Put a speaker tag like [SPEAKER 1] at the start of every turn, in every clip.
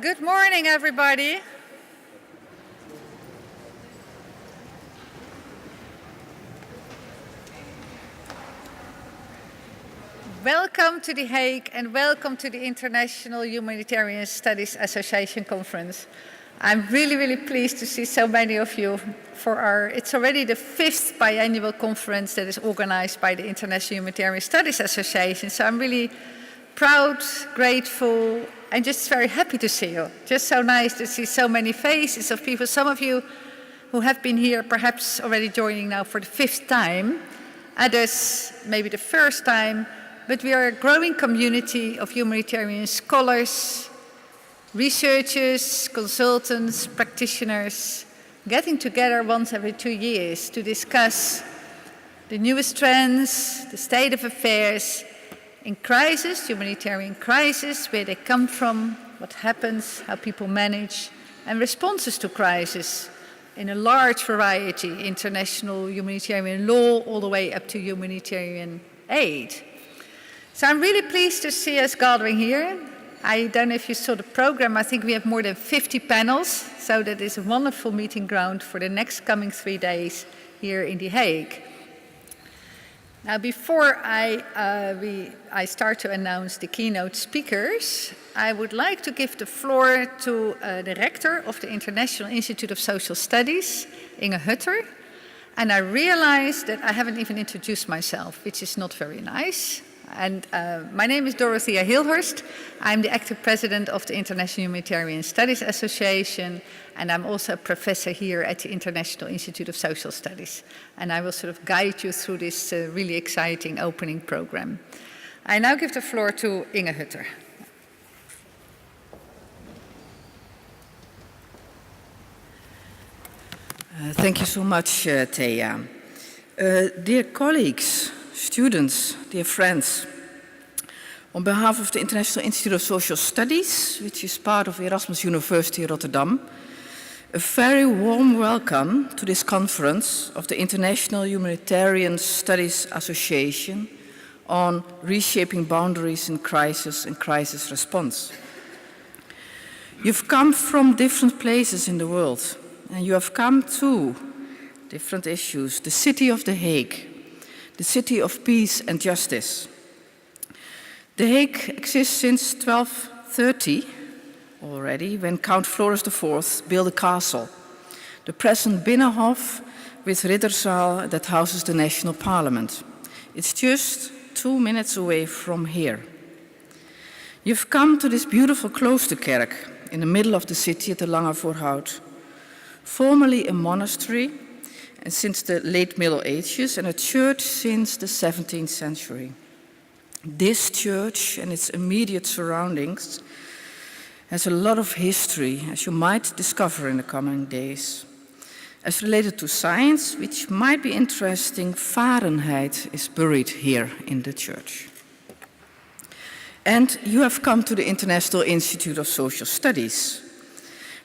[SPEAKER 1] Good morning, everybody. Welcome to The Hague and welcome to the International Humanitarian Studies Association Conference. I'm really pleased to see so many of you it's already the 5th biannual conference that is organized by the International Humanitarian Studies Association. So I'm really proud, grateful, and just very happy to see you. Just so nice to see so many faces of people. Some of you who have been here perhaps already joining now for the 5th time, others maybe the first time, but we are a growing community of humanitarian scholars, researchers, consultants, practitioners, getting together once every 2 years to discuss the newest trends, the state of affairs in crisis, humanitarian crisis, where they come from, what happens, how people manage, and responses to crisis in a large variety, international humanitarian law all the way up to humanitarian aid. So I'm really pleased to see us gathering here. I don't know if you saw the program, I think we have more than 50 panels, so that is a wonderful meeting ground for the next coming 3 days here in The Hague. Now, before I start to announce the keynote speakers, I would like to give the floor to the rector of the International Institute of Social Studies, Inge Hutter. And I realized that I haven't even introduced myself, which is not very nice. And my name is Dorothea Hilhorst. I'm the active president of the International Humanitarian Studies Association, and I'm also a professor here at the International Institute of Social Studies. And I will sort of guide you through this really exciting opening program. I now give the floor to Inge Hutter.
[SPEAKER 2] Thank you so much, Thea. Dear colleagues, students, dear friends, on behalf of the International Institute of Social Studies, which is part of Erasmus University Rotterdam, a very warm welcome to this conference of the International Humanitarian Studies Association on reshaping boundaries in crisis and crisis response. You've come from different places in the world, and you have come to different issues. The city of The Hague, the city of peace and justice. The Hague exists since 1230 already, when Count Floris IV built a castle, the present Binnenhof with Ridderzaal that houses the National Parliament. It's just 2 minutes away from here. You've come to this beautiful Kloosterkerk in the middle of the city at the Lange Voorhout, formerly a monastery, and since the late Middle Ages, and a church since the 17th century. This church and its immediate surroundings has a lot of history, as you might discover in the coming days. As related to science, which might be interesting, Fahrenheit is buried here in the church. And you have come to the International Institute of Social Studies,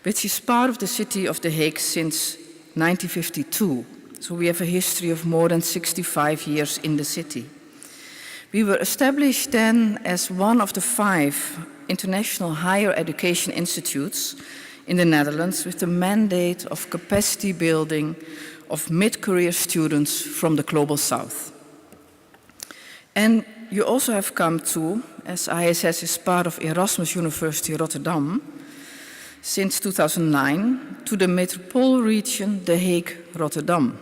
[SPEAKER 2] which is part of the city of The Hague since 1952, so we have a history of more than 65 years in the city. We were established then as one of the 5 international higher education institutes in the Netherlands with the mandate of capacity building of mid-career students from the global south. And you also have come to, as IHSA is part of Erasmus University Rotterdam, since 2009, to the metropole region The Hague-Rotterdam,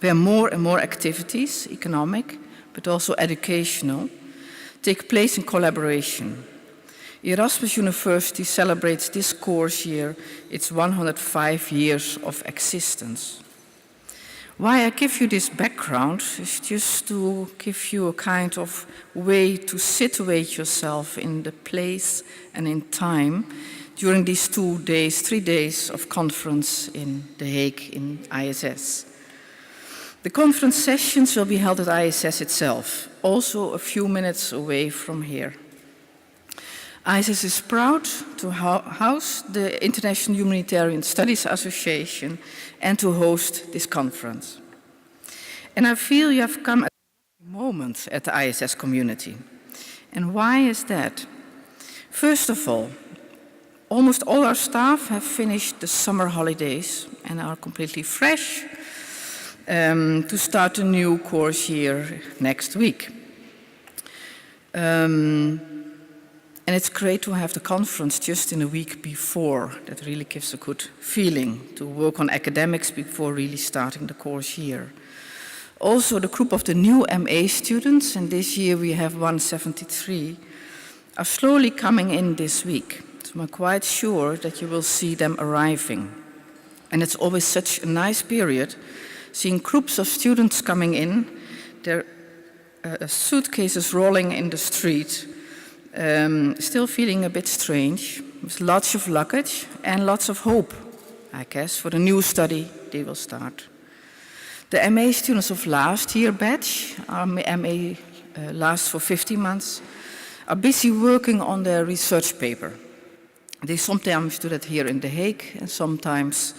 [SPEAKER 2] where more and more activities, economic, but also educational, take place in collaboration. Erasmus University celebrates this course year its 105 years of existence. Why I give you this background is just to give you a kind of way to situate yourself in the place and in time during these 3 days of conference in The Hague in ISS. The conference sessions will be held at ISS itself, also a few minutes away from here. ISS is proud to house the International Humanitarian Studies Association and to host this conference. And I feel you have come at a moment at the ISS community. And why is that? First of all, Almost all our staff have finished the summer holidays and are completely fresh to start a new course year next week. And it's great to have the conference just in a week before. That really gives a good feeling to work on academics before really starting the course year. Also, the group of the new MA students, and this year we have 173, are slowly coming in this week. So I'm quite sure that you will see them arriving. And it's always such a nice period, seeing groups of students coming in, their suitcases rolling in the street, still feeling a bit strange, with lots of luggage and lots of hope, I guess, for the new study they will start. The MA students of last year batch, our MA lasts for 50 months, are busy working on their research paper. They sometimes do that here in The Hague and sometimes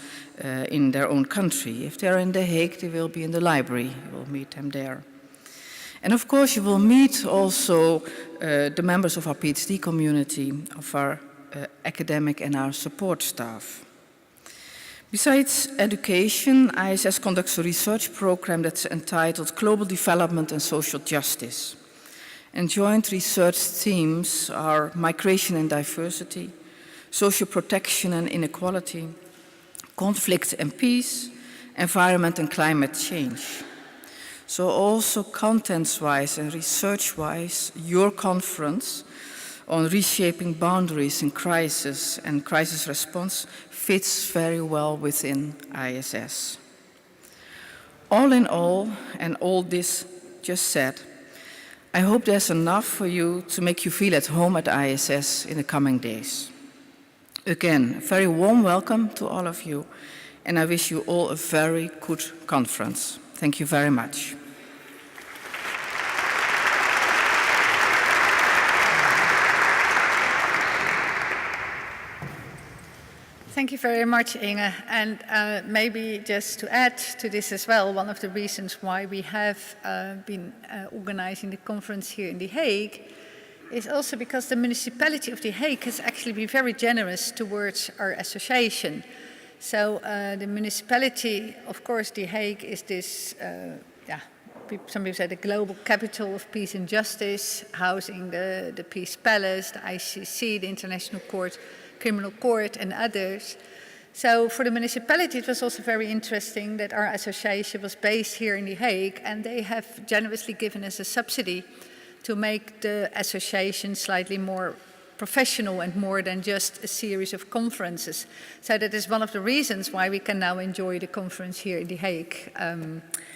[SPEAKER 2] in their own country. If they're in The Hague, they will be in the library. You will meet them there. And of course, you will meet also the members of our PhD community, of our academic and our support staff. Besides education, IHSS conducts a research program that's entitled Global Development and Social Justice. And joint research themes are migration and diversity, social protection and inequality, conflict and peace, environment and climate change. So also contents-wise and research-wise, your conference on reshaping boundaries in crisis and crisis response fits very well within IHSS. All in all, and all this just said, I hope there's enough for you to make you feel at home at IHSS in the coming days. Again, a very warm welcome to all of you, and I wish you all a very good conference. Thank you very much.
[SPEAKER 1] Thank you very much, Inge. And maybe just to add to this as well, one of the reasons why we have been organizing the conference here in The Hague is also because the municipality of The Hague has actually been very generous towards our association. So the municipality, of course, The Hague is this, some people say the global capital of peace and justice, housing the Peace Palace, the ICC, the International Court, Criminal Court and others. So for the municipality it was also very interesting that our association was based here in The Hague, and they have generously given us a subsidy to make the association slightly more professional and more than just a series of conferences. So that is one of the reasons why we can now enjoy the conference here in The Hague.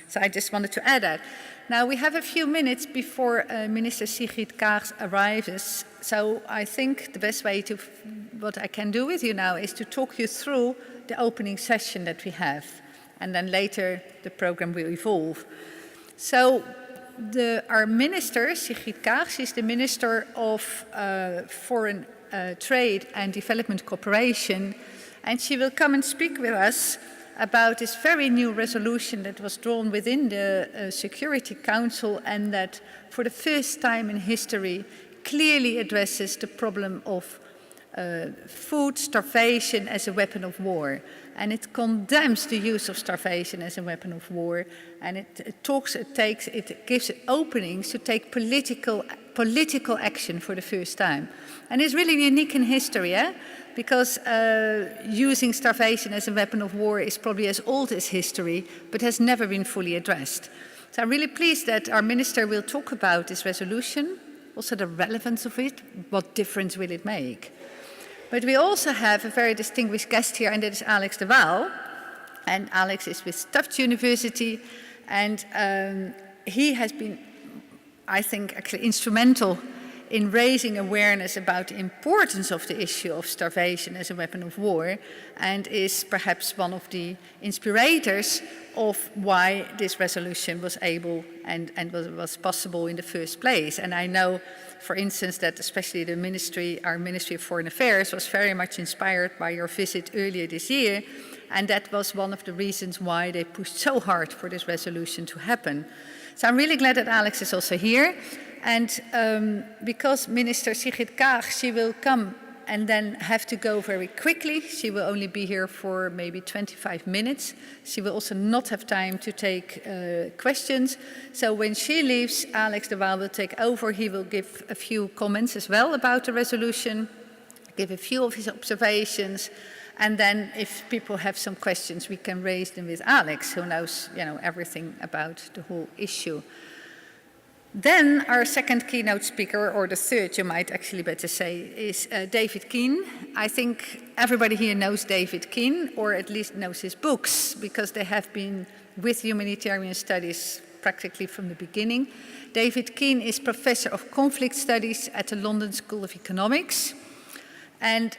[SPEAKER 1] So I just wanted to add that. Now we have a few minutes before Minister Sigrid Kaag arrives. So I think the best way to, what I can do with you now is to talk you through the opening session that we have. And then later the program will evolve. So our minister, Sigrid Kaag, she's the Minister of Foreign Trade and Development Cooperation. And she will come and speak with us about this very new resolution that was drawn within the Security Council, and that for the first time in history clearly addresses the problem of food starvation as a weapon of war. And it condemns the use of starvation as a weapon of war, and it gives openings to take political action for the first time. And it's really unique in history, because using starvation as a weapon of war is probably as old as history, but has never been fully addressed. So I'm really pleased that our minister will talk about this resolution, also the relevance of it, what difference will it make. But we also have a very distinguished guest here, and that is Alex Duvall. And Alex is with Tufts University, and he has been, I think, actually instrumental in raising awareness about the importance of the issue of starvation as a weapon of war, and is perhaps one of the inspirators of why this resolution was able and was possible in the first place. And I know, for instance, that especially our Ministry of Foreign Affairs was very much inspired by your visit earlier this year, and that was one of the reasons why they pushed so hard for this resolution to happen. So I'm really glad that Alex is also here. And because Minister Sigrid Kaag, she will come and then have to go very quickly. She will only be here for maybe 25 minutes. She will also not have time to take questions. So when she leaves, Alex Duvall will take over. He will give a few comments as well about the resolution, give a few of his observations, and then if people have some questions, we can raise them with Alex, who knows, everything about the whole issue. Then our second keynote speaker, or the third, you might actually better say, is David Keane. I think everybody here knows David Keane, or at least knows his books, because they have been with humanitarian studies practically from the beginning. David Keane is professor of conflict studies at the London School of Economics. And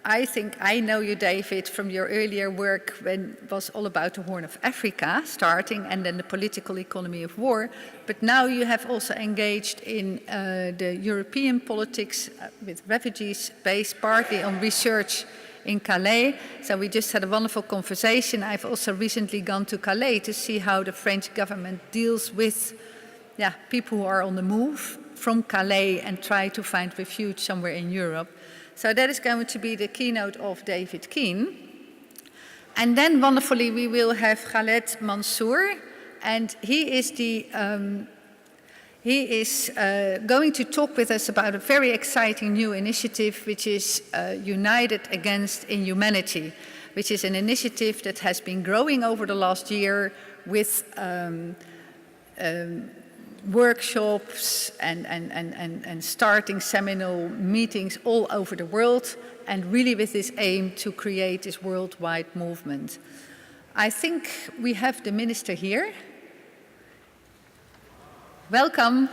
[SPEAKER 1] I think I know you, David, from your earlier work when it was all about the Horn of Africa starting, and then the political economy of war. But now you have also engaged in the European politics with refugees based partly on research in Calais. So we just had a wonderful conversation. I've also recently gone to Calais to see how the French government deals with people who are on the move from Calais and try to find refuge somewhere in Europe. So that is going to be the keynote of David Keane. And then wonderfully we will have Khaled Mansour, and he is going to talk with us about a very exciting new initiative, which is United Against Inhumanity, which is an initiative that has been growing over the last year with workshops and starting seminal meetings all over the world, and really with this aim to create this worldwide movement. I think we have the minister here. Welcome.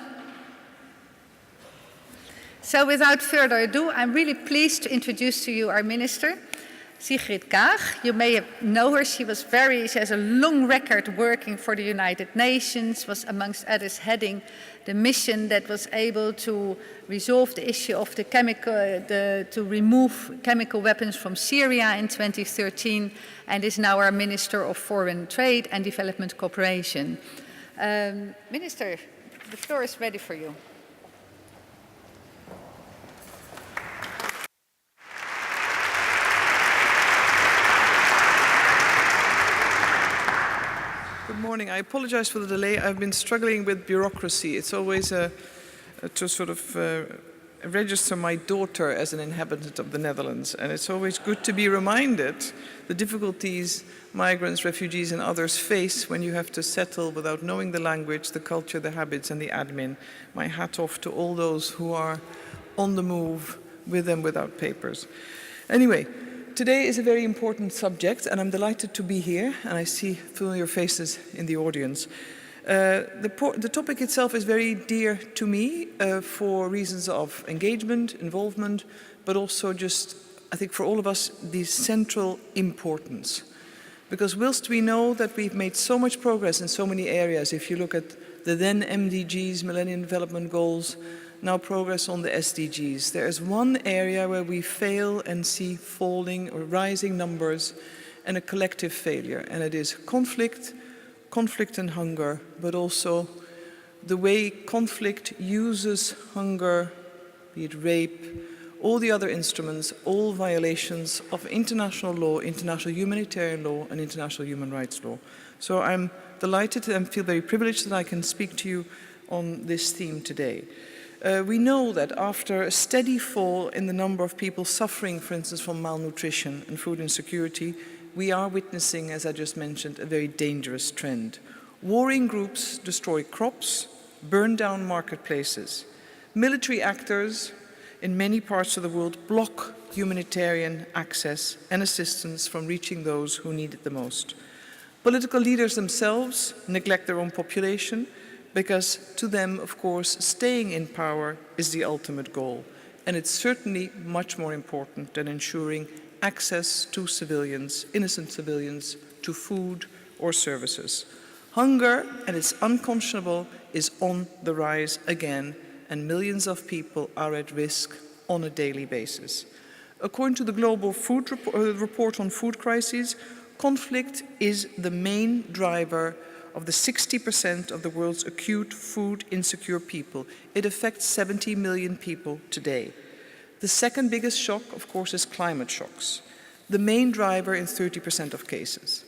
[SPEAKER 1] So without further ado, I'm really pleased to introduce to you our minister, Sigrid Kaag. You may know her. She has a long record working for the United Nations, was amongst others heading the mission that was able to resolve the issue of to remove chemical weapons from Syria in 2013, and is now our Minister of Foreign Trade and Development Cooperation. Minister, the floor is ready for you.
[SPEAKER 3] Good morning. I apologize for the delay. I've been struggling with bureaucracy. It's always to sort of register my daughter as an inhabitant of the Netherlands. And it's always good to be reminded the difficulties migrants, refugees, and others face when you have to settle without knowing the language, the culture, the habits, and the admin. My hat off to all those who are on the move with and without papers. Anyway, today is a very important subject, and I'm delighted to be here, and I see familiar faces in the audience. The topic itself is very dear to me for reasons of engagement, involvement, but also just, I think for all of us, the central importance. Because whilst we know that we've made so much progress in so many areas, if you look at the then MDGs, Millennium Development Goals, now progress on the SDGs, there is one area where we fail and see falling or rising numbers and a collective failure, and it is conflict and hunger, but also the way conflict uses hunger, be it rape, all the other instruments, all violations of international law, international humanitarian law, and international human rights law. So I'm delighted and feel very privileged that I can speak to you on this theme today. We know that after a steady fall in the number of people suffering, for instance, from malnutrition and food insecurity, we are witnessing, as I just mentioned, a very dangerous trend. Warring groups destroy crops, burn down marketplaces. Military actors in many parts of the world block humanitarian access and assistance from reaching those who need it the most. Political leaders themselves neglect their own population, because to them, of course, staying in power is the ultimate goal. And it's certainly much more important than ensuring access to civilians, innocent civilians, to food or services. Hunger, and it's unconscionable, is on the rise again, and millions of people are at risk on a daily basis. According to the Global Food Report on Food Crises, conflict is the main driver of the 60% of the world's acute food insecure people. It affects 70 million people today. The second biggest shock, of course, is climate shocks, the main driver in 30% of cases.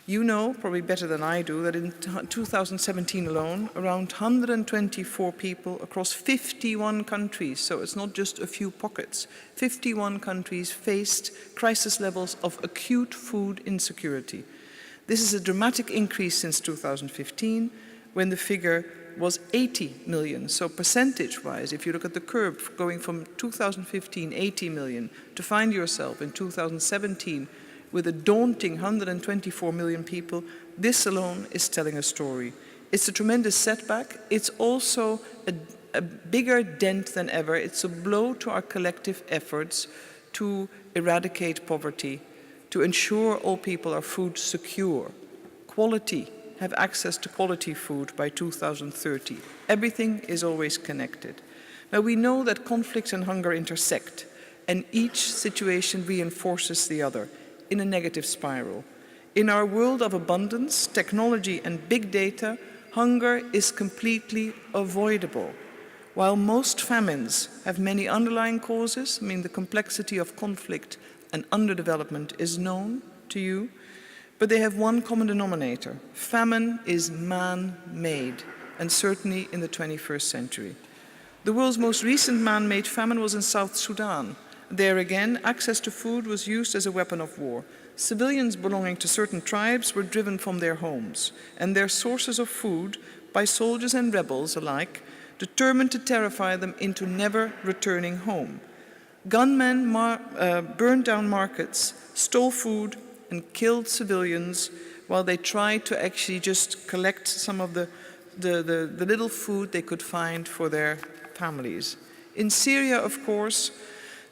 [SPEAKER 3] You know, probably better than I do, that in 2017 alone, around 124 people across 51 countries, so it's not just a few pockets, 51 countries faced crisis levels of acute food insecurity. This is a dramatic increase since 2015, when the figure was 80 million. So percentage-wise, if you look at the curve going from 2015, 80 million, to find yourself in 2017 with a daunting 124 million people, this alone is telling a story. It's a tremendous setback. It's also a bigger dent than ever. It's a blow to our collective efforts to eradicate poverty, to ensure all people are food secure, quality, have access to quality food by 2030. Everything is always connected. Now we know that conflict and hunger intersect, and each situation reinforces the other in a negative spiral. In our world of abundance, technology and big data, hunger is completely avoidable. While most famines have many underlying causes, the complexity of conflict and underdevelopment is known to you, but they have one common denominator. Famine is man-made, and certainly in the 21st century. The world's most recent man-made famine was in South Sudan. There again, access to food was used as a weapon of war. Civilians belonging to certain tribes were driven from their homes and their sources of food by soldiers and rebels alike, determined to terrify them into never returning home. Gunmen burned down markets, stole food, and killed civilians while they tried to actually just collect some of the little food they could find for their families. In Syria, of course,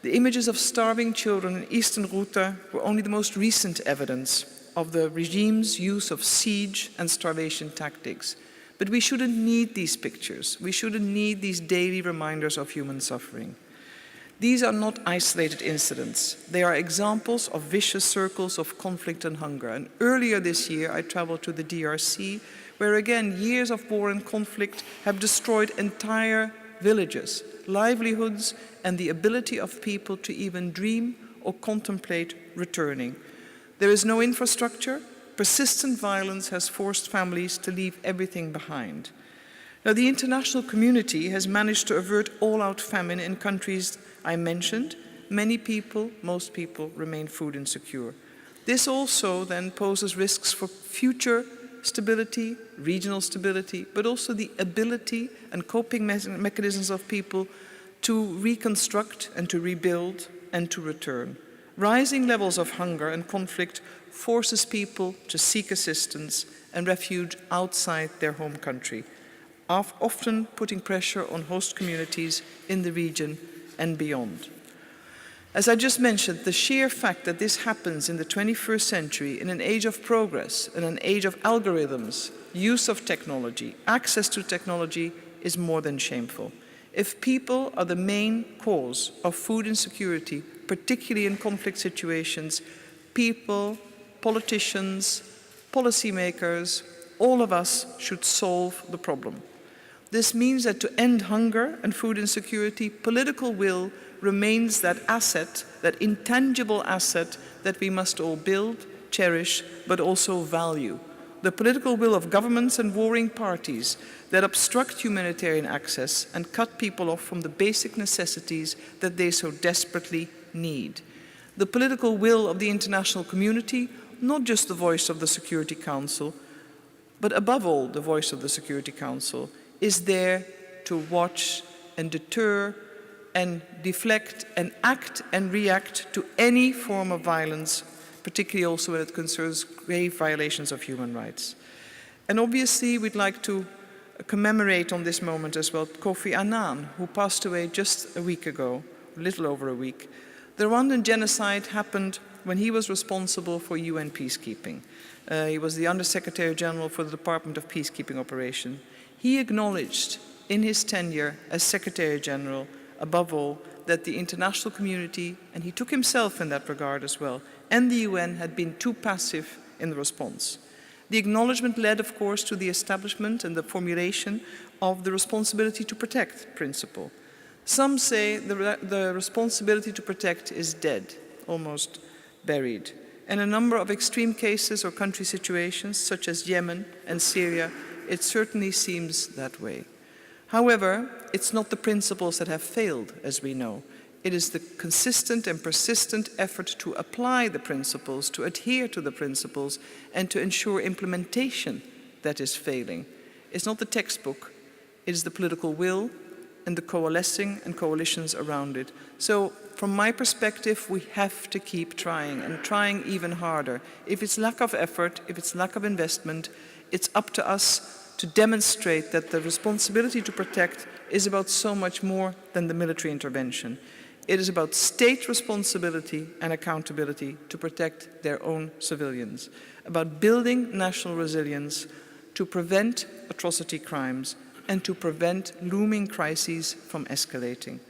[SPEAKER 3] the images of starving children in eastern Ghouta were only the most recent evidence of the regime's use of siege and starvation tactics. But we shouldn't need these pictures. We shouldn't need these daily reminders of human suffering. These are not isolated incidents. They are examples of vicious circles of conflict and hunger. And earlier this year, I traveled to the DRC, where again, years of war and conflict have destroyed entire villages, livelihoods, and the ability of people to even dream or contemplate returning. There is no infrastructure. Persistent violence has forced families to leave everything behind. Now, the international community has managed to avert all-out famine in countries I mentioned. Many people, most people, remain food insecure. This also then poses risks for future stability, regional stability, but also the ability and coping mechanisms of people to reconstruct and to rebuild and to return. Rising levels of hunger and conflict forces people to seek assistance and refuge outside their home country, often putting pressure on host communities in the region and beyond. As I just mentioned, the sheer fact that this happens in the 21st century, in an age of progress, in an age of algorithms, use of technology, access to technology, is more than shameful. If people are the main cause of food insecurity, particularly in conflict situations, people, politicians, policymakers, all of us should solve the problem. This means that to end hunger and food insecurity, political will remains that asset, that intangible asset that we must all build, cherish, but also value. The political will of governments and warring parties that obstruct humanitarian access and cut people off from the basic necessities that they so desperately need. The political will of the international community, not just the voice of the Security Council, but above all the voice of the Security Council, is there to watch and deter and deflect and act and react to any form of violence, particularly also when it concerns grave violations of human rights. And obviously we'd like to commemorate on this moment as well Kofi Annan, who passed away just a week ago, a little over a week. The Rwandan genocide happened when he was responsible for UN peacekeeping. He was the Undersecretary General for the Department of Peacekeeping Operation. He acknowledged in his tenure as Secretary General, above all, that the international community, and he took himself in that regard as well, and the UN had been too passive in the response. The acknowledgement led, of course, to the establishment and the formulation of the responsibility to protect principle. Some say the responsibility to protect is dead, almost buried. In a number of extreme cases or country situations, such as Yemen and Syria, it certainly seems that way. However, it's not the principles that have failed, as we know. It is the consistent and persistent effort to apply the principles, to adhere to the principles, and to ensure implementation that is failing. It's not the textbook, it is the political will and the coalescing and coalitions around it. So, from my perspective, we have to keep trying, and trying even harder. If it's lack of effort, if it's lack of investment, it's up to us to demonstrate that the responsibility to protect is about so much more than the military intervention. It is about state responsibility and accountability to protect their own civilians, about building national resilience to prevent atrocity crimes and to prevent looming crises from escalating.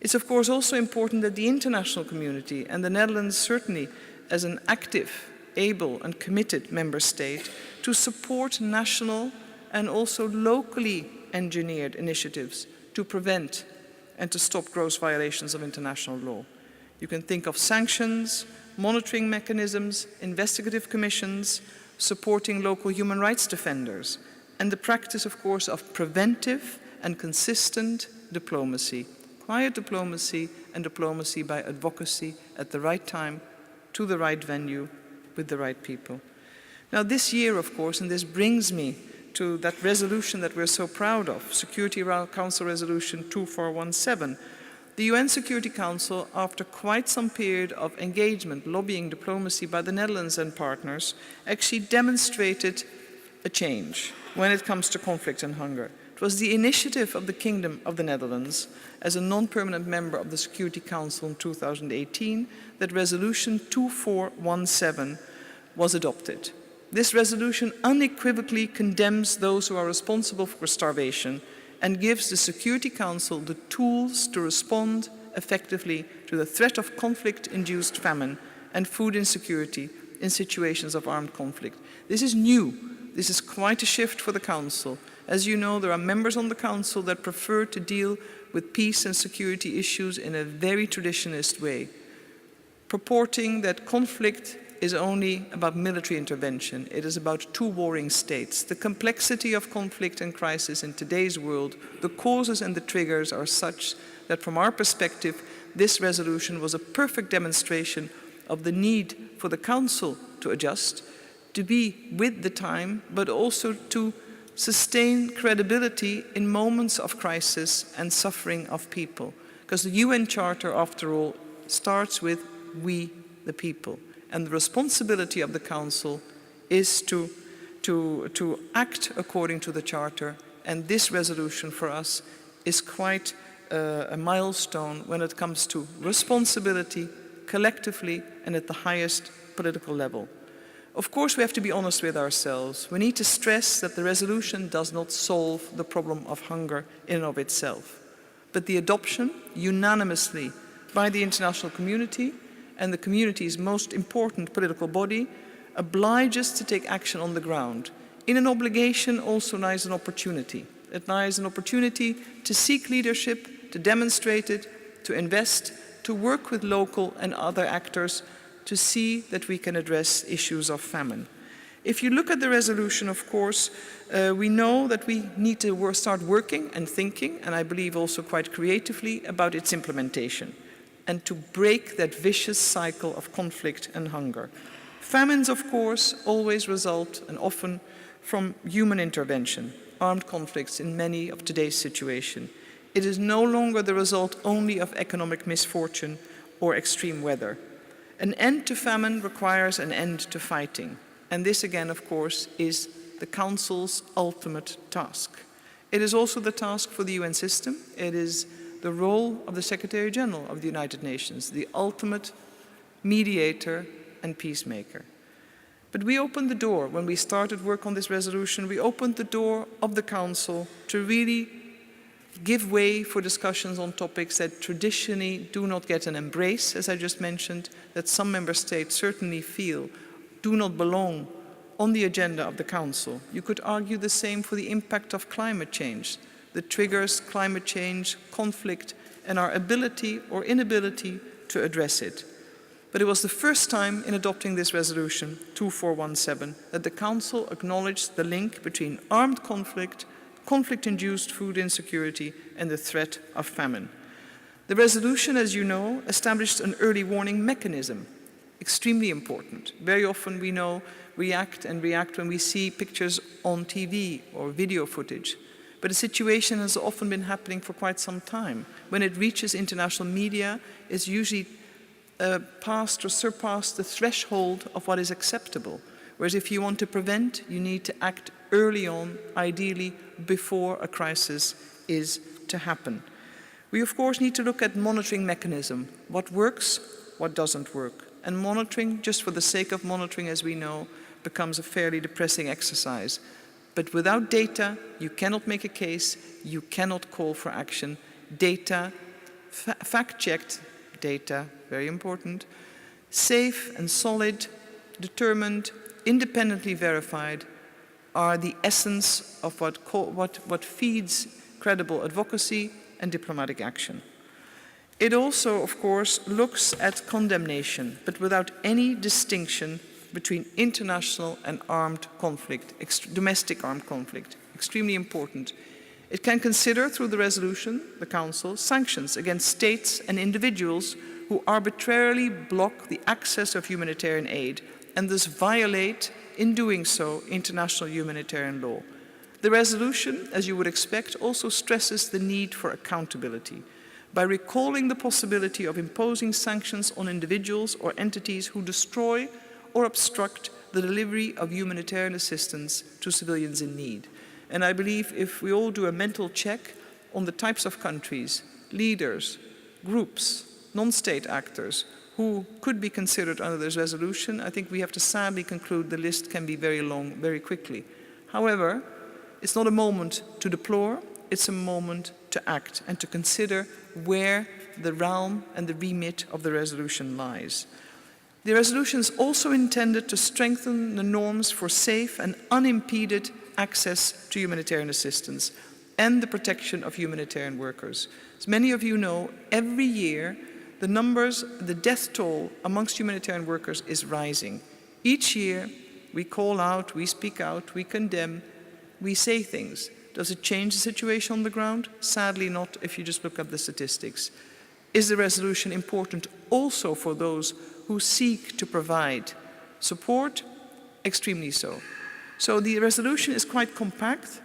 [SPEAKER 3] It's of course also important that the international community, and the Netherlands certainly as an active, able and committed member state, to support national and also locally engineered initiatives to prevent and to stop gross violations of international law. You can think of sanctions, monitoring mechanisms, investigative commissions, supporting local human rights defenders, and the practice, of course, of preventive and consistent diplomacy, quiet diplomacy and diplomacy by advocacy at the right time, to the right venue, with the right people. Now this year, of course, and this brings me to that resolution that we're so proud of, Security Council Resolution 2417, the UN Security Council, after quite some period of engagement, lobbying, diplomacy by the Netherlands and partners, actually demonstrated a change when it comes to conflict and hunger. It was the initiative of the Kingdom of the Netherlands, as a non-permanent member of the Security Council in 2018, that Resolution 2417 was adopted. This resolution unequivocally condemns those who are responsible for starvation and gives the Security Council the tools to respond effectively to the threat of conflict-induced famine and food insecurity in situations of armed conflict. This is new. This is quite a shift for the Council. As you know, there are members on the Council that prefer to deal with peace and security issues in a very traditionalist way, purporting that conflict is only about military intervention. It is about two warring states. The complexity of conflict and crisis in today's world, the causes and the triggers are such that from our perspective, this resolution was a perfect demonstration of the need for the Council to adjust, to be with the time, but also to sustain credibility in moments of crisis and suffering of people. Because the UN Charter, after all, starts with we, the people. And the responsibility of the Council is to act according to the Charter. And this resolution for us is quite a milestone when it comes to responsibility collectively and at the highest political level. Of course, we have to be honest with ourselves. We need to stress that the resolution does not solve the problem of hunger in and of itself. But the adoption unanimously by the international community and the community's most important political body obliges to take action on the ground. In an obligation also lies an opportunity. It lies an opportunity to seek leadership, to demonstrate it, to invest, to work with local and other actors to see that we can address issues of famine. If you look at the resolution, of course, we know that we need to start working and thinking, and I believe also quite creatively, about its implementation, and to break that vicious cycle of conflict and hunger. Famines, of course, always result, and often, from human intervention, armed conflicts in many of today's situations. It is no longer the result only of economic misfortune or extreme weather. An end to famine requires an end to fighting. And this again, of course, is the Council's ultimate task. It is also the task for the UN system. It is the role of the Secretary General of the United Nations, the ultimate mediator and peacemaker. But we opened the door, when we started work on this resolution, we opened the door of the Council to really give way for discussions on topics that traditionally do not get an embrace, as I just mentioned, that some member states certainly feel do not belong on the agenda of the Council. You could argue the same for the impact of climate change. that triggers climate change, conflict, and our ability or inability to address it. But it was the first time in adopting this resolution, 2417, that the Council acknowledged the link between armed conflict, conflict-induced food insecurity, and the threat of famine. The resolution, as you know, established an early warning mechanism, extremely important. Very often we react when we see pictures on TV or video footage. But the situation has often been happening for quite some time. When it reaches international media, it's usually passed or surpassed the threshold of what is acceptable. Whereas if you want to prevent, you need to act early on, ideally before a crisis is to happen. We of course need to look at monitoring mechanism. What works, what doesn't work. And monitoring, just for the sake of monitoring, as we know, becomes a fairly depressing exercise. But without data, you cannot make a case, you cannot call for action. Data, fact-checked data, very important, safe and solid, determined, independently verified, are the essence of what feeds credible advocacy and diplomatic action. It also, of course, looks at condemnation, but without any distinction between international and armed conflict, domestic armed conflict, extremely important. It can consider, through the resolution, the Council, sanctions against states and individuals who arbitrarily block the access of humanitarian aid and thus violate, in doing so, international humanitarian law. The resolution, as you would expect, also stresses the need for accountability by recalling the possibility of imposing sanctions on individuals or entities who destroy or obstruct the delivery of humanitarian assistance to civilians in need. And I believe if we all do a mental check on the types of countries, leaders, groups, non-state actors who could be considered under this resolution, I think we have to sadly conclude the list can be very long very quickly. However, it's not a moment to deplore, it's a moment to act and to consider where the realm and the remit of the resolution lies. The resolution is also intended to strengthen the norms for safe and unimpeded access to humanitarian assistance and the protection of humanitarian workers. As many of you know, every year the death toll amongst humanitarian workers is rising. Each year we call out, we speak out, we condemn, we say things. Does it change the situation on the ground? Sadly not, if you just look at the statistics. Is the resolution important also for those who seek to provide support? Extremely so. So the resolution is quite compact,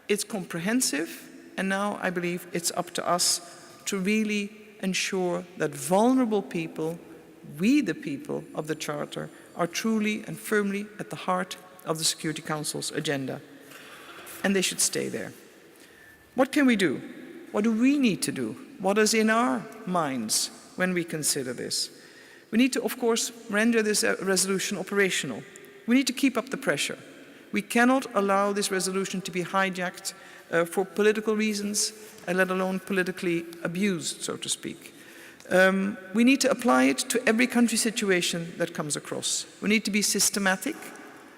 [SPEAKER 3] it's comprehensive, and now I believe it's up to us to really ensure that vulnerable people, we the people of the Charter, are truly and firmly at the heart of the Security Council's agenda. And they should stay there. What can we do? What do we need to do? What is in our minds when we consider this? We need to, of course, render this resolution operational. We need to keep up the pressure. We cannot allow this resolution to be hijacked for political reasons, and let alone politically abused, so to speak. We need to apply it to every country situation that comes across. We need to be systematic.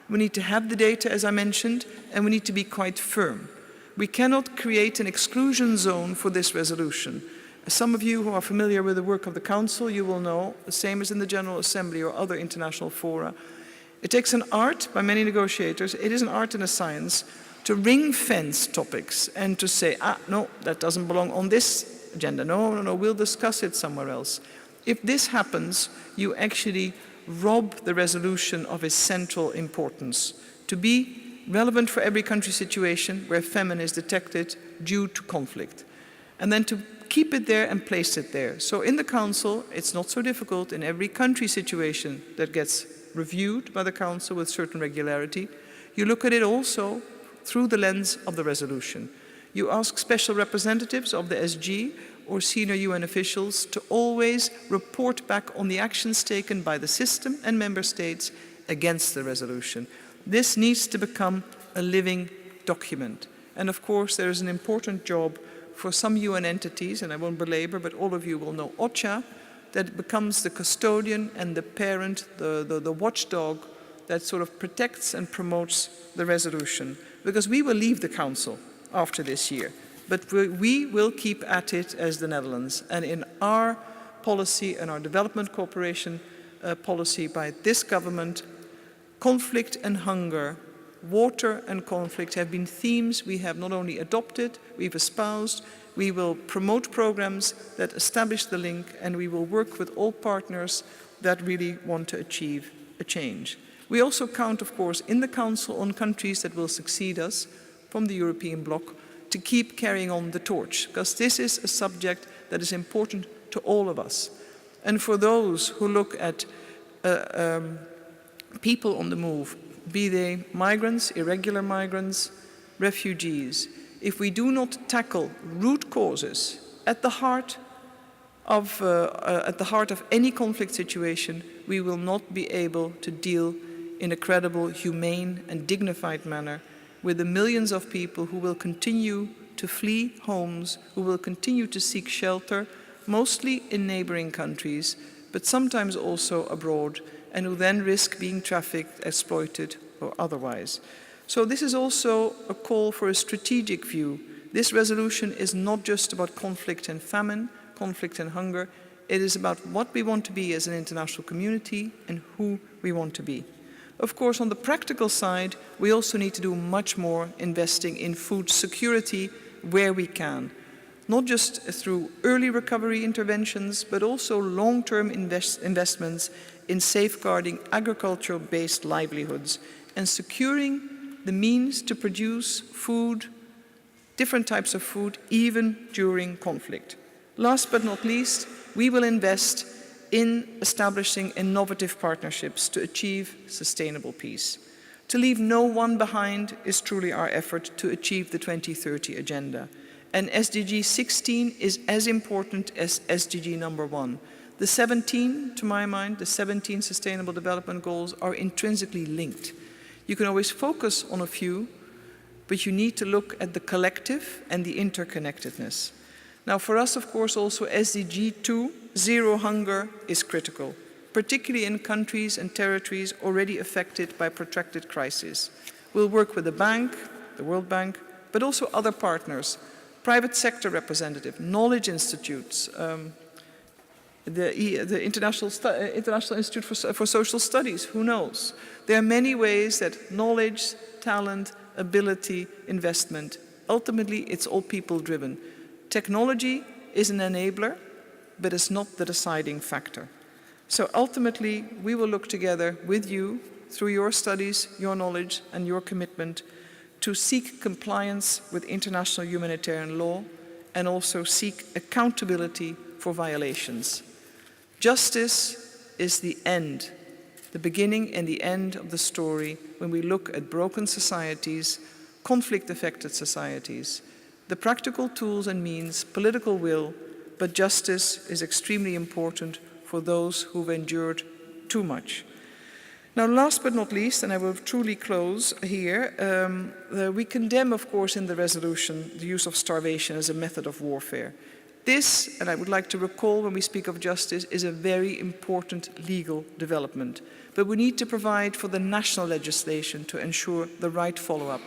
[SPEAKER 3] We need to have the data, as I mentioned, and we need to be quite firm. We cannot create an exclusion zone for this resolution. Some of you who are familiar with the work of the Council, you will know, the same as in the General Assembly or other international fora, it takes an art by many negotiators, it is an art and a science, to ring-fence topics and to say, no, that doesn't belong on this agenda. No, we'll discuss it somewhere else. If this happens, you actually rob the resolution of its central importance to be relevant for every country situation where famine is detected due to conflict. And then to keep it there and place it there. So in the Council, it's not so difficult in every country situation that gets reviewed by the Council with certain regularity. You look at it also through the lens of the resolution. You ask special representatives of the SG or senior UN officials to always report back on the actions taken by the system and member states against the resolution. This needs to become a living document. And of course, there is an important job for some UN entities, and I won't belabor, but all of you will know OCHA, that becomes the custodian and the parent, the watchdog that sort of protects and promotes the resolution. Because we will leave the Council after this year. but we will keep at it as the Netherlands. And in our policy and our development cooperation policy by this government, conflict and hunger, water and conflict have been themes we have not only adopted, we've espoused. We will promote programs that establish the link, and we will work with all partners that really want to achieve a change. We also count, of course, in the Council on countries that will succeed us from the European bloc to keep carrying on the torch, because this is a subject that is important to all of us. And for those who look at people on the move, be they migrants, irregular migrants, refugees, if we do not tackle root causes at the heart of any conflict situation, we will not be able to deal in a credible, humane and dignified manner with the millions of people who will continue to flee homes, who will continue to seek shelter, mostly in neighboring countries, but sometimes also abroad, and who then risk being trafficked, exploited, or otherwise. So this is also a call for a strategic view. This resolution is not just about conflict and famine, conflict and hunger. It is about what we want to be as an international community and who we want to be. Of course, on the practical side, we also need to do much more investing in food security where we can. Not just through early recovery interventions, but also long-term investments in safeguarding agricultural-based livelihoods and securing the means to produce food, different types of food, even during conflict. Last but not least, we will invest in establishing innovative partnerships to achieve sustainable peace. To leave no one behind is truly our effort to achieve the 2030 agenda. And SDG 16 is as important as SDG number 1. The 17, to my mind, the 17 Sustainable Development Goals are intrinsically linked. You can always focus on a few, but you need to look at the collective and the interconnectedness. Now for us, of course, also SDG 2, zero hunger, is critical, particularly in countries and territories already affected by protracted crises. We'll work with the bank, the World Bank, but also other partners, private sector representatives, knowledge institutes, the International Institute for Social Studies, who knows? There are many ways that knowledge, talent, ability, investment, ultimately it's all people-driven. Technology is an enabler, but it's not the deciding factor. So ultimately, we will look together with you, through your studies, your knowledge, and your commitment, to seek compliance with international humanitarian law and also seek accountability for violations. Justice is the end, the beginning and the end of the story when we look at broken societies, conflict-affected societies. The practical tools and means, political will, but justice is extremely important for those who've endured too much. Now, last but not least, and I will truly close here, we condemn, of course, in the resolution, the use of starvation as a method of warfare. This, and I would like to recall when we speak of justice, is a very important legal development. But we need to provide for the national legislation to ensure the right follow-up.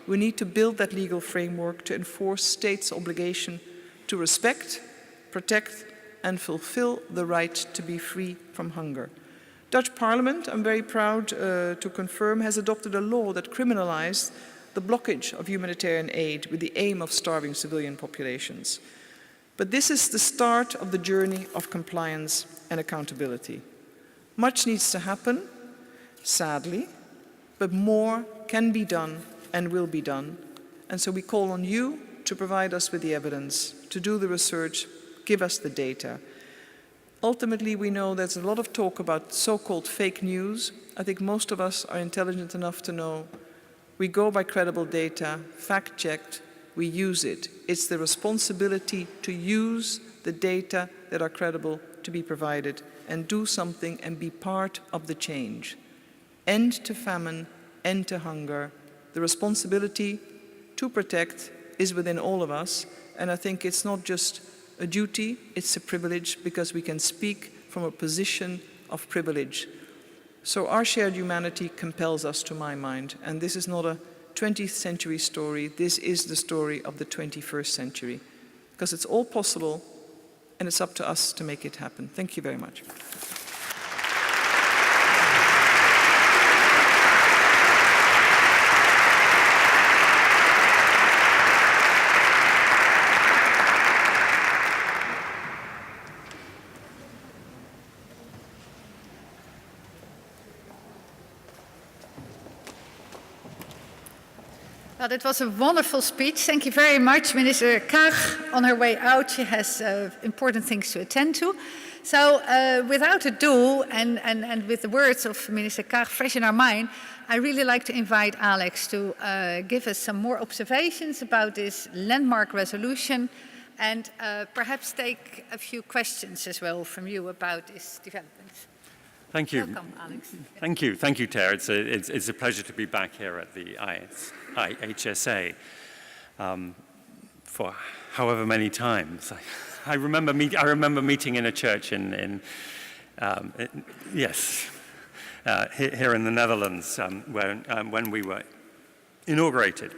[SPEAKER 3] We need to build that legal framework to enforce states' obligation to respect, protect, and fulfill the right to be free from hunger. Dutch Parliament, I'm very proud to confirm, has adopted a law that criminalized the blockage of humanitarian aid with the aim of starving civilian populations. But this is the start of the journey of compliance and accountability. Much needs to happen, sadly, but more can be done and will be done. And so we call on you to provide us with the evidence, to do the research, give us the data. Ultimately, we know there's a lot of talk about so-called fake news. I think most of us are intelligent enough to know we go by credible data, fact-checked, we use it. It's the responsibility to use the data that are credible to be provided and do something and be part of the change. End to famine, end to hunger. The responsibility to protect is within all of us, and I think it's not just a duty, it's a privilege, because we can speak from a position of privilege. So our shared humanity compels us, to my mind, and this is not a 20th century story. This is the story of the 21st century. Because it's all possible, and it's up to us to make it happen. Thank you very much.
[SPEAKER 1] Well, it was a wonderful speech. Thank you very much, Minister Kaag. On her way out, she has important things to attend to. So without ado, and with the words of Minister Kaag fresh in our mind, I really like to invite Alex to give us some more observations about this landmark resolution and perhaps take a few questions as well from you about this development.
[SPEAKER 4] Thank you.
[SPEAKER 1] Welcome, Alex.
[SPEAKER 4] Thank you, Ter. It's a pleasure to be back here at the IHSA for however many times. I remember meeting in a church here in the Netherlands when we were inaugurated.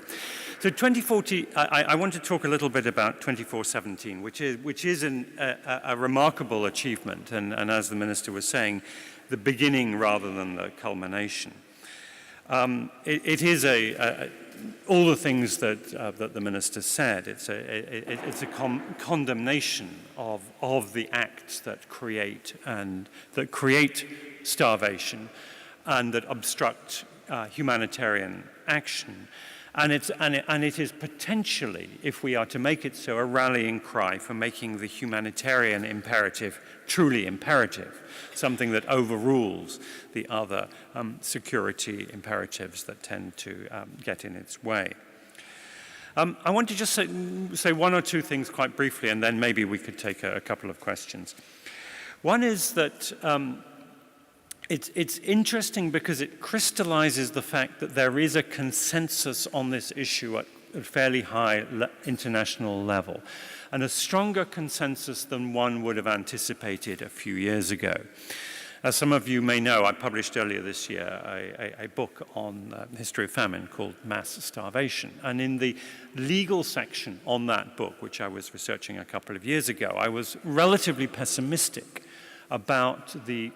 [SPEAKER 4] So 2040, I want to talk a little bit about 2417, which is a remarkable achievement, and as the Minister was saying, the beginning rather than the culmination. It is all the things that the Minister said. It's a condemnation of the acts that create starvation and that obstruct humanitarian action. And it is potentially, if we are to make it so, a rallying cry for making the humanitarian imperative truly imperative, something that overrules the other security imperatives that tend to get in its way. I want to just say one or two things quite briefly, and then maybe we could take a couple of questions. One is that it's interesting because it crystallizes the fact that there is a consensus on this issue at a fairly high international level, and a stronger consensus than one would have anticipated a few years ago. As some of you may know, I published earlier this year a book on the history of famine called Mass Starvation. And in the legal section on that book, which I was researching a couple of years ago, I was relatively pessimistic about the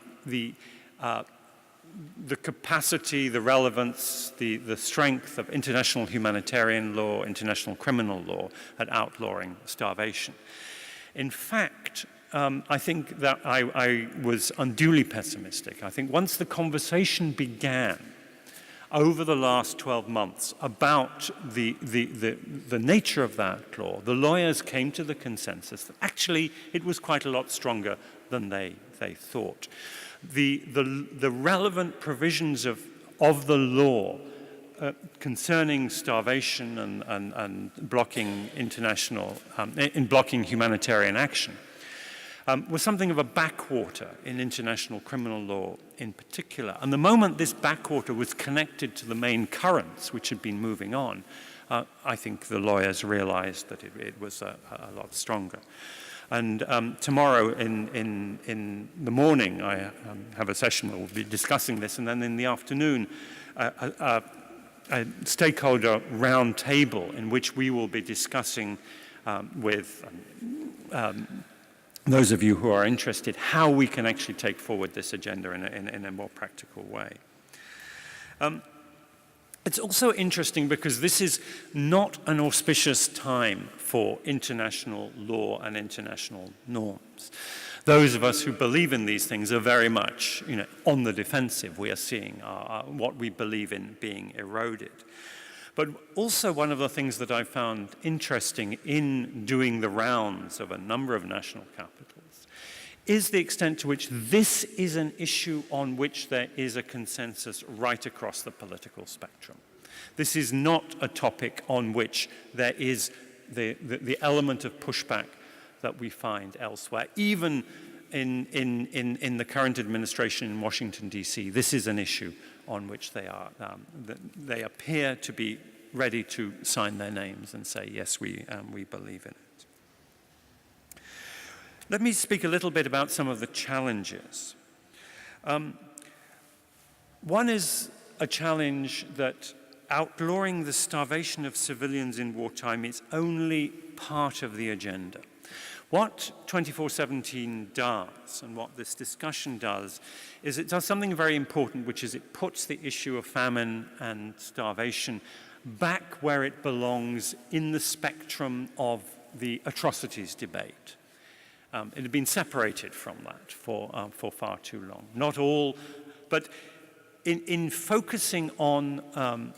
[SPEAKER 4] capacity, the relevance, the strength of international humanitarian law, international criminal law at outlawing starvation. In fact, I think that I was unduly pessimistic. I think once the conversation began over the last 12 months about the nature of that law, the lawyers came to the consensus that actually it was quite a lot stronger than they thought. The relevant provisions of the law concerning starvation and blocking blocking humanitarian action was something of a backwater in international criminal law in particular. And the moment this backwater was connected to the main currents which had been moving on, I think the lawyers realized that it was a lot stronger. And tomorrow in the morning, I have a session where we'll be discussing this, and then in the afternoon, a stakeholder round table in which we will be discussing with those of you who are interested how we can actually take forward this agenda in a more practical way. It's also interesting because this is not an auspicious time for international law and international norms. Those of us who believe in these things are very much, on the defensive. We are seeing what we believe in being eroded. But also one of the things that I found interesting in doing the rounds of a number of national capitals is the extent to which this is an issue on which there is a consensus right across the political spectrum. This is not a topic on which there is the element of pushback that we find elsewhere. Even in the current administration in Washington, D.C., this is an issue on which they appear to be ready to sign their names and say, yes, we believe in it. Let me speak a little bit about some of the challenges. One is a challenge that outlawing the starvation of civilians in wartime is only part of the agenda. What 2417 does, and what this discussion does, is it does something very important, which is it puts the issue of famine and starvation back where it belongs in the spectrum of the atrocities debate. It had been separated from that for far too long. Not all, but in focusing on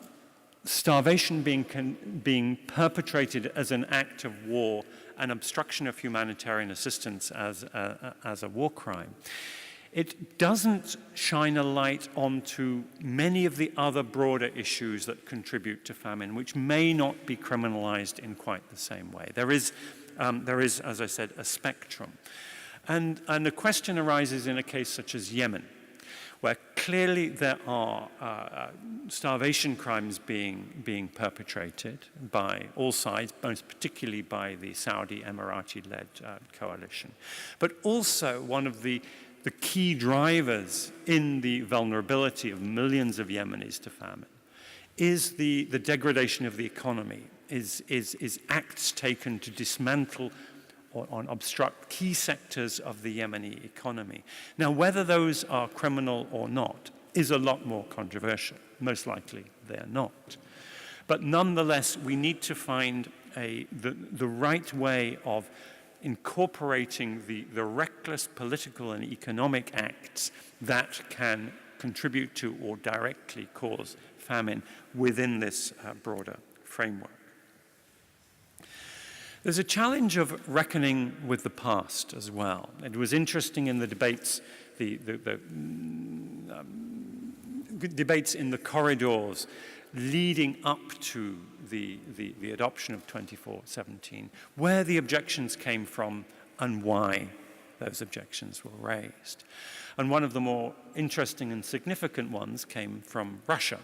[SPEAKER 4] starvation being perpetrated as an act of war and obstruction of humanitarian assistance as a war crime, it doesn't shine a light onto many of the other broader issues that contribute to famine, which may not be criminalized in quite the same way. There is, as I said, a spectrum. And the question arises in a case such as Yemen, where clearly there are starvation crimes being perpetrated by all sides, most particularly by the Saudi Emirati-led coalition. But also one of the key drivers in the vulnerability of millions of Yemenis to famine is the degradation of the economy, is acts taken to dismantle or obstruct key sectors of the Yemeni economy. Now, whether those are criminal or not is a lot more controversial. Most likely they're not. But nonetheless, we need to find the right way of incorporating the reckless political and economic acts that can contribute to or directly cause famine within this broader framework. There's a challenge of reckoning with the past as well. It was interesting in the debates, the debates in the corridors leading up to the adoption of 2417, where the objections came from and why those objections were raised. And one of the more interesting and significant ones came from Russia,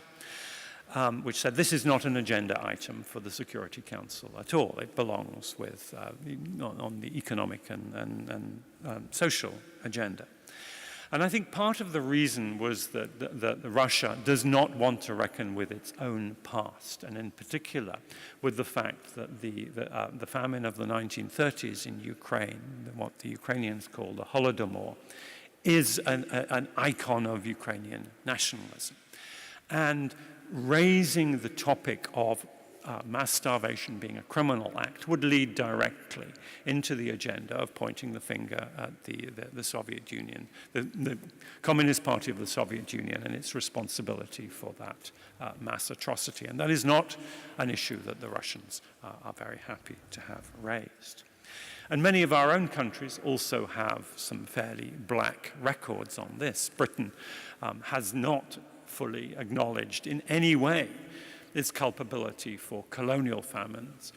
[SPEAKER 4] which said this is not an agenda item for the Security Council at all. It belongs with on the economic and social agenda. And I think part of the reason was that Russia does not want to reckon with its own past, and in particular with the fact that the famine of the 1930s in Ukraine, what the Ukrainians call the Holodomor, is an icon of Ukrainian nationalism. And raising the topic of mass starvation being a criminal act would lead directly into the agenda of pointing the finger at the Soviet Union, the Communist Party of the Soviet Union, and its responsibility for that mass atrocity. And that is not an issue that the Russians are very happy to have raised. And many of our own countries also have some fairly black records on this. Britain has not fully acknowledged in any way its culpability for colonial famines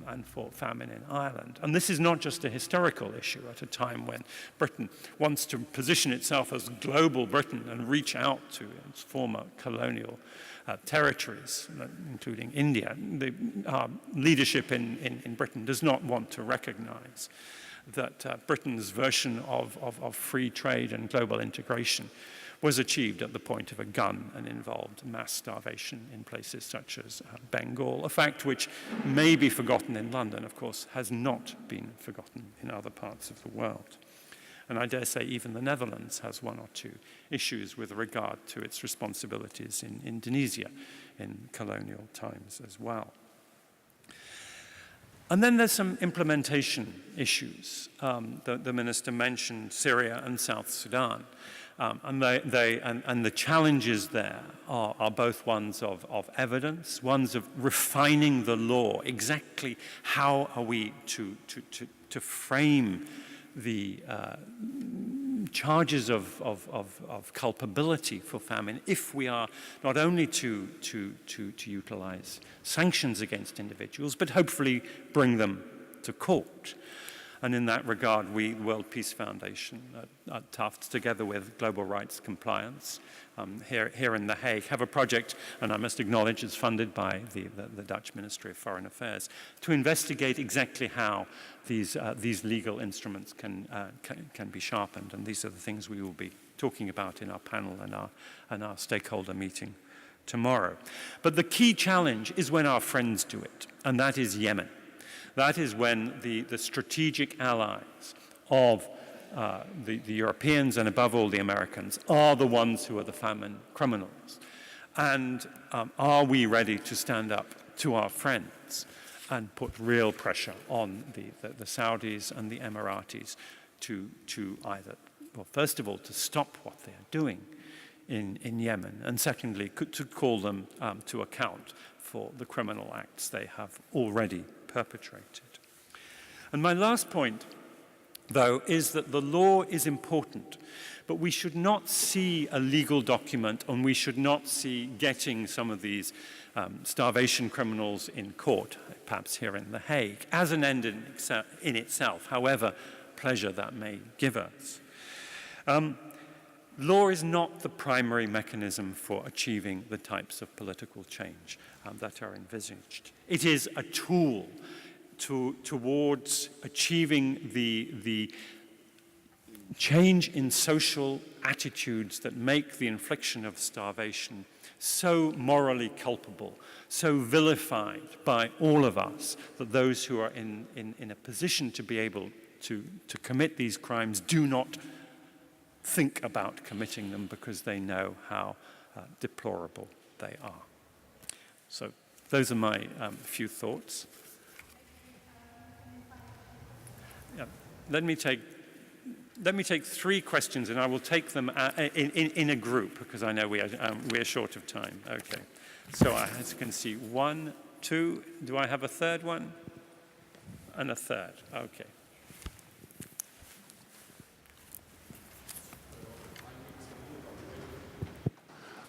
[SPEAKER 4] and for famine in Ireland. And this is not just a historical issue at a time when Britain wants to position itself as global Britain and reach out to its former colonial territories, including India. The leadership in Britain does not want to recognize that Britain's version of free trade and global integration was achieved at the point of a gun and involved mass starvation in places such as Bengal, a fact which may be forgotten in London, of course, has not been forgotten in other parts of the world. And I dare say even the Netherlands has one or two issues with regard to its responsibilities in Indonesia in colonial times as well. And then there's some implementation issues. The minister mentioned Syria and South Sudan. And the challenges there are both ones of evidence, ones of refining the law. Exactly how are we to frame the charges of culpability for famine if we are not only to utilize sanctions against individuals, but hopefully bring them to court. And in that regard, we, World Peace Foundation at Tufts, together with Global Rights Compliance here in The Hague, have a project, and I must acknowledge it's funded by the Dutch Ministry of Foreign Affairs, to investigate exactly how these legal instruments can be sharpened. And these are the things we will be talking about in our panel and our stakeholder meeting tomorrow. But the key challenge is when our friends do it, and that is Yemen. That is when the strategic allies of the Europeans and above all the Americans are the ones who are the famine criminals. And are we ready to stand up to our friends and put real pressure on the Saudis and the Emiratis to either, well, first of all, to stop what they're doing in Yemen, and secondly, to call them to account for the criminal acts they have already perpetrated. And my last point, though, is that the law is important, but we should not see a legal document, and we should not see getting some of these starvation criminals in court, perhaps here in The Hague, as an end in itself, however pleasure that may give us. Law is not the primary mechanism for achieving the types of political change that are envisaged. It is a tool towards achieving the change in social attitudes that make the infliction of starvation so morally culpable, so vilified by all of us, that those who are in a position to be able to commit these crimes do not think about committing them because they know how deplorable they are. So those are my few thoughts. Yeah. Let me take 3 questions, and I will take them in a group because I know we are short of time. Okay. So as you can see, 1, 2. Do I have a third one? And a third. Okay.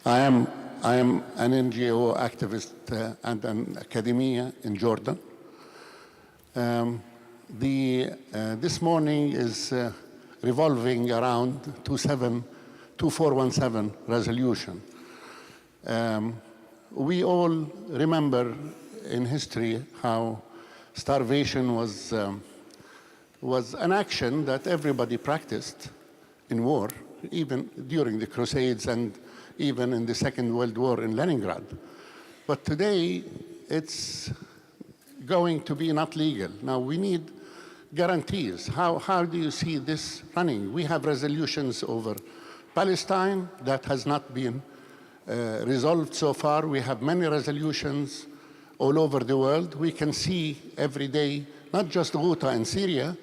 [SPEAKER 5] I am an NGO activist and an academia in Jordan. This morning is revolving around 2417 resolution. We all remember in history how starvation was an action that everybody practiced in war, even during the Crusades and even in the Second World War in Leningrad. But today, it's going to be not legal. Now, we need guarantees. How do you see this running? We have resolutions over Palestine that has not been resolved so far. We have many resolutions all over the world. We can see every day, not just Ghouta in Syria,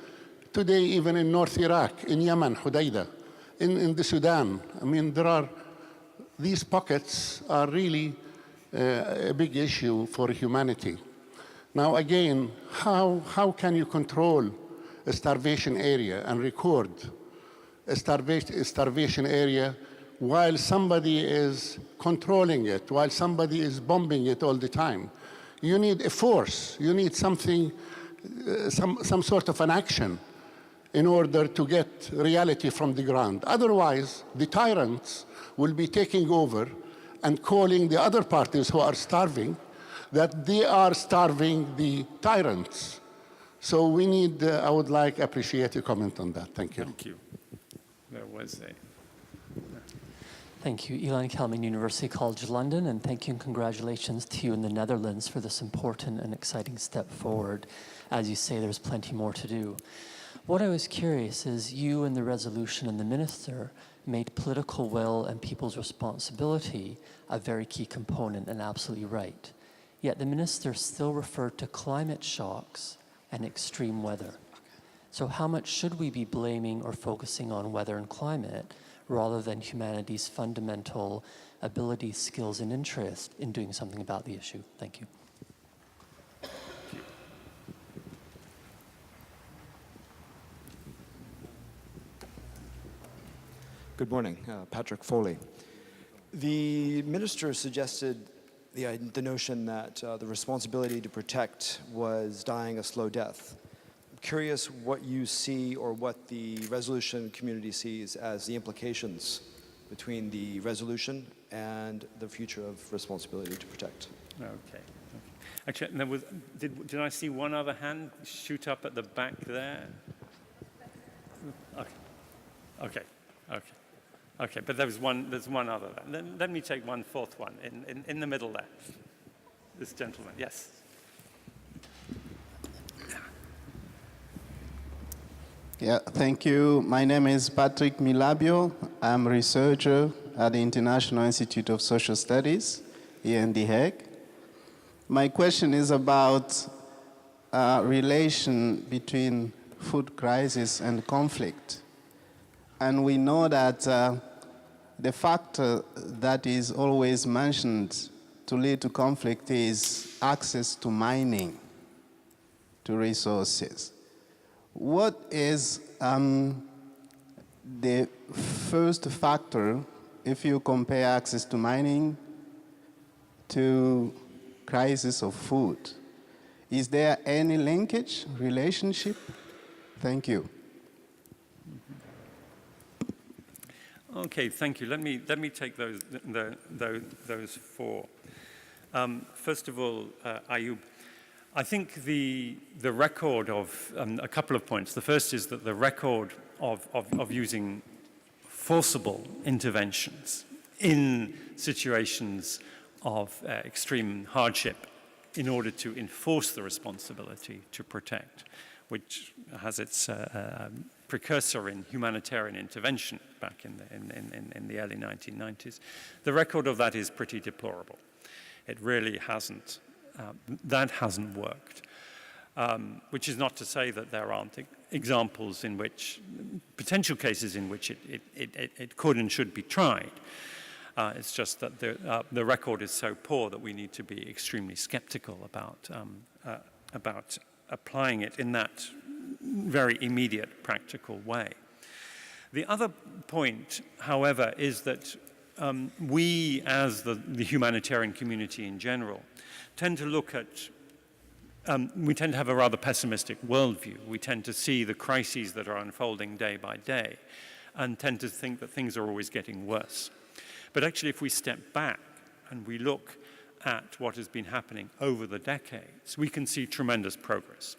[SPEAKER 5] today even in North Iraq, in Yemen, Hudaydah, in the Sudan. I mean, these pockets are really a big issue for humanity. Now again, how can you control a starvation area and record a starvation area while somebody is controlling it, while somebody is bombing it all the time? You need a force, you need something, some sort of an action in order to get reality from the ground. Otherwise, the tyrants will be taking over and calling the other parties who are starving that they are starving the tyrants. So we need, I would appreciate a comment on that. Thank you.
[SPEAKER 4] Thank you. There was a...
[SPEAKER 6] Thank you, Ilan Kelman, University College London, and thank you and congratulations to you in the Netherlands for this important and exciting step forward. As you say, there's plenty more to do. What I was curious is you and the resolution and the minister made political will and people's responsibility a very key component and absolutely right. Yet the minister still referred to climate shocks and extreme weather. So how much should we be blaming or focusing on weather and climate rather than humanity's fundamental ability, skills, and interest in doing something about the issue? Thank you.
[SPEAKER 7] Good morning, Patrick Foley. The minister suggested the notion that the responsibility to protect was dying a slow death. I'm curious what you see or what the resolution community sees as the implications between the resolution and the future of responsibility to protect.
[SPEAKER 4] Okay. Actually, there was, did I see one other hand shoot up at the back there? Okay. Okay, but there's one other. Let me take one fourth one in the middle there. This gentleman, yes.
[SPEAKER 8] Yeah, thank you. My name is Patrick Milabio. I'm a researcher at the International Institute of Social Studies here in The Hague. My question is about relation between food crisis and conflict. And we know that the factor that is always mentioned to lead to conflict is access to mining, to resources. What is the first factor if you compare access to mining to crisis of food? Is there any linkage, relationship? Thank you.
[SPEAKER 4] Okay, thank you. Let me take those four. First of all, Ayub, I think the record of a couple of points. The first is that the record of using forcible interventions in situations of extreme hardship in order to enforce the responsibility to protect, which has its precursor in humanitarian intervention back in the early 1990s. The record of that is pretty deplorable. It really hasn't. That hasn't worked, which is not to say that there aren't examples in which, potential cases in which it could and should be tried. It's just that the record is so poor that we need to be extremely skeptical about applying it in that very immediate, practical way. The other point, however, is that we, as the humanitarian community in general, tend to look at, we tend to have a rather pessimistic worldview. We tend to see the crises that are unfolding day by day and tend to think that things are always getting worse. But actually, if we step back and we look at what has been happening over the decades, we can see tremendous progress.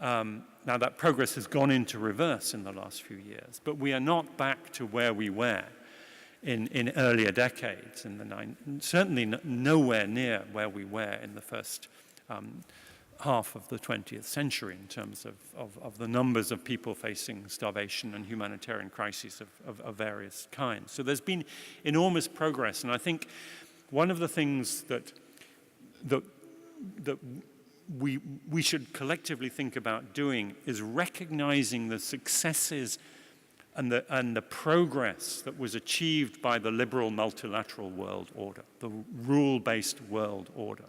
[SPEAKER 4] Now, that progress has gone into reverse in the last few years, but we are not back to where we were in earlier decades, certainly nowhere near where we were in the first half of the 20th century in terms of the numbers of people facing starvation and humanitarian crises of various kinds. So there's been enormous progress, and I think one of the things that we should collectively think about doing is recognizing the successes and the progress that was achieved by the liberal multilateral world order, the rule-based world order,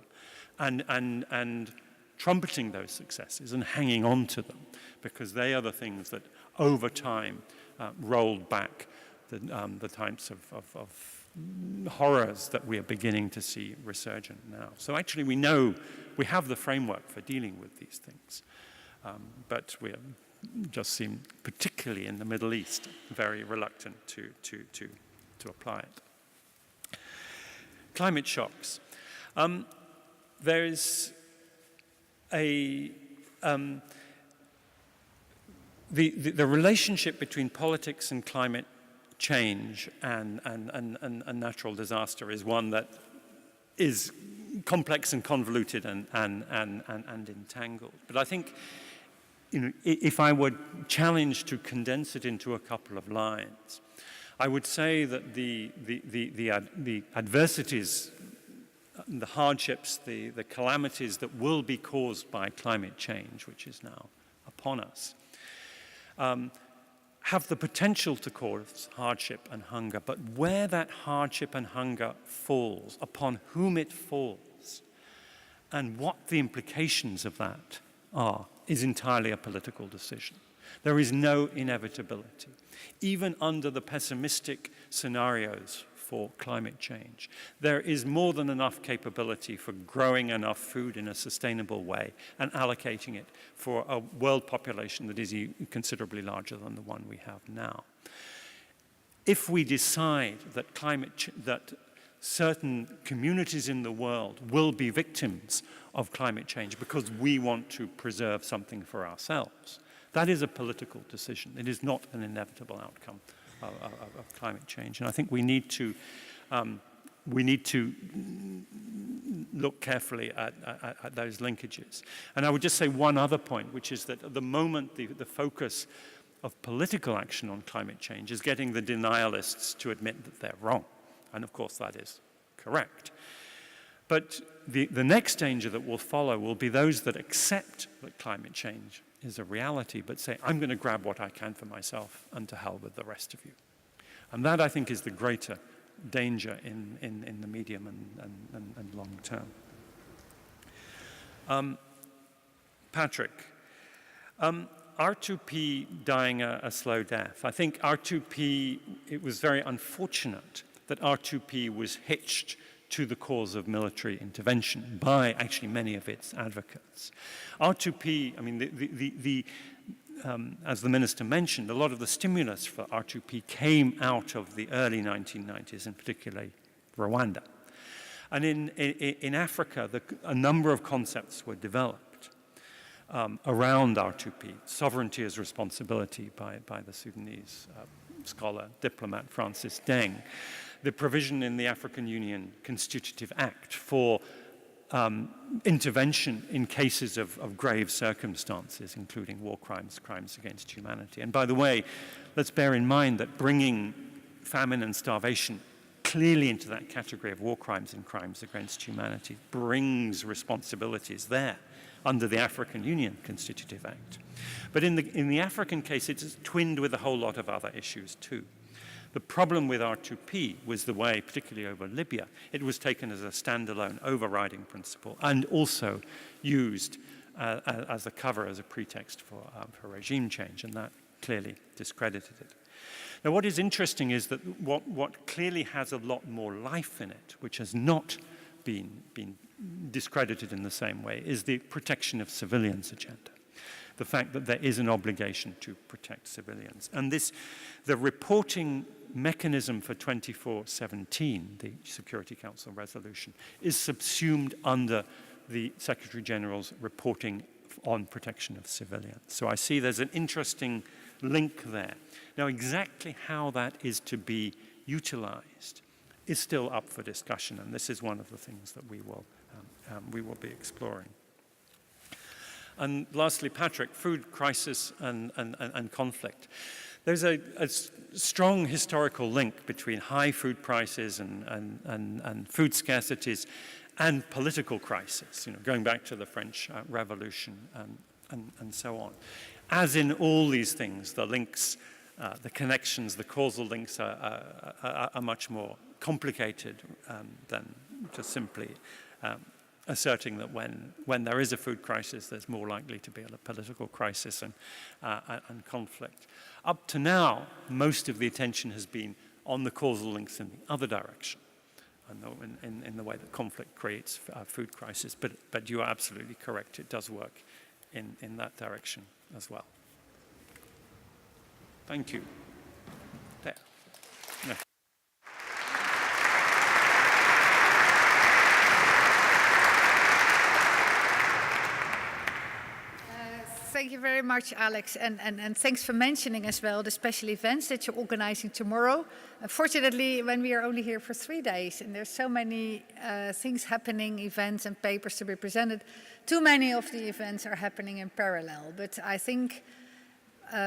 [SPEAKER 4] and trumpeting those successes and hanging on to them, because they are the things that over time rolled back the types of horrors that we are beginning to see resurgent now. So actually we know we have the framework for dealing with these things, but we just seem, particularly in the Middle East, very reluctant to apply it. Climate shocks. There is the relationship between politics and climate change and natural disaster is one that is complex and convoluted and entangled. But I think, if I were challenged to condense it into a couple of lines, I would say that the adversities, the hardships, the calamities that will be caused by climate change, which is now upon us, have the potential to cause hardship and hunger. But where that hardship and hunger falls, upon whom it falls, and what the implications of that are, is entirely a political decision. There is no inevitability. Even under the pessimistic scenarios for climate change, there is more than enough capability for growing enough food in a sustainable way and allocating it for a world population that is considerably larger than the one we have now. If we decide that that certain communities in the world will be victims of climate change because we want to preserve something for ourselves, that is a political decision. It is not an inevitable outcome of climate change. And I think we need to look carefully at those linkages. And I would just say one other point, which is that at the moment the focus of political action on climate change is getting the denialists to admit that they're wrong. And of course that is correct. But the next danger that will follow will be those that accept that climate change is a reality, but say, I'm going to grab what I can for myself and to hell with the rest of you. And that, I think, is the greater danger in the medium and long term. Patrick, R2P dying a slow death. I think R2P, it was very unfortunate that R2P was hitched to the cause of military intervention by actually many of its advocates. R2P, I mean, as the minister mentioned, a lot of the stimulus for R2P came out of the early 1990s, and particularly Rwanda. And in Africa, a number of concepts were developed around R2P. Sovereignty as responsibility by the Sudanese scholar, diplomat Francis Deng. The provision in the African Union Constitutive Act for intervention in cases of grave circumstances, including war crimes, crimes against humanity. And by the way, let's bear in mind that bringing famine and starvation clearly into that category of war crimes and crimes against humanity brings responsibilities there under the African Union Constitutive Act. But in the African case, it's twinned with a whole lot of other issues too. The problem with R2P was the way, particularly over Libya, it was taken as a standalone overriding principle and also used as a cover, as a pretext for regime change, and that clearly discredited it. Now, what is interesting is that what clearly has a lot more life in it, which has not been discredited in the same way, is the protection of civilians agenda. The fact that there is an obligation to protect civilians. And the reporting mechanism for 2417, the Security Council resolution, is subsumed under the Secretary General's reporting on protection of civilians. So I see there's an interesting link there. Now, exactly how that is to be utilized is still up for discussion, and this is one of the things that we will be exploring. And lastly, Patrick, food crisis and conflict. There's a strong historical link between high food prices and food scarcities and political crisis, going back to the French Revolution and so on. As in all these things, the links, the connections, the causal links are much more complicated than just simply asserting that when there is a food crisis, there's more likely to be a political crisis and conflict. Up to now, most of the attention has been on the causal links in the other direction, in the way that conflict creates food crisis. But you are absolutely correct. It does work in that direction as well. Thank you. There. No.
[SPEAKER 1] Thank you very much, Alex, and thanks for mentioning as well the special events that you're organizing tomorrow. Unfortunately, when we are only here for 3 days and there's so many things happening, events and papers to be presented, too many of the events are happening in parallel. But I think,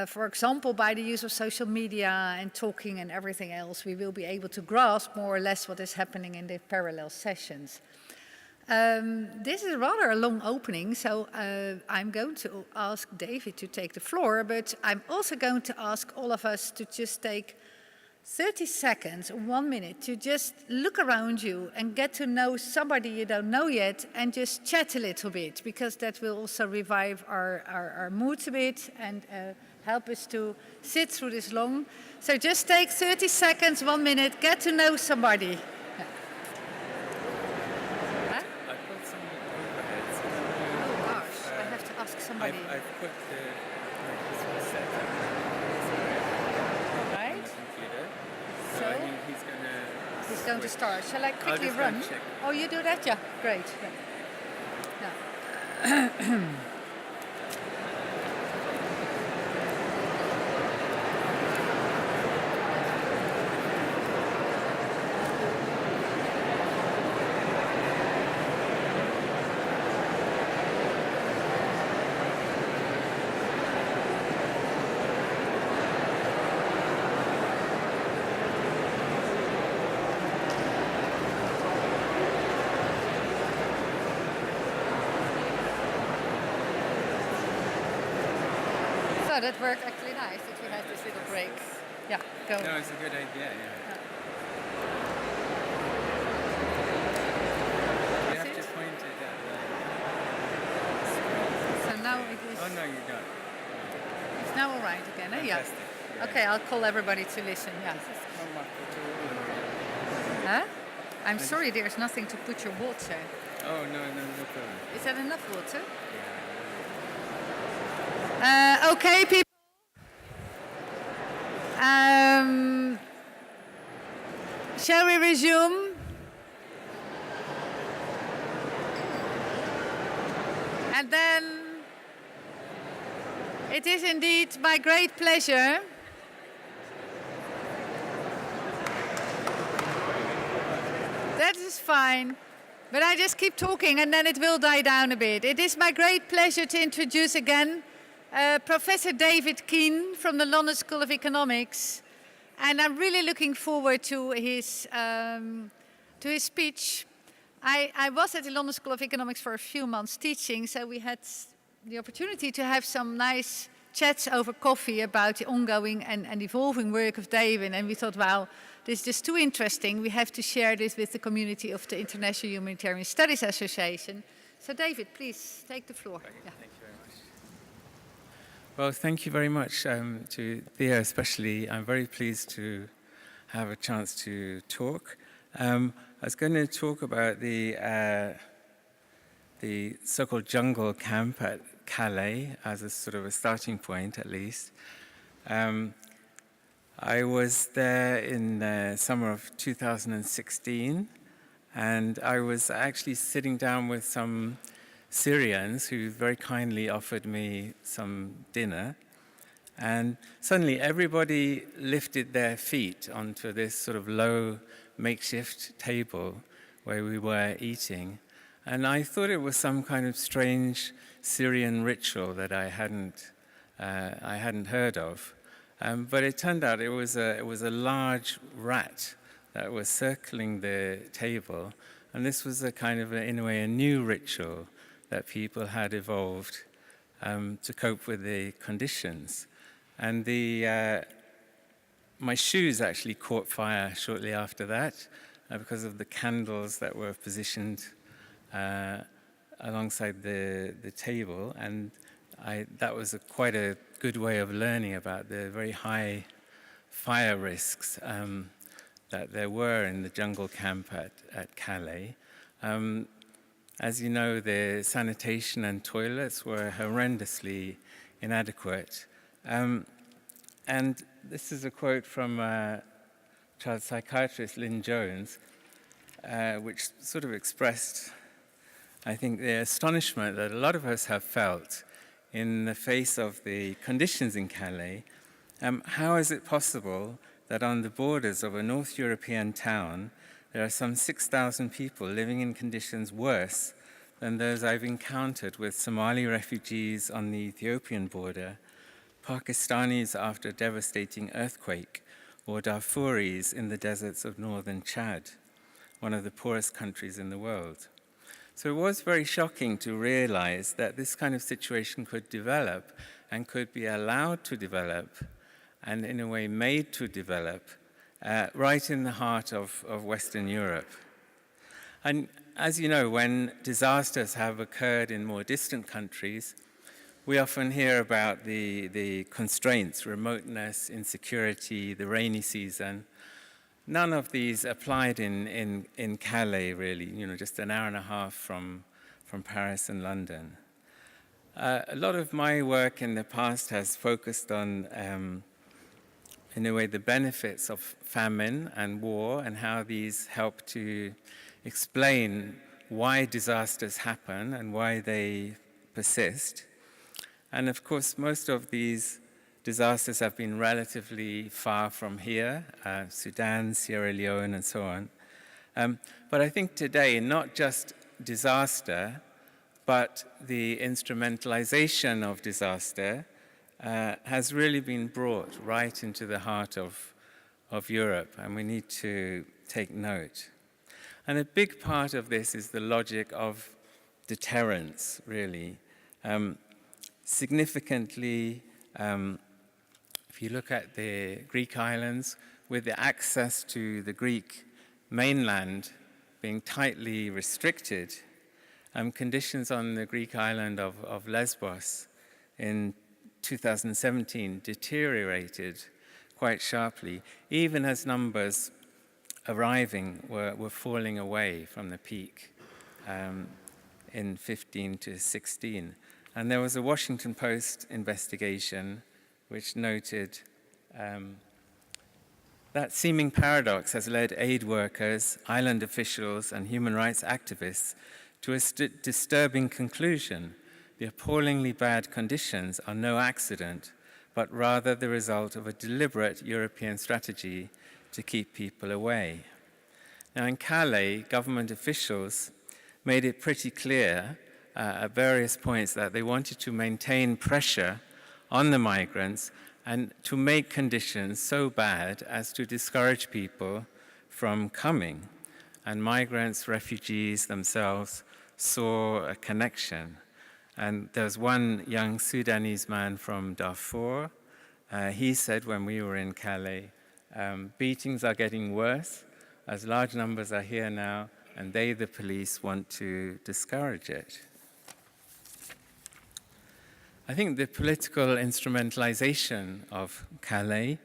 [SPEAKER 1] for example, by the use of social media and talking and everything else, we will be able to grasp more or less what is happening in the parallel sessions. This is rather a long opening, so I'm going to ask David to take the floor, but I'm also going to ask all of us to just take 30 seconds, 1 minute, to just look around you and get to know somebody you don't know yet and just chat a little bit, because that will also revive our moods a bit and help us to sit through this long. So just take 30 seconds, 1 minute, get to know somebody.
[SPEAKER 9] I've put the set up
[SPEAKER 1] right.
[SPEAKER 9] on the computer. So
[SPEAKER 1] So
[SPEAKER 9] I think
[SPEAKER 1] he's going to start. Shall I quickly
[SPEAKER 9] just
[SPEAKER 1] run?
[SPEAKER 9] check.
[SPEAKER 1] Oh, you do that? Yeah, great. Yeah. No, that worked actually nice that we had this little break. Yeah, go.
[SPEAKER 9] No, it's a good idea, yeah. You have to point it at
[SPEAKER 1] So now it is.
[SPEAKER 9] Oh, no, you don't.
[SPEAKER 1] It's now all right again, eh? Yeah.
[SPEAKER 9] Fantastic. Yeah.
[SPEAKER 1] Okay, I'll call everybody to listen. Yeah.
[SPEAKER 9] Come up to all
[SPEAKER 1] Huh? I'm sorry, there's nothing to put your water.
[SPEAKER 9] Oh, no problem.
[SPEAKER 1] Is that enough water?
[SPEAKER 9] Yeah.
[SPEAKER 1] Okay, people. Shall we resume? And then it is indeed my great pleasure that is fine. But I just keep talking and then it will die down a bit. It is my great pleasure to introduce again Professor David Keane from the London School of Economics. And I'm really looking forward to his speech. I was at the London School of Economics for a few months teaching, so we had the opportunity to have some nice chats over coffee about the ongoing and evolving work of David. And we thought, wow, this is just too interesting. We have to share this with the community of the International Humanitarian Studies Association. So David, please take the floor.
[SPEAKER 9] Okay,
[SPEAKER 1] Yeah.
[SPEAKER 9] thank you very much. Well, thank you very much to Thea especially. I'm very pleased to have a chance to talk. I was going to talk about the so-called jungle camp at Calais as a sort of a starting point, at least. I was there in the summer of 2016, and I was actually sitting down with some Syrians who very kindly offered me some dinner. And suddenly everybody lifted their feet onto this sort of low makeshift table where we were eating. And I thought it was some kind of strange Syrian ritual that I hadn't heard of. But it turned out it was a large rat that was circling the table. And this was a kind of, in a way, a new ritual that people had evolved to cope with the conditions. And my shoes actually caught fire shortly after that because of the candles that were positioned alongside the table. And that was quite a good way of learning about the very high fire risks that there were in the jungle camp at Calais. As you know, the sanitation and toilets were horrendously inadequate. And this is a quote from child psychiatrist Lynn Jones, which sort of expressed, I think, the astonishment that a lot of us have felt in the face of the conditions in Calais. How is it possible that on the borders of a North European town, there are some 6,000 people living in conditions worse than those I've encountered with Somali refugees on the Ethiopian border, Pakistanis after a devastating earthquake, or Darfuris in the deserts of northern Chad, one of the poorest countries in the world. So it was very shocking to realize that this kind of situation could develop and could be allowed to develop and in a way made to develop right in the heart of Western Europe. And as you know, when disasters have occurred in more distant countries, we often hear about the constraints, remoteness, insecurity, the rainy season. None of these applied in Calais, really, just an hour and a half from Paris and London. A lot of my work in the past has focused on, in a way, the benefits of famine and war and how these help to explain why disasters happen and why they persist. And of course, most of these disasters have been relatively far from here, Sudan, Sierra Leone, and so on. But I think today, not just disaster, but the instrumentalization of disaster has really been brought right into the heart of Europe, and we need to take note. And a big part of this is the logic of deterrence, really. Significantly, If you look at the Greek islands, with the access to the Greek mainland being tightly restricted, conditions on the Greek island of Lesbos in 2017 deteriorated quite sharply, even as numbers arriving were falling away from the peak in 15 to 16. And there was a Washington Post investigation which noted that seeming paradox has led aid workers, island officials, and human rights activists to a disturbing conclusion. The appallingly bad conditions are no accident, but rather the result of a deliberate European strategy to keep people away. Now, in Calais, government officials made it pretty clear at various points that they wanted to maintain pressure on the migrants and to make conditions so bad as to discourage people from coming. And migrants, refugees themselves saw a connection. And there was one young Sudanese man from Darfur. He said when we were in Calais, beatings are getting worse as large numbers are here now, and they, the police, want to discourage it. I think the political instrumentalization of Calais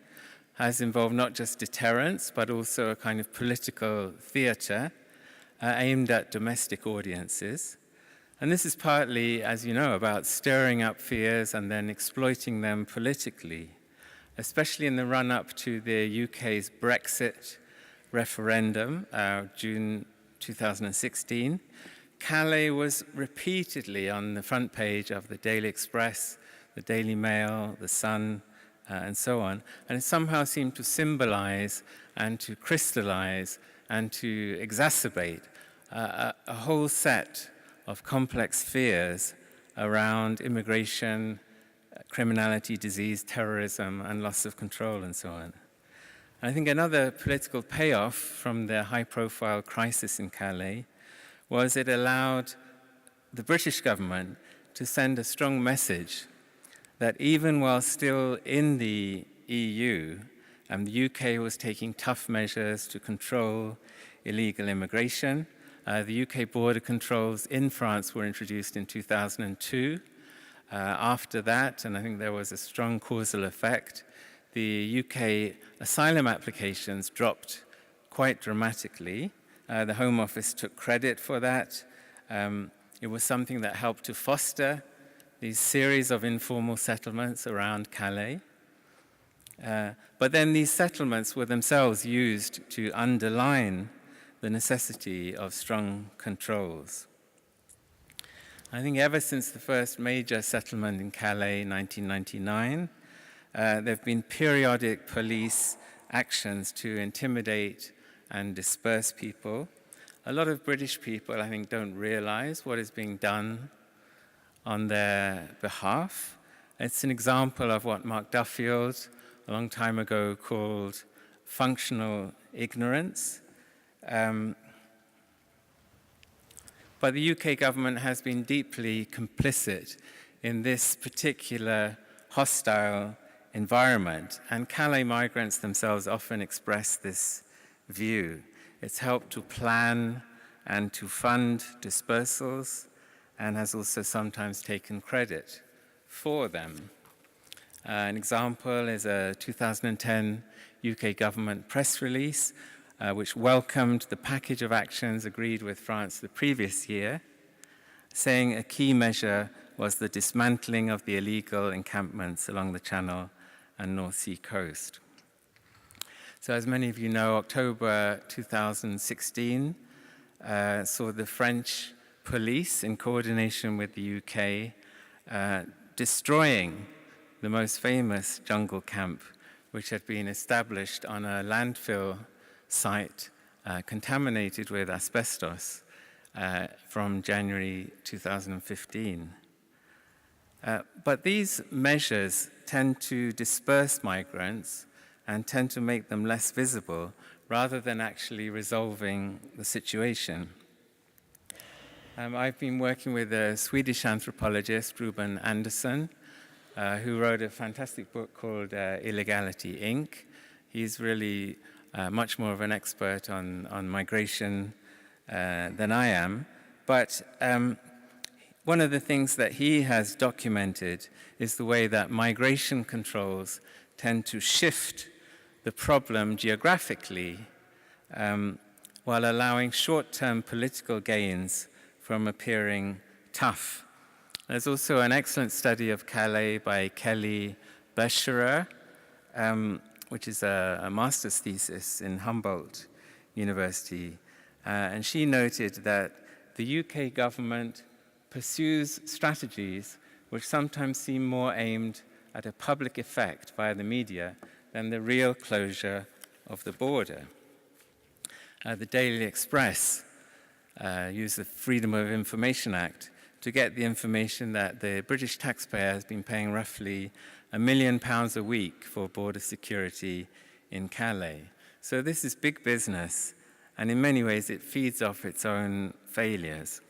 [SPEAKER 9] has involved not just deterrence, but also a kind of political theater aimed at domestic audiences. And this is partly, as you know, about stirring up fears and then exploiting them politically, especially in the run-up to the UK's Brexit referendum, June 2016. Calais was repeatedly on the front page of the Daily Express, the Daily Mail, the Sun, and so on. And it somehow seemed to symbolize and to crystallize and to exacerbate a whole set of complex fears around immigration, criminality, disease, terrorism, and loss of control, and so on. And I think another political payoff from the high-profile crisis in Calais was it allowed the British government to send a strong message that even while still in the EU, and the UK was taking tough measures to control illegal immigration, the UK border controls in France were introduced in 2002. After that, and I think there was a strong causal effect, the UK asylum applications dropped quite dramatically. The Home Office took credit for that. It was something that helped to foster these series of informal settlements around Calais. But then these settlements were themselves used to underline the necessity of strong controls. I think ever since the first major settlement in Calais in 1999, there have been periodic police actions to intimidate and disperse people. A lot of British people, I think, don't realize what is being done on their behalf. It's an example of what Mark Duffield, a long time ago, called functional ignorance. But the UK government has been deeply complicit in this particular hostile environment, and Calais migrants themselves often express this view. It's helped to plan and to fund dispersals and has also sometimes taken credit for them. An example is a 2010 UK government press release which welcomed the package of actions agreed with France the previous year, saying a key measure was the dismantling of the illegal encampments along the Channel and North Sea coast. So as many of you know, October 2016 saw the French police, in coordination with the UK, destroying the most famous jungle camp, which had been established on a landfill site contaminated with asbestos from January 2015. But these measures tend to disperse migrants and tend to make them less visible rather than actually resolving the situation. I've been working with a Swedish anthropologist, Ruben Anderson, who wrote a fantastic book called Illegality, Inc. He's really much more of an expert on migration than I am. But one of the things that he has documented is the way that migration controls tend to shift the problem geographically while allowing short-term political gains from appearing tough. There's also an excellent study of Calais by Kelly Bescherer, which is a master's thesis in Humboldt University. And she noted that the UK government pursues strategies which sometimes seem more aimed at a public effect via the media than the real closure of the border. The Daily Express used the Freedom of Information Act to get the information that the British taxpayer has been paying roughly £1 million a week for border security in Calais. So this is big business, and in many ways it feeds off its own failures.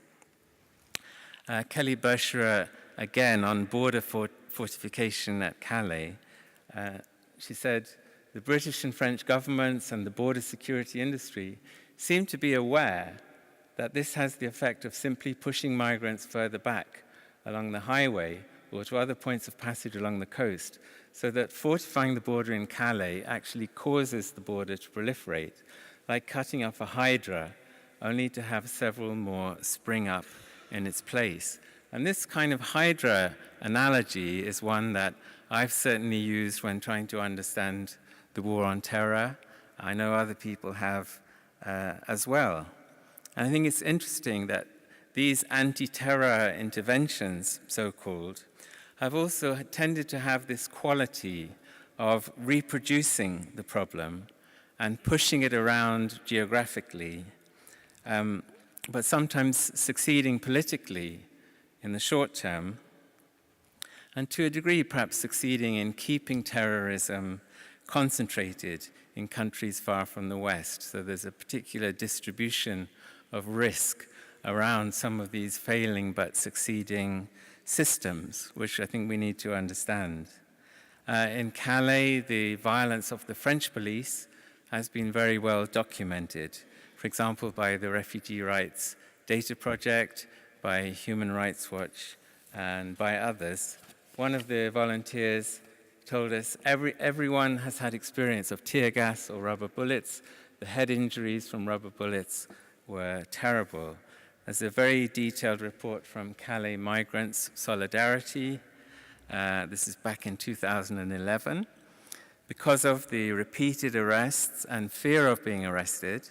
[SPEAKER 9] Kelly Bescherer, again, on border fortification at Calais, she said, the British and French governments and the border security industry seem to be aware that this has the effect of simply pushing migrants further back along the highway or to other points of passage along the coast, so that fortifying the border in Calais actually causes the border to proliferate, like cutting off a hydra, only to have several more spring up in its place. And this kind of hydra analogy is one that I've certainly used when trying to understand the war on terror. I know other people have as well. And I think it's interesting that these anti-terror interventions, so-called, have also tended to have this quality of reproducing the problem and pushing it around geographically, but sometimes succeeding politically in the short term, and to a degree perhaps succeeding in keeping terrorism concentrated in countries far from the West. So there's a particular distribution of risk around some of these failing but succeeding systems, which I think we need to understand. In Calais, the violence of the French police has been very well documented, for example, by the Refugee Rights Data Project, by Human Rights Watch, and by others. One of the volunteers told us everyone has had experience of tear gas or rubber bullets. The head injuries from rubber bullets were terrible. There's a very detailed report from Calais Migrants Solidarity. This is back in 2011. Because of the repeated arrests and fear of being arrested,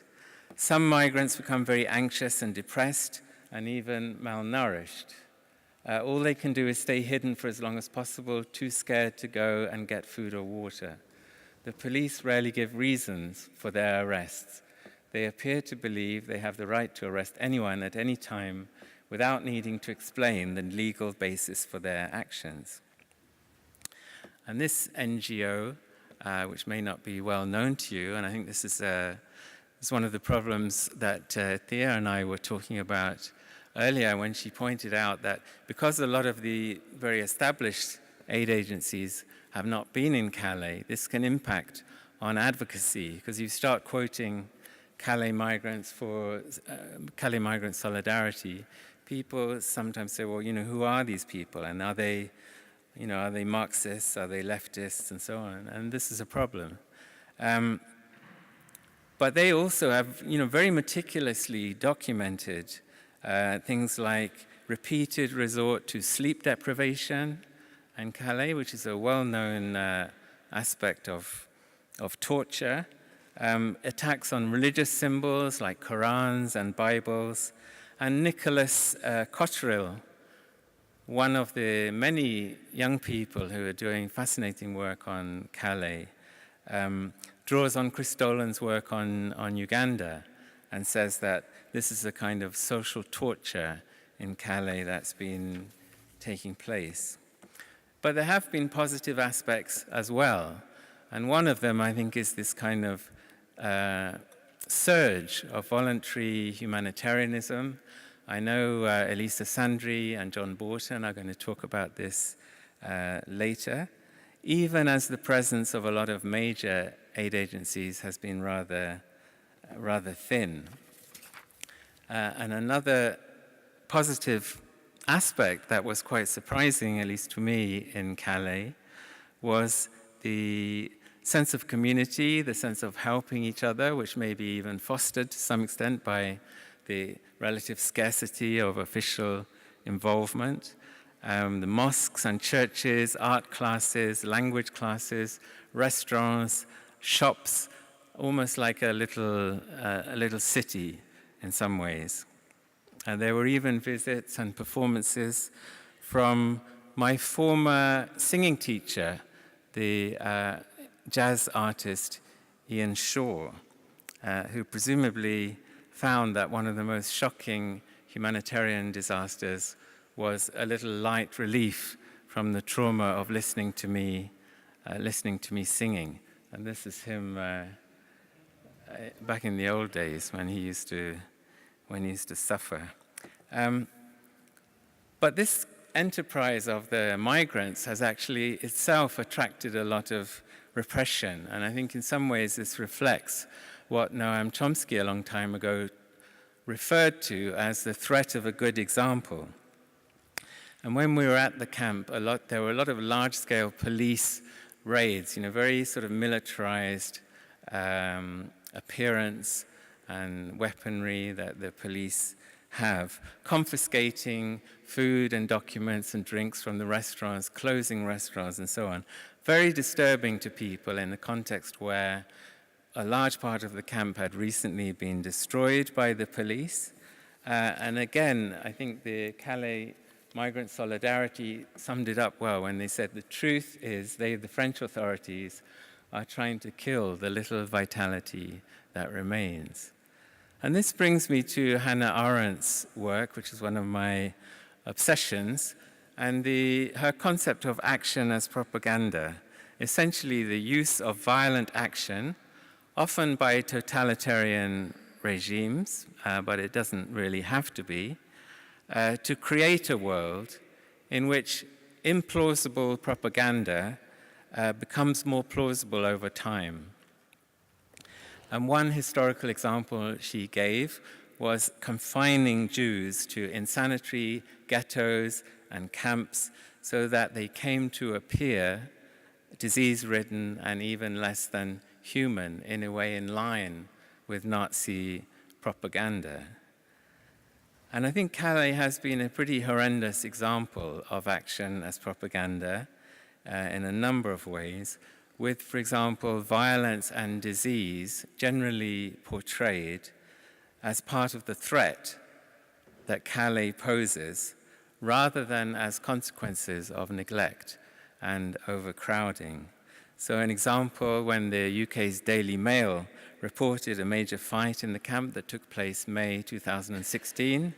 [SPEAKER 9] some migrants become very anxious and depressed and even malnourished. All they can do is stay hidden for as long as possible, too scared to go and get food or water. The police rarely give reasons for their arrests. They appear to believe they have the right to arrest anyone at any time without needing to explain the legal basis for their actions. And this NGO, which may not be well known to you, and I think this is one of the problems that Thea and I were talking about earlier when she pointed out that because a lot of the very established aid agencies have not been in Calais, this can impact on advocacy, because you start quoting Calais Migrant Solidarity, people sometimes say, well, who are these people? And are they Marxists? Are they leftists? And so on. And this is a problem. But they also have, very meticulously documented things like repeated resort to sleep deprivation in Calais, which is a well-known aspect of torture, attacks on religious symbols like Qurans and Bibles, and Nicholas Cotterill, one of the many young people who are doing fascinating work on Calais, draws on Chris Dolan's work on Uganda and says that this is a kind of social torture in Calais that's been taking place. But there have been positive aspects as well. And one of them, I think, is this kind of surge of voluntary humanitarianism. I know Elisa Sandri and John Borton are going to talk about this later, even as the presence of a lot of major aid agencies has been rather thin. And another positive aspect that was quite surprising, at least to me, in Calais, was the sense of community, the sense of helping each other, which may be even fostered to some extent by the relative scarcity of official involvement. The mosques and churches, art classes, language classes, restaurants, shops, almost like a little city in some ways. And there were even visits and performances from my former singing teacher, the jazz artist Ian Shaw, who presumably found that one of the most shocking humanitarian disasters was a little light relief from the trauma of listening to me singing. And this is him back in the old days when he used to suffer. But this enterprise of the migrants has actually itself attracted a lot of repression. And I think in some ways this reflects what Noam Chomsky a long time ago referred to as the threat of a good example. And when we were at the camp, there were a lot of large-scale police raids, very sort of militarized appearance and weaponry that the police have, confiscating food and documents and drinks from the restaurants, closing restaurants, and so on. Very disturbing to people in the context where a large part of the camp had recently been destroyed by the police. And again, I think the Calais Migrant Solidarity summed it up well when they said the truth is the French authorities are trying to kill the little vitality that remains. And this brings me to Hannah Arendt's work, which is one of my obsessions, and her concept of action as propaganda, essentially the use of violent action, often by totalitarian regimes, but it doesn't really have to be, to create a world in which implausible propaganda becomes more plausible over time. And one historical example she gave was confining Jews to insanitary ghettos and camps so that they came to appear disease-ridden and even less than human, in a way in line with Nazi propaganda. And I think Calais has been a pretty horrendous example of action as propaganda in a number of ways, with, for example, violence and disease generally portrayed as part of the threat that Calais poses, rather than as consequences of neglect and overcrowding. So an example, when the UK's Daily Mail reported a major fight in the camp that took place May 2016,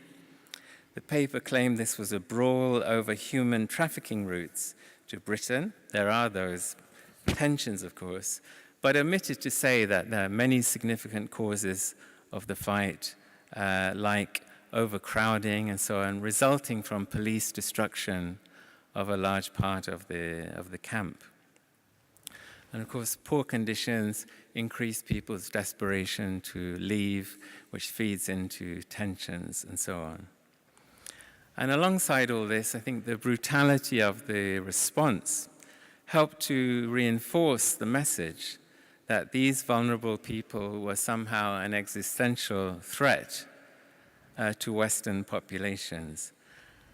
[SPEAKER 9] the paper claimed this was a brawl over human trafficking routes to Britain. There are those tensions, of course, but omitted to say that there are many significant causes of the fight, like overcrowding and so on, resulting from police destruction of a large part of the camp. And of course, poor conditions increase people's desperation to leave, which feeds into tensions and so on. And alongside all this, I think the brutality of the response helped to reinforce the message that these vulnerable people were somehow an existential threat to Western populations.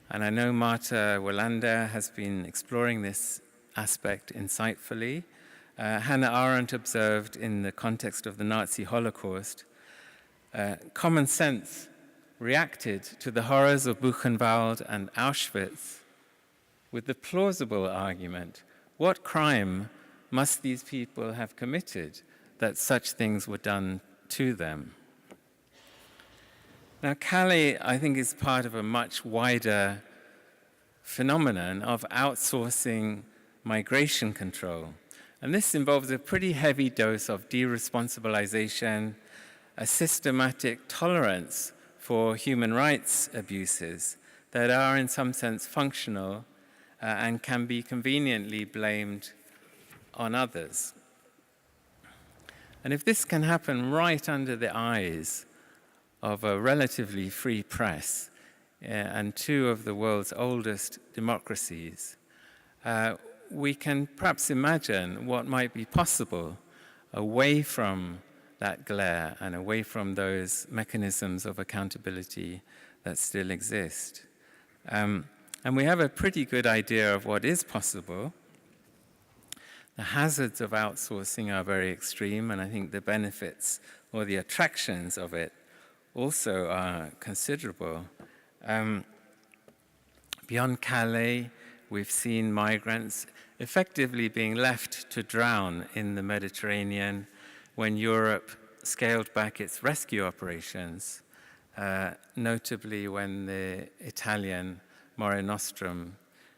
[SPEAKER 9] And I know Marta Wallander has been exploring this aspect insightfully. Hannah Arendt observed, in the context of the Nazi Holocaust, common sense reacted to the horrors of Buchenwald and Auschwitz with the plausible argument, what crime must these people have committed that such things were done to them? Now, Calais, I think, is part of a much wider phenomenon of outsourcing migration control. And this involves a pretty heavy dose of deresponsibilization, a systematic tolerance for human rights abuses that are in some sense functional and can be conveniently blamed on others. And if this can happen right under the eyes of a relatively free press and two of the world's oldest democracies, we can perhaps imagine what might be possible away from that glare and away from those mechanisms of accountability that still exist. And we have a pretty good idea of what is possible. The hazards of outsourcing are very extreme, and I think the benefits or the attractions of it also are considerable. Beyond Calais, we've seen migrants effectively being left to drown in the Mediterranean when Europe scaled back its rescue operations, notably when the Italian Mare Nostrum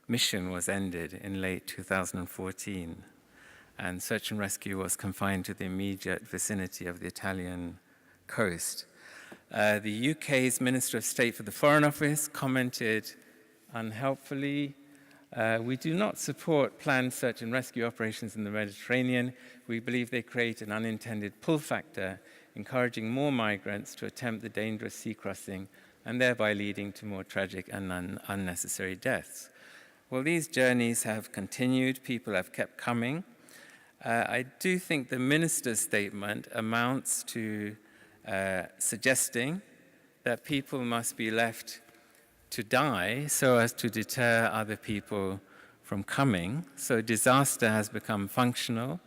[SPEAKER 9] mission was ended in late 2014, and search and rescue was confined to the immediate vicinity of the Italian coast. The UK's Minister of State for the Foreign Office commented unhelpfully, "We do not support planned search and rescue operations in the Mediterranean. We believe they create an unintended pull factor, encouraging more migrants to attempt the dangerous sea crossing and thereby leading to more tragic and unnecessary deaths." Well, these journeys have continued. People have kept coming. I do think the minister's statement amounts to suggesting that people must be left to die so as to deter other people from coming. So disaster has become functional.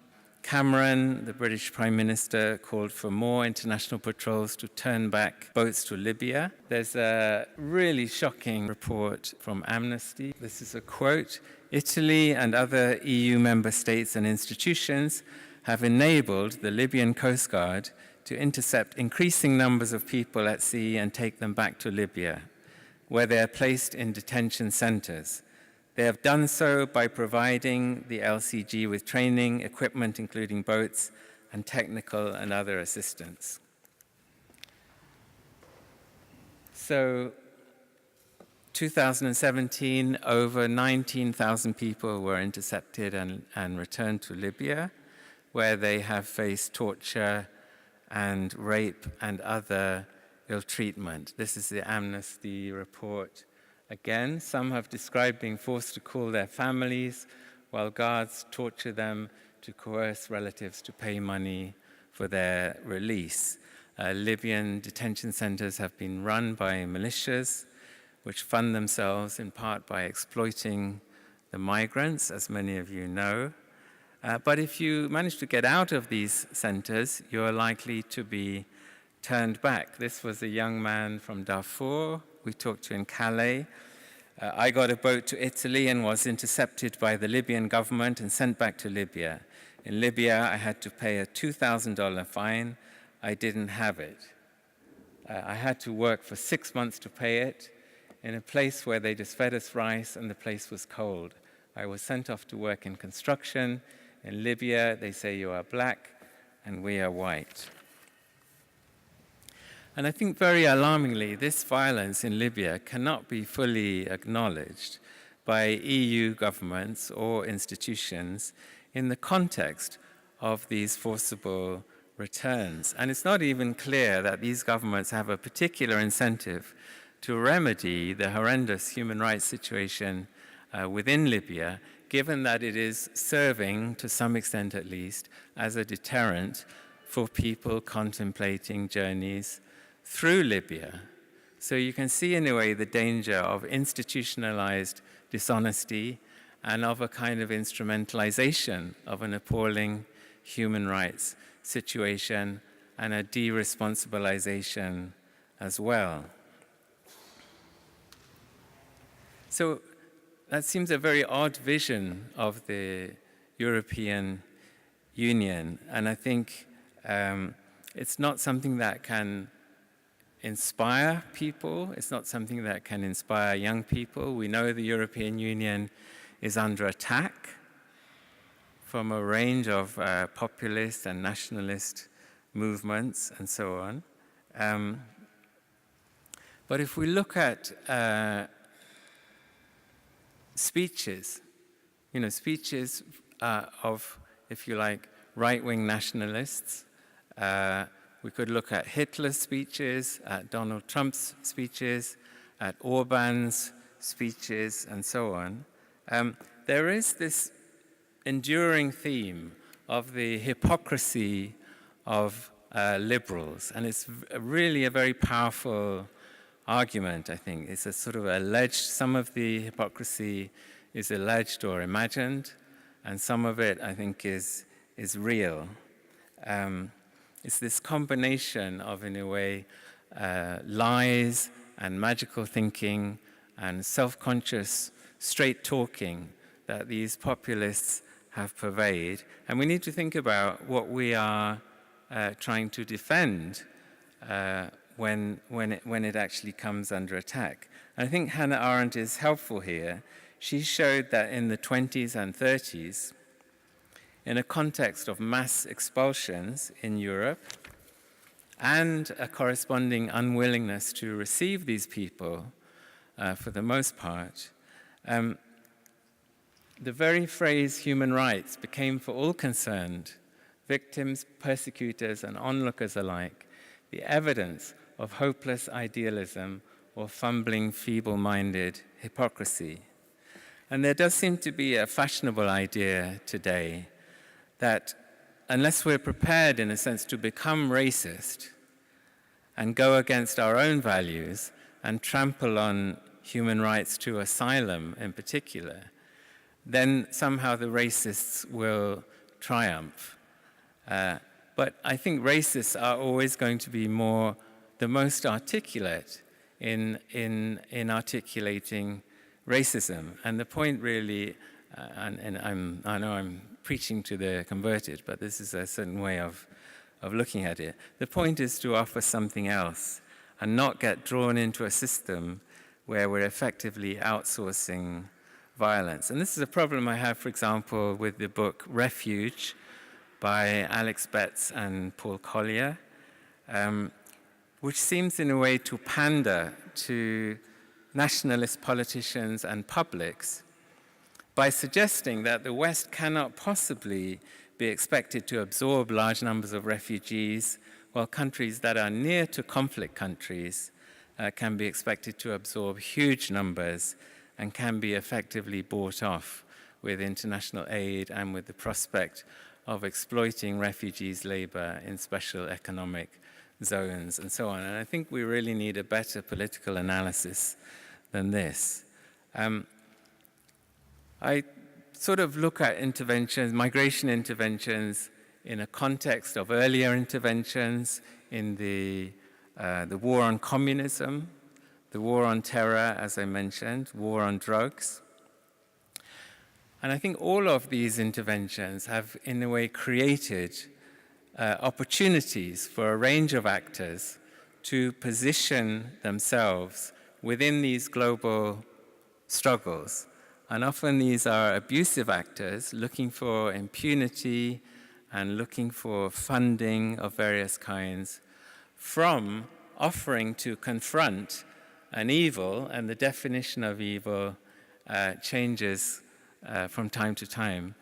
[SPEAKER 9] Cameron, the British Prime Minister, called for more international patrols to turn back boats to Libya. There's a really shocking report from Amnesty. This is a quote: "Italy and other EU member states and institutions have enabled the Libyan Coast Guard to intercept increasing numbers of people at sea and take them back to Libya, where they are placed in detention centers. They have done so by providing the LCG with training, equipment, including boats, and technical and other assistance." So, 2017, over 19,000 people were intercepted and returned to Libya, where they have faced torture and rape and other ill treatment. This is the Amnesty report. Again, some have described being forced to call their families while guards torture them to coerce relatives to pay money for their release. Libyan detention centers have been run by militias, which fund themselves in part by exploiting the migrants, as many of you know. But if you manage to get out of these centers, you're likely to be turned back. This was a young man from Darfur we talked to in Calais. I got a boat to Italy and was intercepted by the Libyan government and sent back to Libya. In Libya, I had to pay a $2,000 fine. I didn't have it. I had to work for 6 months to pay it in a place where they just fed us rice and the place was cold. I was sent off to work in construction. In Libya, they say you are black and we are white. And I think very alarmingly, this violence in Libya cannot be fully acknowledged by EU governments or institutions in the context of these forcible returns. And it's not even clear that these governments have a particular incentive to remedy the horrendous human rights situation within Libya, given that it is serving, to some extent at least, as a deterrent for people contemplating journeys through Libya. So you can see in a way the danger of institutionalized dishonesty and of a kind of instrumentalization of an appalling human rights situation and a de-responsibilization as well. So that seems a very odd vision of the European Union, and I think it's not something that can inspire people. It's not something that can inspire young people. We know the European Union is under attack from a range of populist and nationalist movements and so on. But if we look at speeches, speeches of, if you like, right-wing nationalists. We could look at Hitler's speeches, at Donald Trump's speeches, at Orban's speeches, and so on. There is this enduring theme of the hypocrisy of liberals, and it's really a very powerful argument, I think. It's a sort of alleged, some of the hypocrisy is alleged or imagined, and some of it, I think, is real. It's this combination of, in a way, lies and magical thinking and self-conscious straight talking that these populists have purveyed. And we need to think about what we are trying to defend when it actually comes under attack. And I think Hannah Arendt is helpful here. She showed that in the 20s and 30s, in a context of mass expulsions in Europe and a corresponding unwillingness to receive these people for the most part, the very phrase human rights became for all concerned, victims, persecutors, and onlookers alike, the evidence of hopeless idealism or fumbling, feeble-minded hypocrisy. And there does seem to be a fashionable idea today that unless we're prepared, in a sense, to become racist and go against our own values and trample on human rights to asylum in particular, then somehow the racists will triumph. But I think racists are always going to be the most articulate in articulating racism. And the point really, and I know I'm preaching to the converted, but this is a certain way of looking at it. The point is to offer something else and not get drawn into a system where we're effectively outsourcing violence. And this is a problem I have, for example, with the book Refuge by Alex Betts and Paul Collier, which seems in a way to pander to nationalist politicians and publics by suggesting that the West cannot possibly be expected to absorb large numbers of refugees, while countries that are near to conflict countries can be expected to absorb huge numbers and can be effectively bought off with international aid and with the prospect of exploiting refugees' labor in special economic zones and so on. And I think we really need a better political analysis than this. I sort of look at interventions, migration interventions, in a context of earlier interventions in the war on communism, the war on terror, as I mentioned, war on drugs. And I think all of these interventions have, in a way, created opportunities for a range of actors to position themselves within these global struggles. And often these are abusive actors looking for impunity and looking for funding of various kinds from offering to confront an evil, and the definition of evil changes from time to time,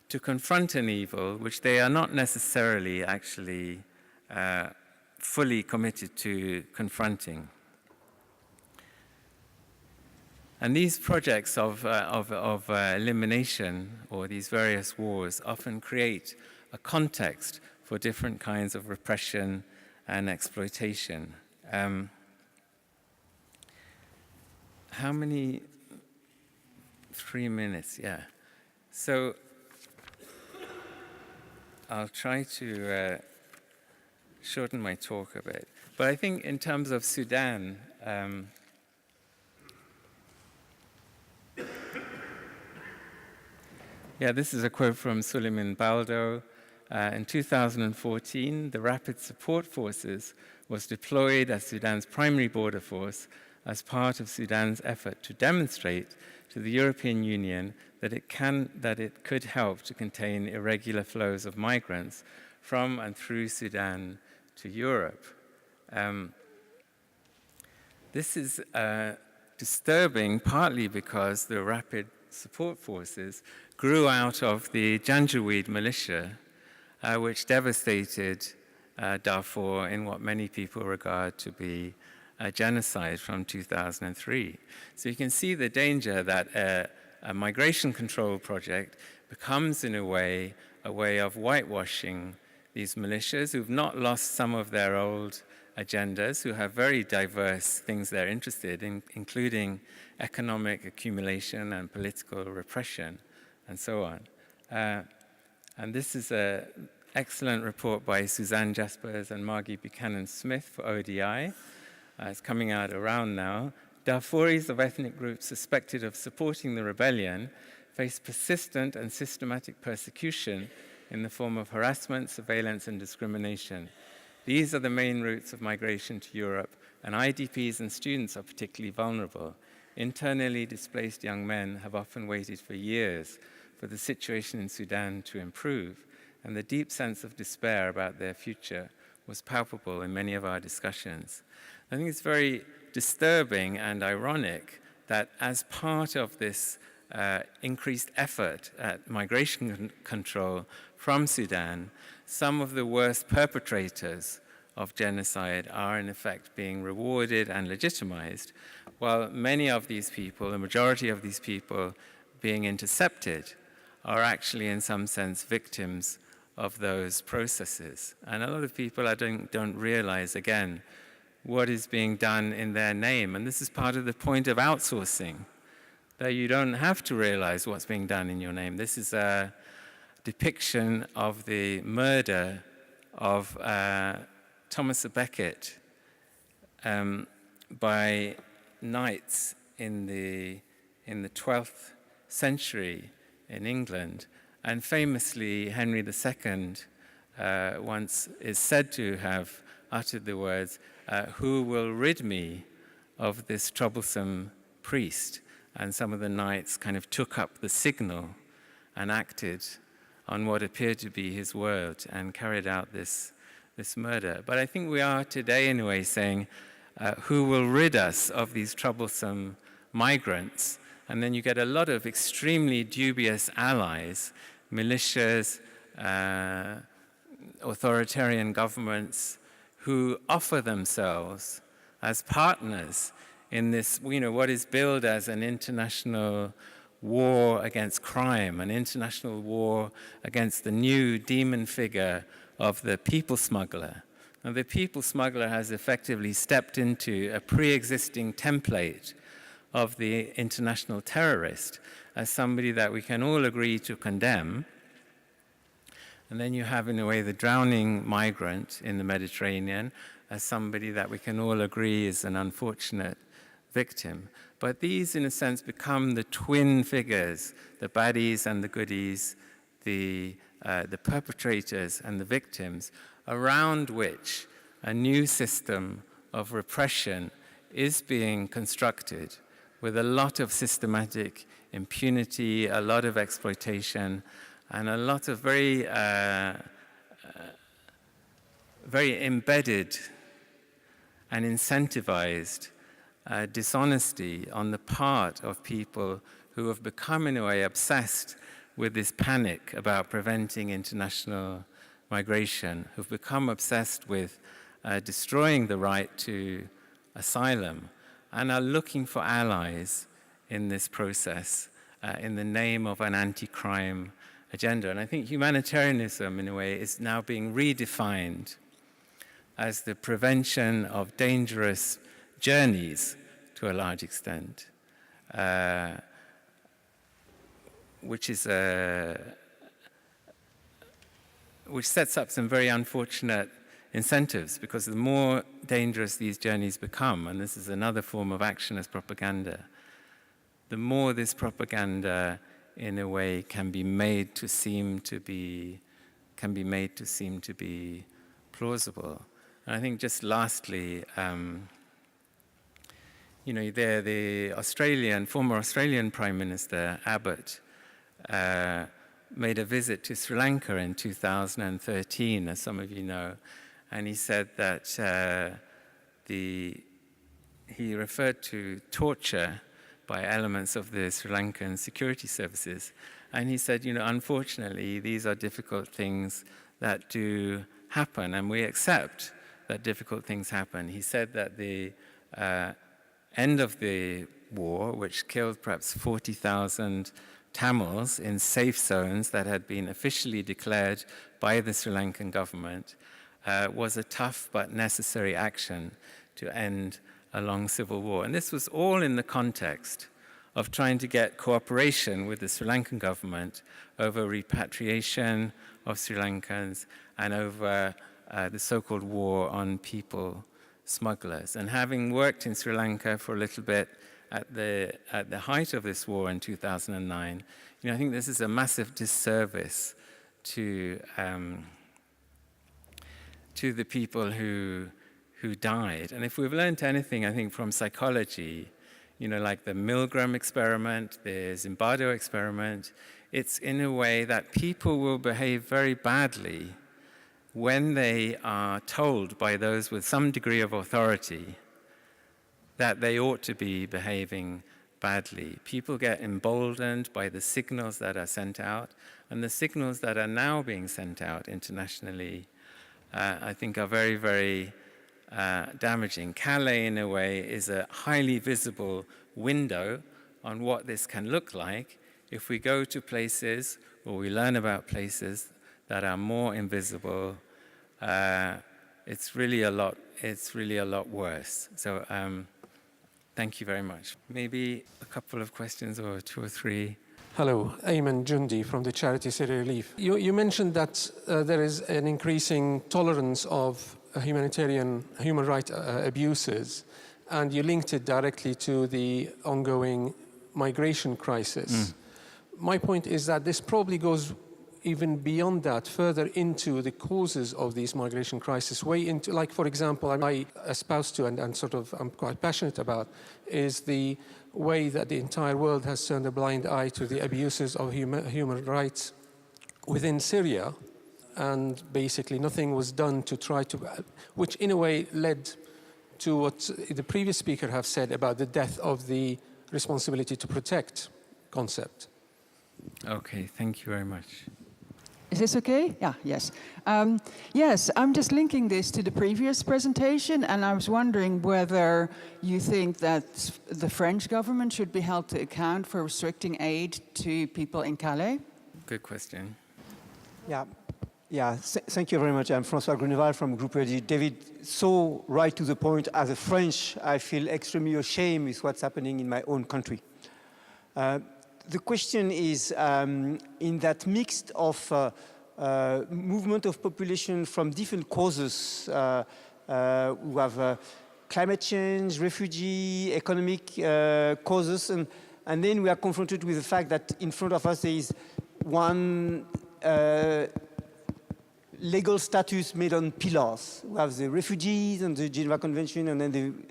[SPEAKER 9] to confront an evil which they are not necessarily actually fully committed to confronting. And these projects of elimination, or these various wars, often create a context for different kinds of repression and exploitation. How many? 3 minutes, yeah. So I'll try to shorten my talk a bit. But I think in terms of Sudan, yeah, this is a quote from Suleiman Baldo. In 2014, the Rapid Support Forces was deployed as Sudan's primary border force as part of Sudan's effort to demonstrate to the European Union that it could help to contain irregular flows of migrants from and through Sudan to Europe. This is disturbing, partly because the Rapid support forces grew out of the Janjaweed militia, which devastated Darfur in what many people regard to be a genocide from 2003. So you can see the danger that a migration control project becomes, in a way of whitewashing these militias who've not lost some of their old agendas, who have very diverse things they're interested in, including economic accumulation and political repression, and so on. And this is an excellent report by Suzanne Jaspers and Margie Buchanan-Smith for ODI. It's coming out around now. Darfuris of ethnic groups suspected of supporting the rebellion face persistent and systematic persecution in the form of harassment, surveillance, and discrimination. These are the main routes of migration to Europe, and IDPs and students are particularly vulnerable. Internally displaced young men have often waited for years for the situation in Sudan to improve, and the deep sense of despair about their future was palpable in many of our discussions. I think it's very disturbing and ironic that as part of this increased effort at migration control from Sudan, some of the worst perpetrators of genocide are in effect being rewarded and legitimized, while many of these people, the majority of these people being intercepted, are actually in some sense victims of those processes. And a lot of people don't realize, again, what is being done in their name. And this is part of the point of outsourcing, that you don't have to realize what's being done in your name. This is a depiction of the murder of Thomas à Becket by knights in the 12th century in England. And famously, Henry II once is said to have uttered the words, "Who will rid me of this troublesome priest?" And some of the knights kind of took up the signal and acted on what appeared to be his word and carried out this murder. But I think we are today, in a way, saying, who will rid us of these troublesome migrants? And then you get a lot of extremely dubious allies, militias, authoritarian governments, who offer themselves as partners in this, what is billed as an international war against crime, an international war against the new demon figure of the people smuggler. And the people smuggler has effectively stepped into a pre-existing template of the international terrorist as somebody that we can all agree to condemn. And then you have, in a way, the drowning migrant in the Mediterranean as somebody that we can all agree is an unfortunate victim. But these, in a sense, become the twin figures, the baddies and the goodies, the perpetrators and the victims, around which a new system of repression is being constructed with a lot of systematic impunity, a lot of exploitation, and a lot of very embedded and incentivized dishonesty on the part of people who have become, in a way, obsessed with this panic about preventing international migration, who've become obsessed with destroying the right to asylum, and are looking for allies in this process in the name of an anti-crime agenda. And I think humanitarianism, in a way, is now being redefined as the prevention of dangerous journeys to a large extent, which sets up some very unfortunate incentives, because the more dangerous these journeys become, and this is another form of action as propaganda, the more this propaganda, in a way, can be made to seem to be plausible. And I think, just lastly, the former Australian Prime Minister Abbott made a visit to Sri Lanka in 2013, as some of you know, and he said that he referred to torture by elements of the Sri Lankan security services. And he said, unfortunately, these are difficult things that do happen, and we accept that difficult things happen. He said that the end of the war, which killed perhaps 40,000 Tamils in safe zones that had been officially declared by the Sri Lankan government, was a tough but necessary action to end a long civil war. And this was all in the context of trying to get cooperation with the Sri Lankan government over repatriation of Sri Lankans and over the so-called war on people smugglers. And having worked in Sri Lanka for a little bit at the height of this war in 2009, I think this is a massive disservice to the people who died. And if we've learned anything, I think, from psychology, like the Milgram experiment, the Zimbardo experiment, it's in a way that people will behave very badly when they are told by those with some degree of authority that they ought to be behaving badly. People get emboldened by the signals that are sent out, and the signals that are now being sent out internationally, I think, are very, very damaging. Calais, in a way, is a highly visible window on what this can look like if we go to places or we learn about places that are more invisible. It's really a lot worse. So thank you very much. Maybe a couple of questions or two or three.
[SPEAKER 10] Hello, Ayman Jundi from the charity Syria Relief. You mentioned that there is an increasing tolerance of human rights abuses, and you linked it directly to the ongoing migration crisis. My point is that this probably goes even beyond that, further into the causes of these migration crises, way into, like, for example, I espouse to and sort of I'm quite passionate about, is the way that the entire world has turned a blind eye to the abuses of human rights within Syria, and basically nothing was done to try to, which in a way led to what the previous speaker have said about the death of the responsibility to protect concept.
[SPEAKER 9] Okay, thank you very much.
[SPEAKER 11] Is this okay? Yeah, yes. Yes, I'm just linking this to the previous presentation, and I was wondering whether you think that the French government should be held to account for restricting aid to people in Calais?
[SPEAKER 9] Good question.
[SPEAKER 12] Thank you very much. I'm François Gruneval from Group Ready. David, so right to the point. As a French, I feel extremely ashamed with what's happening in my own country. The question is, in that mix of movement of population from different causes, we have climate change, refugee, economic causes, and then we are confronted with the fact that in front of us there is one legal status made on pillars. We have the refugees and the Geneva Convention, and then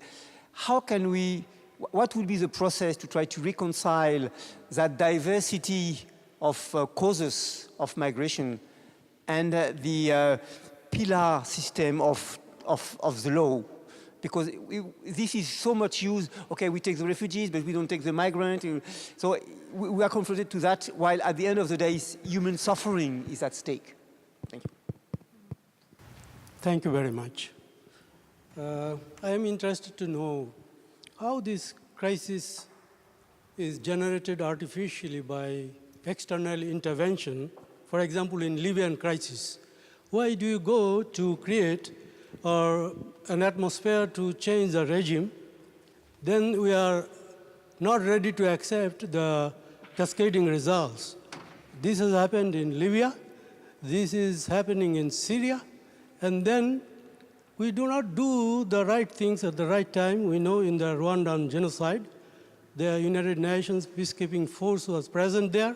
[SPEAKER 12] what would be the process to try to reconcile that diversity of causes of migration and the pillar system of the law? Because this is so much used. Okay, we take the refugees, but we don't take the migrant. So we are confronted to that, while at the end of the day, human suffering is at stake. Thank you.
[SPEAKER 13] Thank you very much. I am interested to know how this crisis is generated artificially by external intervention. For example, in Libyan crisis, why do you go to create an atmosphere to change the regime? Then we are not ready to accept the cascading results. This has happened in Libya. This is happening in Syria. And then we do not do the right things at the right time. We know in the Rwandan genocide, the United Nations peacekeeping force was present there.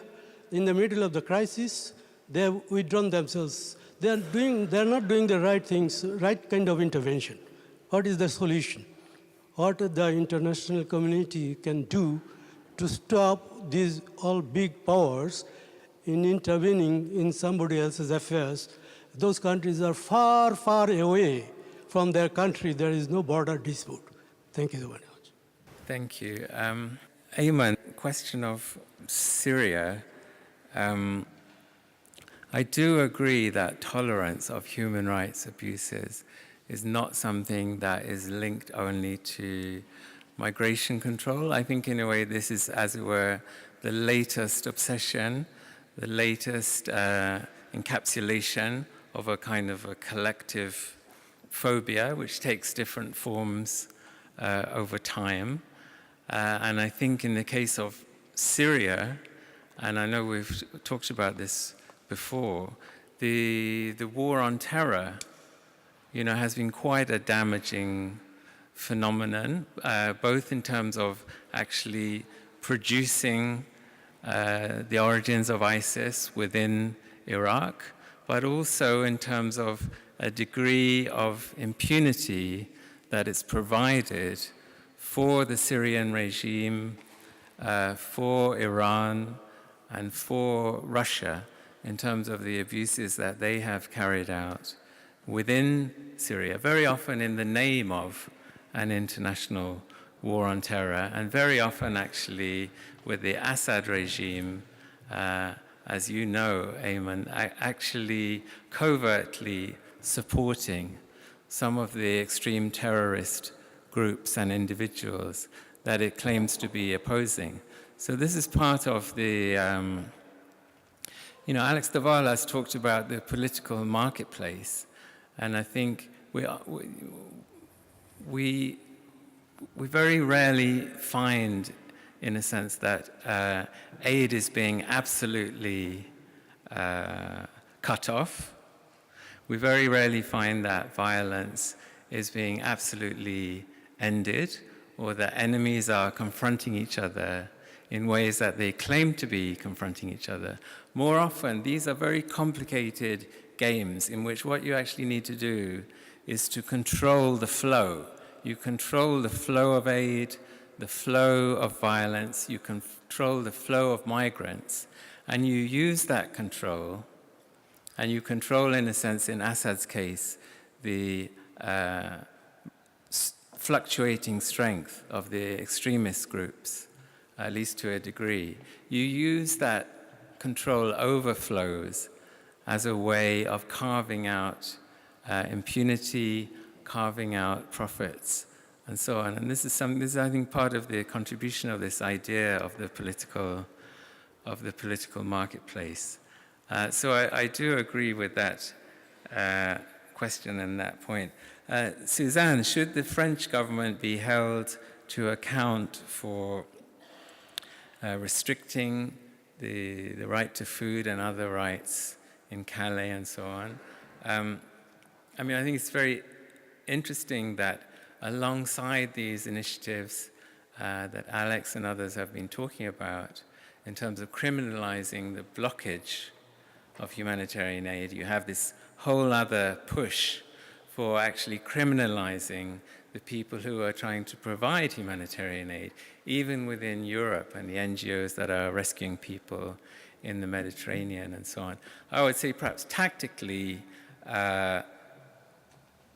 [SPEAKER 13] In the middle of the crisis, they have withdrawn themselves. They're not doing the right things, right kind of intervention. What is the solution? What the international community can do to stop these all big powers in intervening in somebody else's affairs? Those countries are far, far away from their country. There is no border dispute. Thank you so much.
[SPEAKER 9] Thank you. Ayman, question of Syria. I do agree that tolerance of human rights abuses is not something that is linked only to migration control. I think in a way this is, as it were, the latest obsession, the latest encapsulation of a kind of a collective phobia, which takes different forms over time. And I think in the case of Syria, and I know we've talked about this before, the war on terror, has been quite a damaging phenomenon, both in terms of actually producing the origins of ISIS within Iraq, but also in terms of a degree of impunity that is provided for the Syrian regime, for Iran, and for Russia in terms of the abuses that they have carried out within Syria, very often in the name of an international war on terror, and very often actually with the Assad regime, as you know, Ayman, actually covertly supporting some of the extreme terrorist groups and individuals that it claims to be opposing. So this is part of the, Alex Duvall has talked about the political marketplace, and I think we very rarely find, in a sense, that aid is being absolutely cut off. We very rarely find that violence is being absolutely ended, or that enemies are confronting each other in ways that they claim to be confronting each other. More often, these are very complicated games in which what you actually need to do is to control the flow. You control the flow of aid, the flow of violence, you control the flow of migrants, and you use that control, and you control, in a sense, in Assad's case, the fluctuating strength of the extremist groups, at least to a degree. You use that control overflows as a way of carving out impunity, carving out profits, and so on. And this is, I think, part of the contribution of this idea of the political marketplace. So I do agree with that question and that point. Suzanne, should the French government be held to account for restricting the right to food and other rights in Calais and so on? I think it's very interesting that alongside these initiatives that Alex and others have been talking about in terms of criminalizing the blockage of humanitarian aid, you have this whole other push for actually criminalizing the people who are trying to provide humanitarian aid, even within Europe and the NGOs that are rescuing people in the Mediterranean and so on. I would say perhaps tactically,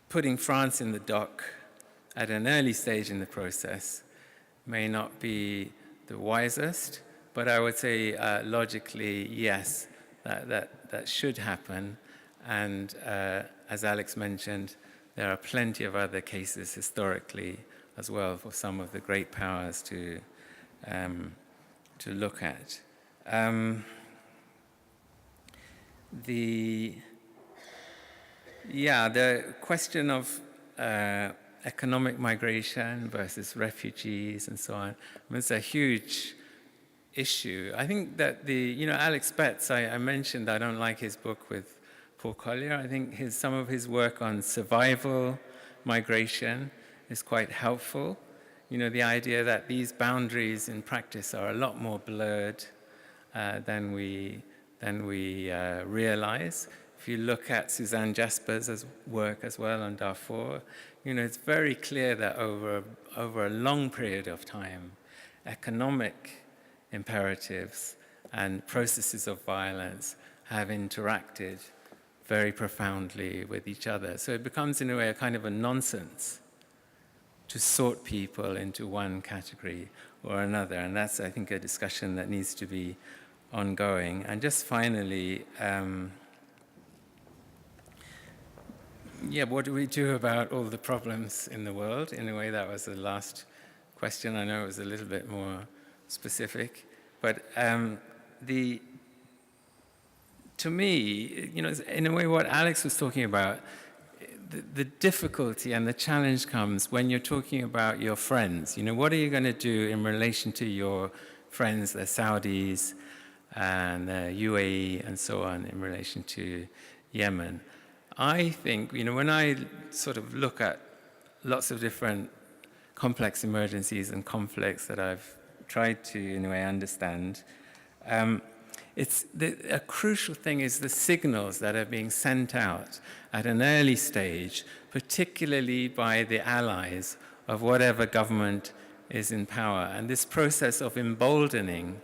[SPEAKER 9] putting France in the dock at an early stage in the process may not be the wisest, but I would say logically, yes, that should happen. And as Alex mentioned, there are plenty of other cases historically as well for some of the great powers to look at. The question of economic migration versus refugees and so on, it's a huge issue. I think that Alex Betts, I mentioned I don't like his book with Paul Collier. I think some of his work on survival migration is quite helpful. The idea that these boundaries in practice are a lot more blurred than we realize. If you look at Suzanne Jasper's work as well on Darfur, it's very clear that over a long period of time, economic imperatives and processes of violence have interacted very profoundly with each other. So it becomes, in a way, a kind of a nonsense to sort people into one category or another. And that's, I think, a discussion that needs to be ongoing. And just finally, what do we do about all the problems in the world? In a way, that was the last question. I know it was a little bit more specific. But to me, in a way, what Alex was talking about, the difficulty and the challenge comes when you're talking about your friends. What are you going to do in relation to your friends, the Saudis and the UAE and so on, in relation to Yemen? I think, when I sort of look at lots of different complex emergencies and conflicts that I've tried to, in a way, understand, a crucial thing is the signals that are being sent out at an early stage, particularly by the allies of whatever government is in power. And this process of emboldening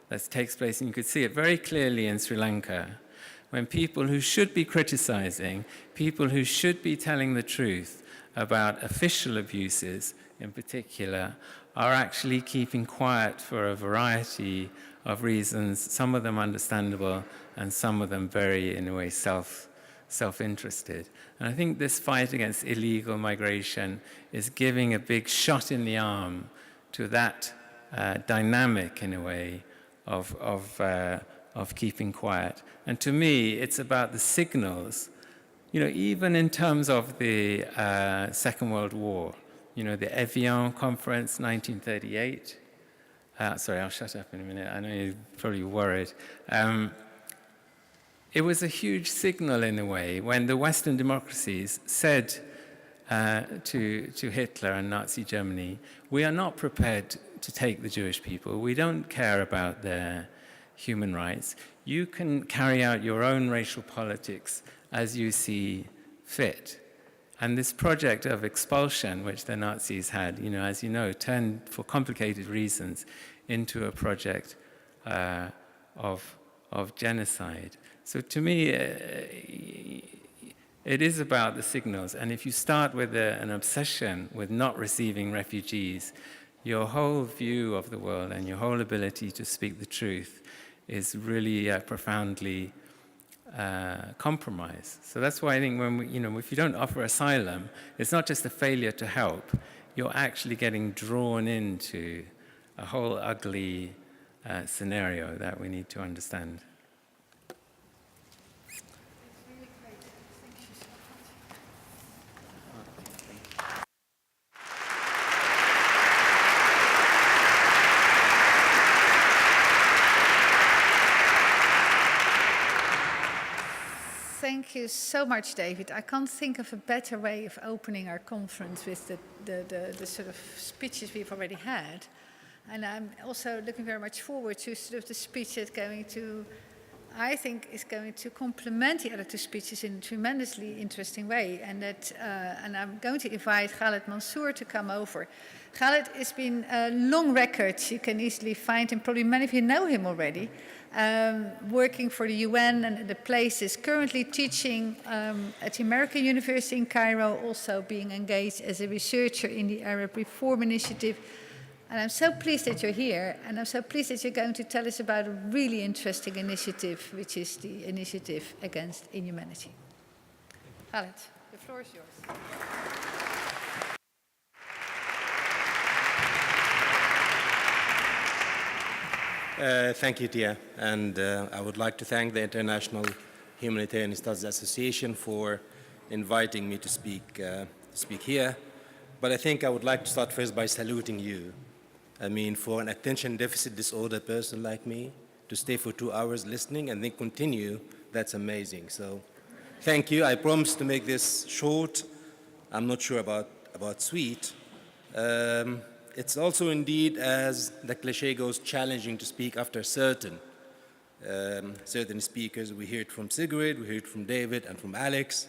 [SPEAKER 9] that takes place, and you could see it very clearly in Sri Lanka, when people who should be criticizing, people who should be telling the truth about official abuses in particular, are actually keeping quiet for a variety of reasons, some of them understandable and some of them very, in a way, self-interested. And I think this fight against illegal migration is giving a big shot in the arm to that dynamic, in a way, of keeping quiet. And to me, it's about the signals, even in terms of the Second World War, the Evian Conference, 1938. Sorry, I'll shut up in a minute. I know you're probably worried. It was a huge signal, in a way, when the Western democracies said to Hitler and Nazi Germany, we are not prepared to take the Jewish people. We don't care about their human rights. You can carry out your own racial politics as you see fit. And this project of expulsion, which the Nazis had, as you know, turned, for complicated reasons, into a project of genocide. So to me, it is about the signals. And if you start with an obsession with not receiving refugees, your whole view of the world and your whole ability to speak the truth is really profoundly compromised. So that's why I think if you don't offer asylum, it's not just a failure to help. You're actually getting drawn into a whole ugly scenario that we need to understand.
[SPEAKER 1] Thank you so much, David. I can't think of a better way of opening our conference with the sort of speeches we've already had. And I'm also looking very much forward to sort of the speech that's going to, I think, is going to complement the other two speeches in a tremendously interesting way. And and I'm going to invite Khaled Mansour to come over. Khaled has been a long record. You can easily find him. Probably many of you know him already. Working for the UN and the places, currently teaching at the American University in Cairo, also being engaged as a researcher in the Arab Reform Initiative. And I'm so pleased that you're here, and I'm so pleased that you're going to tell us about a really interesting initiative, which is the initiative against inhumanity. Khaled, the floor is yours.
[SPEAKER 14] Thank you, Tia. And I would like to thank the International Humanitarian Studies Association for inviting me to speak here. But I think I would like to start first by saluting you. I mean, for an attention deficit disorder person like me, to stay for 2 hours listening and then continue, that's amazing. So thank you. I promise to make this short. I'm not sure about sweet. It's also indeed, as the cliche goes, challenging to speak after certain speakers. We heard from Sigrid, we heard from David and from Alex,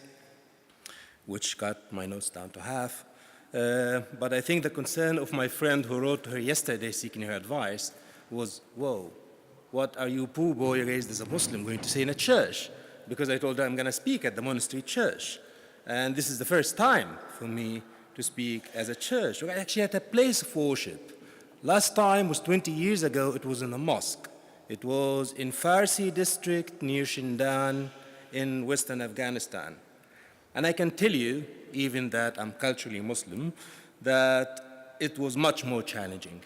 [SPEAKER 14] which cut my notes down to half. But I think the concern of my friend who wrote to her yesterday seeking her advice was, whoa, what are you, poor boy raised as a Muslim, going to say in a church? Because I told her I'm going to speak at the monastery church. And this is the first time for me to speak as a church. We're actually at a place of worship. Last time was 20 years ago, it was in a mosque. It was in Farsi district near Shindan in western Afghanistan. And I can tell you, even that I'm culturally Muslim, that it was much more challenging.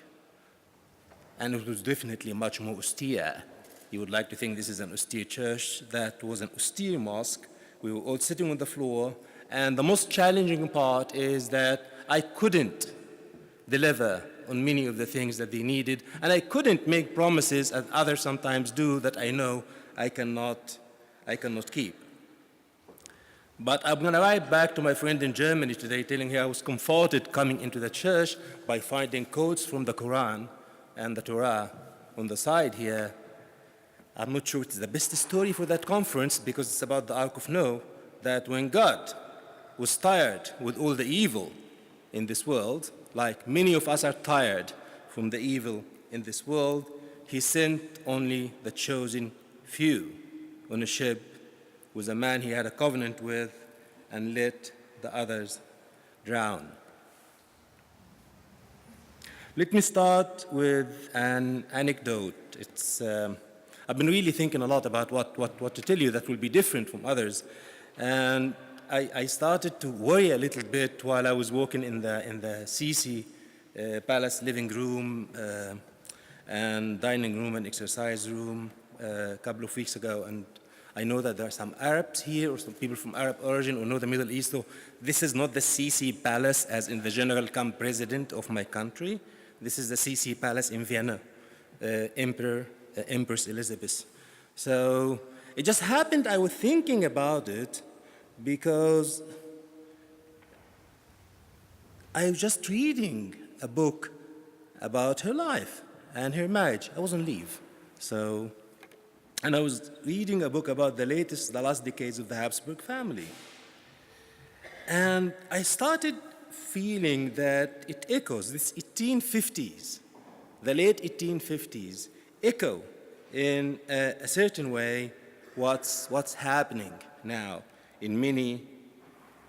[SPEAKER 14] And it was definitely much more austere. You would like to think this is an austere church. That was an austere mosque. We were all sitting on the floor. And the most challenging part is that I couldn't deliver on many of the things that they needed, and I couldn't make promises as others sometimes do that I know I cannot keep. But I'm going to write back to my friend in Germany today, telling her I was comforted coming into the church by finding quotes from the Quran and the Torah on the side here. I'm not sure it's the best story for that conference because it's about the Ark of Noah, that when God was tired with all the evil in this world, like many of us are tired from the evil in this world, he sent only the chosen few on a ship with a man he had a covenant with and let the others drown. Let me start with an anecdote. I've been really thinking a lot about what to tell you that will be different from others. And I started to worry a little bit while I was walking in the Sisi Palace living room and dining room and exercise room a couple of weeks ago. And I know that there are some Arabs here or some people from Arab origin who know the Middle East. So this is not the Sisi Palace as in the general camp president of my country. This is the Sisi Palace in Vienna, Empress Elizabeth. So it just happened I was thinking about it because I was just reading a book about her life and her marriage. I was on leave. And I was reading a book about the last decades of the Habsburg family. And I started feeling that it echoes, this 1850s, the late 1850s, echo in a certain way what's happening now in many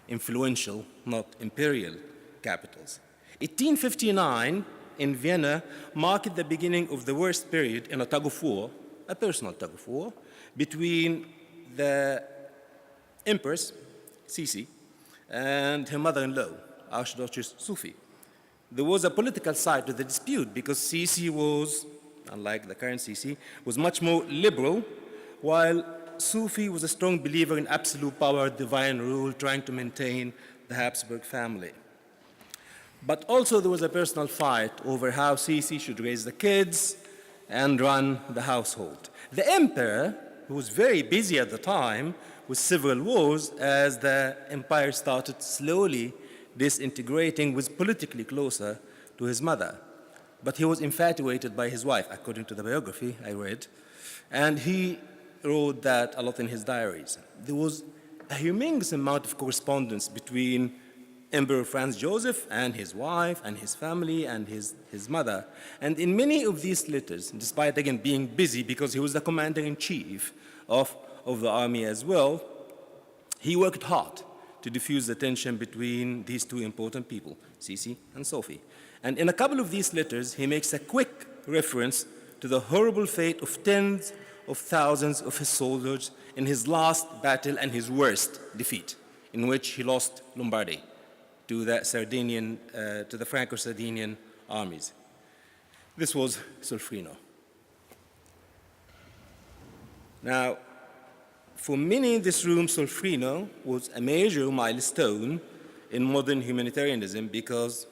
[SPEAKER 14] influential, not imperial, capitals. 1859 in Vienna marked the beginning of the worst period in a tug of war, a personal tug of war, between the Empress, Sisi, and her mother-in-law, Archduchess Sophie. There was a political side to the dispute because Sisi was, unlike the current Sisi, was much more liberal, while Sophie was a strong believer in absolute power, divine rule, trying to maintain the Habsburg family. But also there was a personal fight over how Sisi should raise the kids and run the household. The emperor, who was very busy at the time with several wars as the empire started slowly disintegrating, was politically closer to his mother. But he was infatuated by his wife, according to the biography I read, and he wrote that a lot in his diaries. There was a humongous amount of correspondence between Emperor Franz Joseph and his wife and his family and his mother. And in many of these letters, despite again being busy because he was the commander-in-chief of the army as well, he worked hard to diffuse the tension between these two important people, Sisi and Sophie. And in a couple of these letters, he makes a quick reference to the horrible fate of tens of thousands of his soldiers in his last battle and his worst defeat, in which he lost Lombardy to the Franco-Sardinian armies. This was Solferino. Now, for many in this room, Solferino was a major milestone in modern humanitarianism because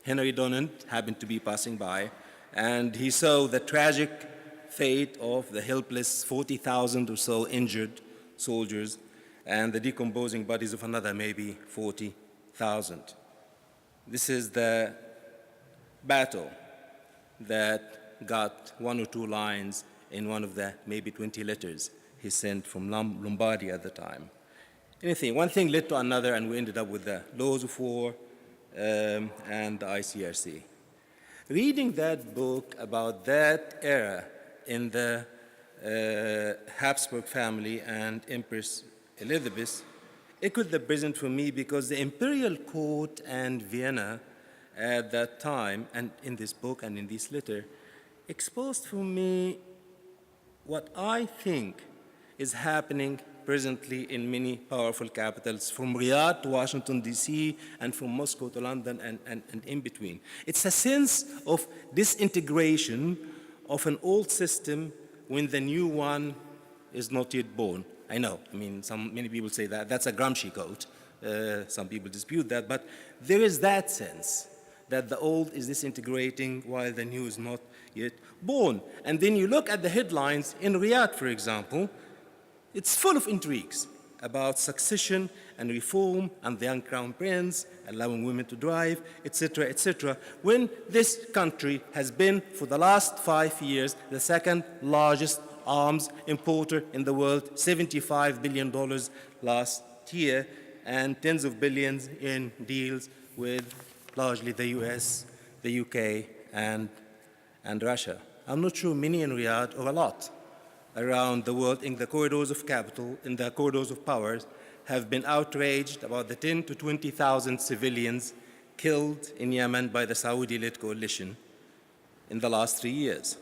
[SPEAKER 14] Henry Dunant happened to be passing by, and he saw the tragic fate of the helpless 40,000 or so injured soldiers and the decomposing bodies of another maybe 40,000. This is the battle that got one or two lines in one of the maybe 20 letters he sent from Lombardy at the time. One thing led to another, and we ended up with the laws of war and the ICRC. Reading that book about that era in the Habsburg family and Empress Elizabeth echoed the present for me because the imperial court and Vienna at that time, and in this book and in this letter, exposed for me what I think is happening presently in many powerful capitals, from Riyadh to Washington, D.C., and from Moscow to London, and in between. It's a sense of disintegration of an old system when the new one is not yet born. I know, I mean, many people say that. That's a Gramsci quote. Some people dispute that, but there is that sense that the old is disintegrating while the new is not yet born. And then you look at the headlines in Riyadh, for example, it's full of intrigues about succession and reform and the young crown prince, allowing women to drive, etc., when this country has been, for the last 5 years, the second largest arms importer in the world, $75 billion last year, and tens of billions in deals with largely the US, the UK, and Russia. I'm not sure many in Riyadh, or a lot, around the world in the corridors of capital, in the corridors of powers, have been outraged about the 10 to 20,000 civilians killed in Yemen by the Saudi-led coalition in the last 3 years.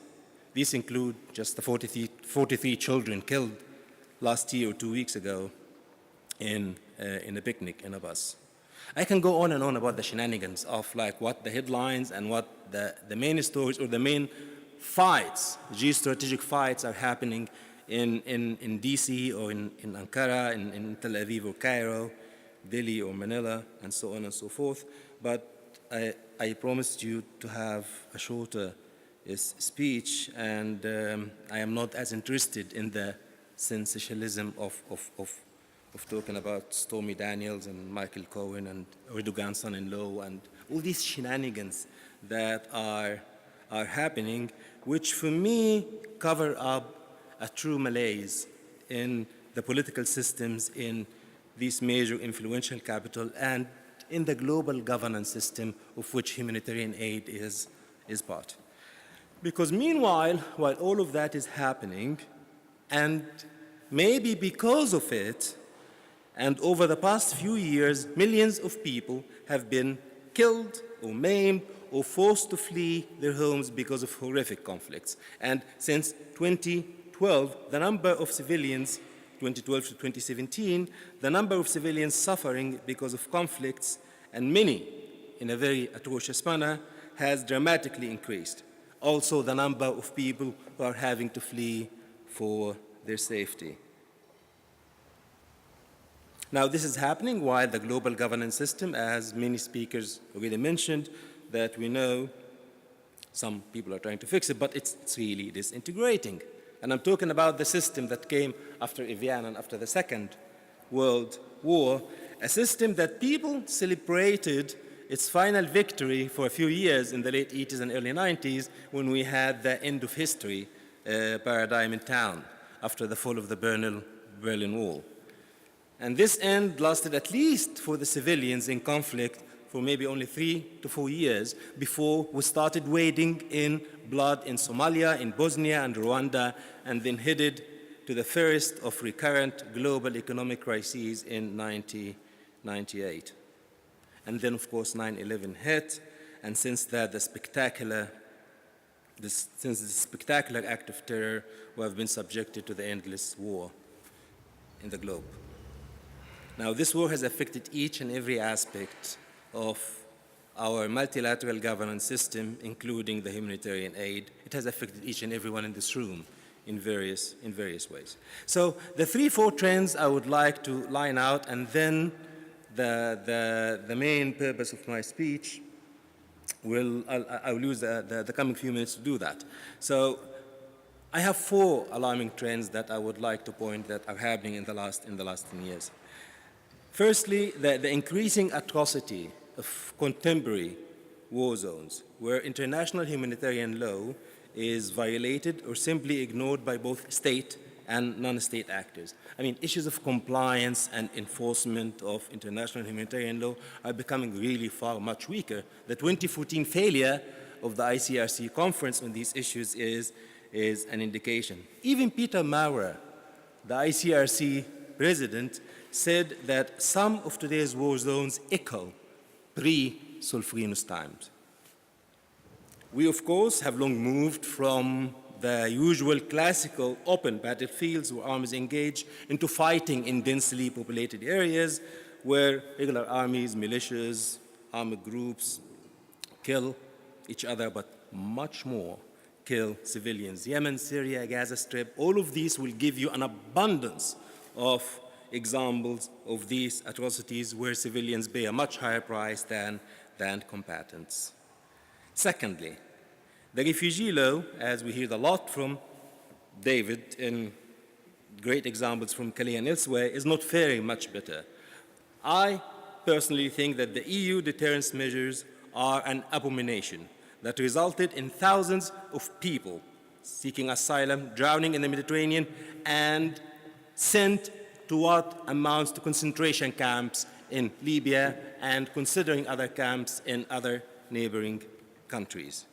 [SPEAKER 14] These include just the 43 children killed last year or 2 weeks ago in a picnic in a bus. I can go on and on about the shenanigans of like what the headlines and what the main stories or the main fights, geostrategic fights are happening in DC or in Ankara, in Tel Aviv or Cairo, Delhi or Manila, and so on and so forth. But I promised you to have a shorter speech, and I am not as interested in the sensationalism of talking about Stormy Daniels and Michael Cohen and Erdogan's son-in-law and all these shenanigans that are happening, which for me cover up a true malaise in the political systems in these major influential capital and in the global governance system of which humanitarian aid is part. Because meanwhile, while all of that is happening, and maybe because of it, and over the past few years, millions of people have been killed or maimed or forced to flee their homes because of horrific conflicts. And since 2012, the number of civilians, 2012 to 2017, the number of civilians suffering because of conflicts, and many in a very atrocious manner, has dramatically increased. Also, the number of people who are having to flee for their safety. Now, this is happening while the global governance system, as many speakers already mentioned, that we know some people are trying to fix it, but it's really disintegrating. And I'm talking about the system that came after Evian and after the Second World War, a system that people celebrated its final victory for a few years in the late 80s and early 90s when we had the end of history paradigm in town after the fall of the Berlin Wall. And this end lasted at least for the civilians in conflict for maybe only 3 to 4 years before we started wading in blood in Somalia, in Bosnia and Rwanda, and then headed to the first of recurrent global economic crises in 1998. And then, of course, 9/11 hit, and since that, the spectacular act of terror, we have been subjected to the endless war in the globe. Now, this war has affected each and every aspect of our multilateral governance system, including the humanitarian aid. It has affected each and everyone in this room in various ways. So the 3-4 trends I would like to line out, and then the main purpose of my speech I'll use the coming few minutes to do that. So I have 4 alarming trends that I would like to point that are happening in the last 10 years. Firstly, the increasing atrocity of contemporary war zones, where international humanitarian law is violated or simply ignored by both state and non-state actors. I mean, issues of compliance and enforcement of international humanitarian law are becoming really much weaker. The 2014 failure of the ICRC conference on these issues is an indication. Even Peter Maurer, the ICRC president, said that some of today's war zones echo pre-Sulfrinus times. We, of course, have long moved from the usual classical open battlefields where armies engage into fighting in densely populated areas where regular armies, militias, armed groups kill each other, but much more kill civilians. Yemen, Syria, Gaza Strip, all of these will give you an abundance of examples of these atrocities where civilians pay a much higher price than combatants. Secondly, the refugee law, as we heard a lot from David in great examples from Calais and elsewhere, is not faring much better. I personally think that the EU deterrence measures are an abomination that resulted in thousands of people seeking asylum, drowning in the Mediterranean, and sent to what amounts to concentration camps in Libya and considering other camps in other neighboring countries.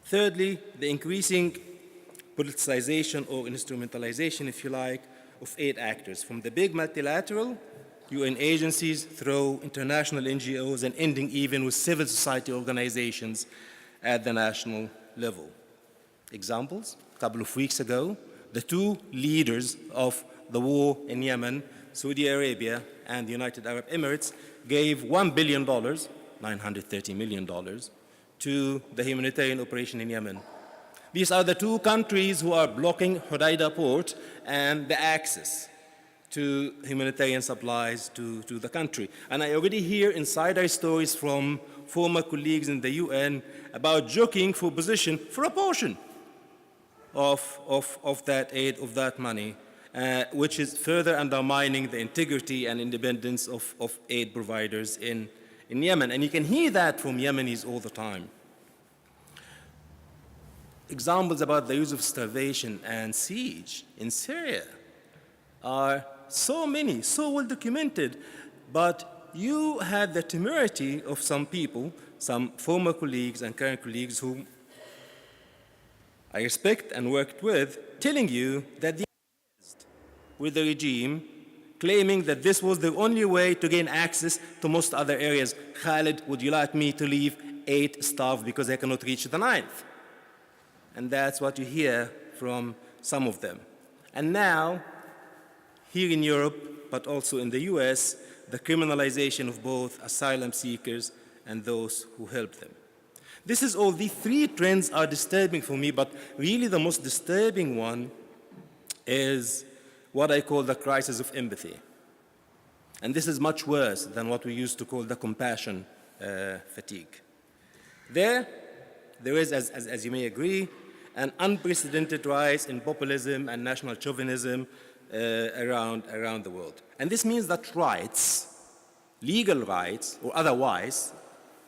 [SPEAKER 14] Thirdly, the increasing politicization or instrumentalization, if you like, of aid actors, from the big multilateral UN agencies through international NGOs and ending even with civil society organizations at the national level. Examples, a couple of weeks ago, the two leaders of the war in Yemen, Saudi Arabia and the United Arab Emirates, gave $1 billion, $930 million, to the humanitarian operation in Yemen. These are the two countries who are blocking Hodeidah port and the access to humanitarian supplies to the country. And I already hear insider stories from former colleagues in the UN about joking for position for a portion of that aid, of that money, which is further undermining the integrity and independence of aid providers in Yemen. And you can hear that from Yemenis all the time. Examples about the use of starvation and siege in Syria are so many, so well documented, but you had the temerity of some people, some former colleagues and current colleagues whom I respect and worked with, telling you that they with the regime, claiming that this was the only way to gain access to most other areas. Khalid, would you like me to leave 8 starved because I cannot reach the 9th? And that's what you hear from some of them. And now, here in Europe, but also in the US, the criminalization of both asylum seekers and those who help them. This is all, these 3 trends are disturbing for me, but really the most disturbing one is what I call the crisis of empathy. And this is much worse than what we used to call the compassion fatigue. There is, as you may agree, an unprecedented rise in populism and national chauvinism around the world. And this means that rights, legal rights or otherwise,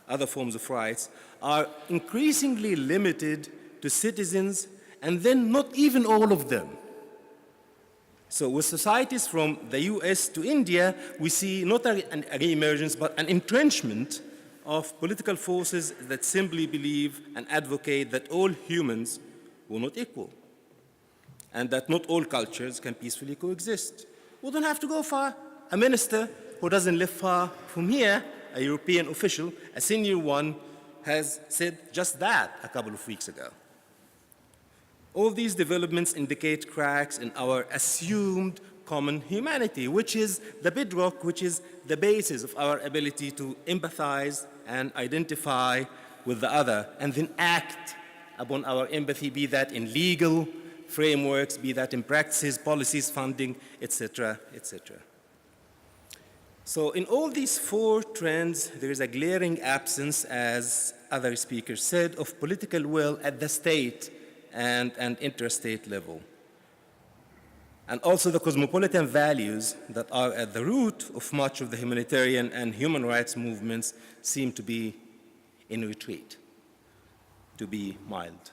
[SPEAKER 14] other forms of rights, are increasingly limited to citizens, and then not even all of them. So with societies from the US to India, we see not a re-emergence, but an entrenchment of political forces that simply believe and advocate that all humans were not equal, and that not all cultures can peacefully coexist. We don't have to go far. A minister who doesn't live far from here, a European official, a senior one, has said just that a couple of weeks ago. All these developments indicate cracks in our assumed common humanity, which is the bedrock, which is the basis of our ability to empathize and identify with the other, and then act upon our empathy, be that in legal frameworks, be that in practices, policies, funding, etc., etc. So in all these 4 trends, there is a glaring absence, as other speakers said, of political will at the state and interstate level. And also the cosmopolitan values that are at the root of much of the humanitarian and human rights movements seem to be in retreat, to be mild.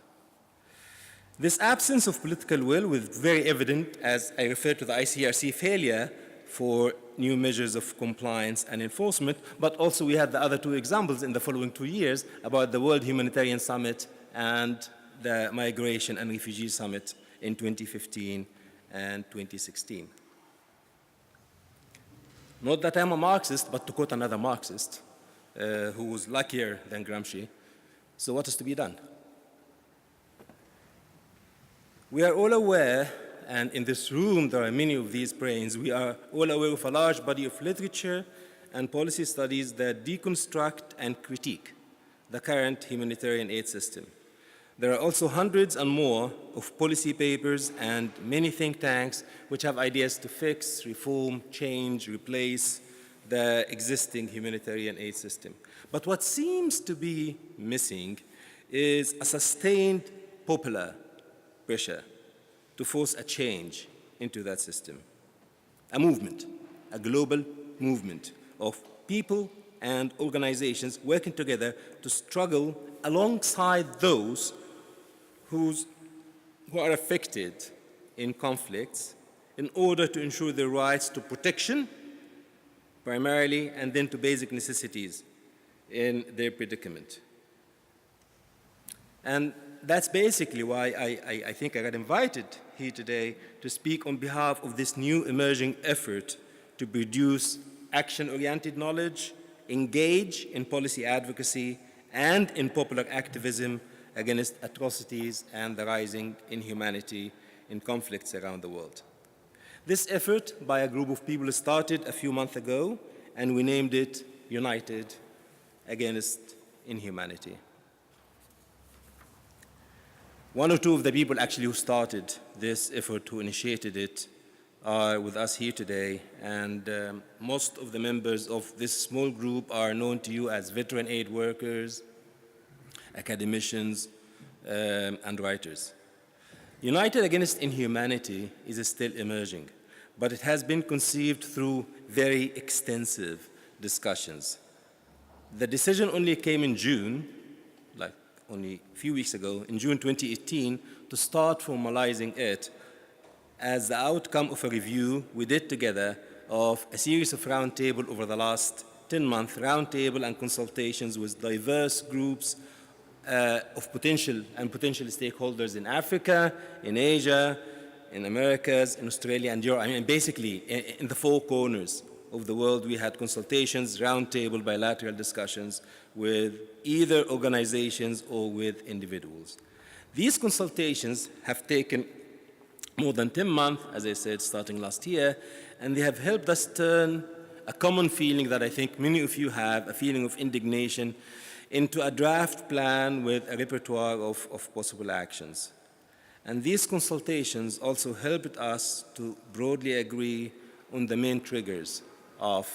[SPEAKER 14] This absence of political will was very evident, as I referred to the ICRC failure for new measures of compliance and enforcement, but also we had the other 2 examples in the following 2 years about the World Humanitarian Summit and the Migration and Refugee Summit in 2015 and 2016. Not that I'm a Marxist, but to quote another Marxist, who was luckier than Gramsci. So what is to be done? We are all aware, and in this room there are many of these brains, we are all aware of a large body of literature and policy studies that deconstruct and critique the current humanitarian aid system. There are also hundreds and more of policy papers and many think tanks which have ideas to fix, reform, change, replace the existing humanitarian aid system. But what seems to be missing is a sustained popular pressure to force a change into that system. A movement, a global movement of people and organizations working together to struggle alongside those who are affected in conflicts in order to ensure their rights to protection, primarily, and then to basic necessities in their predicament. And that's basically why I think I got invited here today to speak on behalf of this new emerging effort to produce action-oriented knowledge, engage in policy advocacy, and in popular activism against atrocities and the rising inhumanity in conflicts around the world. This effort by a group of people started a few months ago, and we named it United Against Inhumanity. One or two of the people actually who started this effort, who initiated it, are with us here today, and most of the members of this small group are known to you as veteran aid workers, academicians, and writers. United Against Inhumanity is still emerging, but it has been conceived through very extensive discussions. The decision only came in June, like only a few weeks ago, in June 2018, to start formalizing it as the outcome of a review we did together of a series of roundtables over the last 10-month roundtable and consultations with diverse groups of potential stakeholders in Africa, in Asia, in Americas, in Australia, and Europe. I mean, basically, in the four corners of the world, we had consultations, roundtable, bilateral discussions with either organizations or with individuals. These consultations have taken more than 10 months, as I said, starting last year, and they have helped us turn a common feeling that I think many of you have, a feeling of indignation, into a draft plan with a repertoire of possible actions. And these consultations also helped us to broadly agree on the main triggers of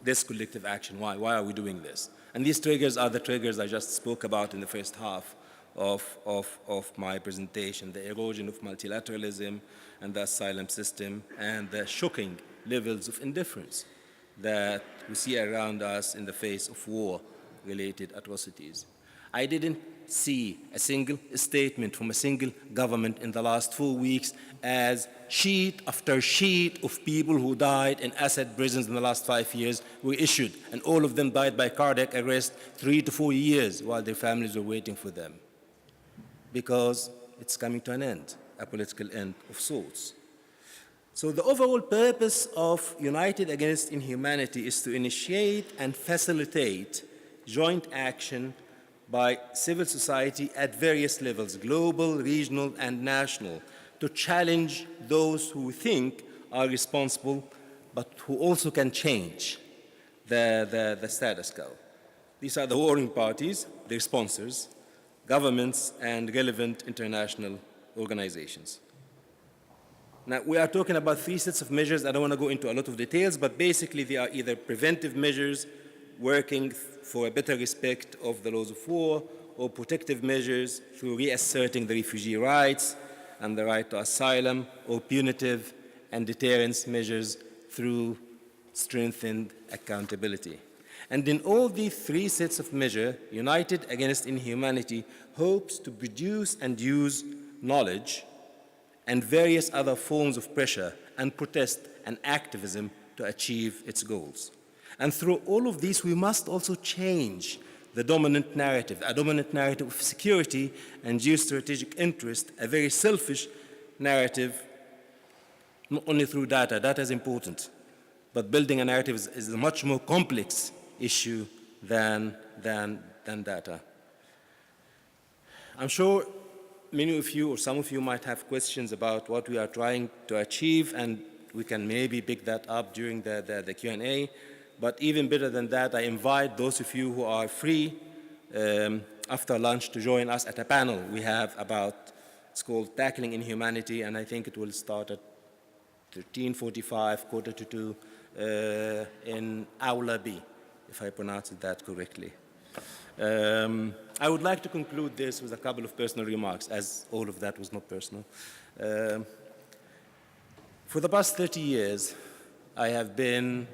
[SPEAKER 14] this collective action. Why are we doing this? And these triggers are the triggers I just spoke about in the first half of my presentation: the erosion of multilateralism and the asylum system, and the shocking levels of indifference that we see around us in the face of war-related atrocities. I didn't see a single statement from a single government in the last 4 weeks as sheet after sheet of people who died in Assad prisons in the last 5 years were issued, and all of them died by cardiac arrest 3 to 4 years while their families were waiting for them. Because it's coming to an end, a political end of sorts. So the overall purpose of United Against Inhumanity is to initiate and facilitate joint action by civil society at various levels, global, regional, and national, to challenge those who think are responsible, but who also can change the status quo. These are the warring parties, their sponsors, governments, and relevant international organizations. Now, we are talking about 3 sets of measures. I don't want to go into a lot of details, but basically they are either preventive measures, working for a better respect of the laws of war, or protective measures through reasserting the refugee rights and the right to asylum, or punitive and deterrence measures through strengthened accountability. And in all these 3 sets of measures, United Against Inhumanity hopes to produce and use knowledge and various other forms of pressure and protest and activism to achieve its goals. And through all of these, we must also change the dominant narrative, a dominant narrative of security and geostrategic interest, a very selfish narrative, not only through data. Data is important, but building a narrative is a much more complex issue than data. I'm sure many of you or some of you might have questions about what we are trying to achieve, and we can maybe pick that up during the Q&A. But even better than that, I invite those of you who are free after lunch to join us at a panel we have about, it's called Tackling Inhumanity, and I think it will start at 13:45, quarter to 2, in Aula B, if I pronounced that correctly. I would like to conclude this with a couple of personal remarks, as all of that was not personal. For the past 30 years, I have been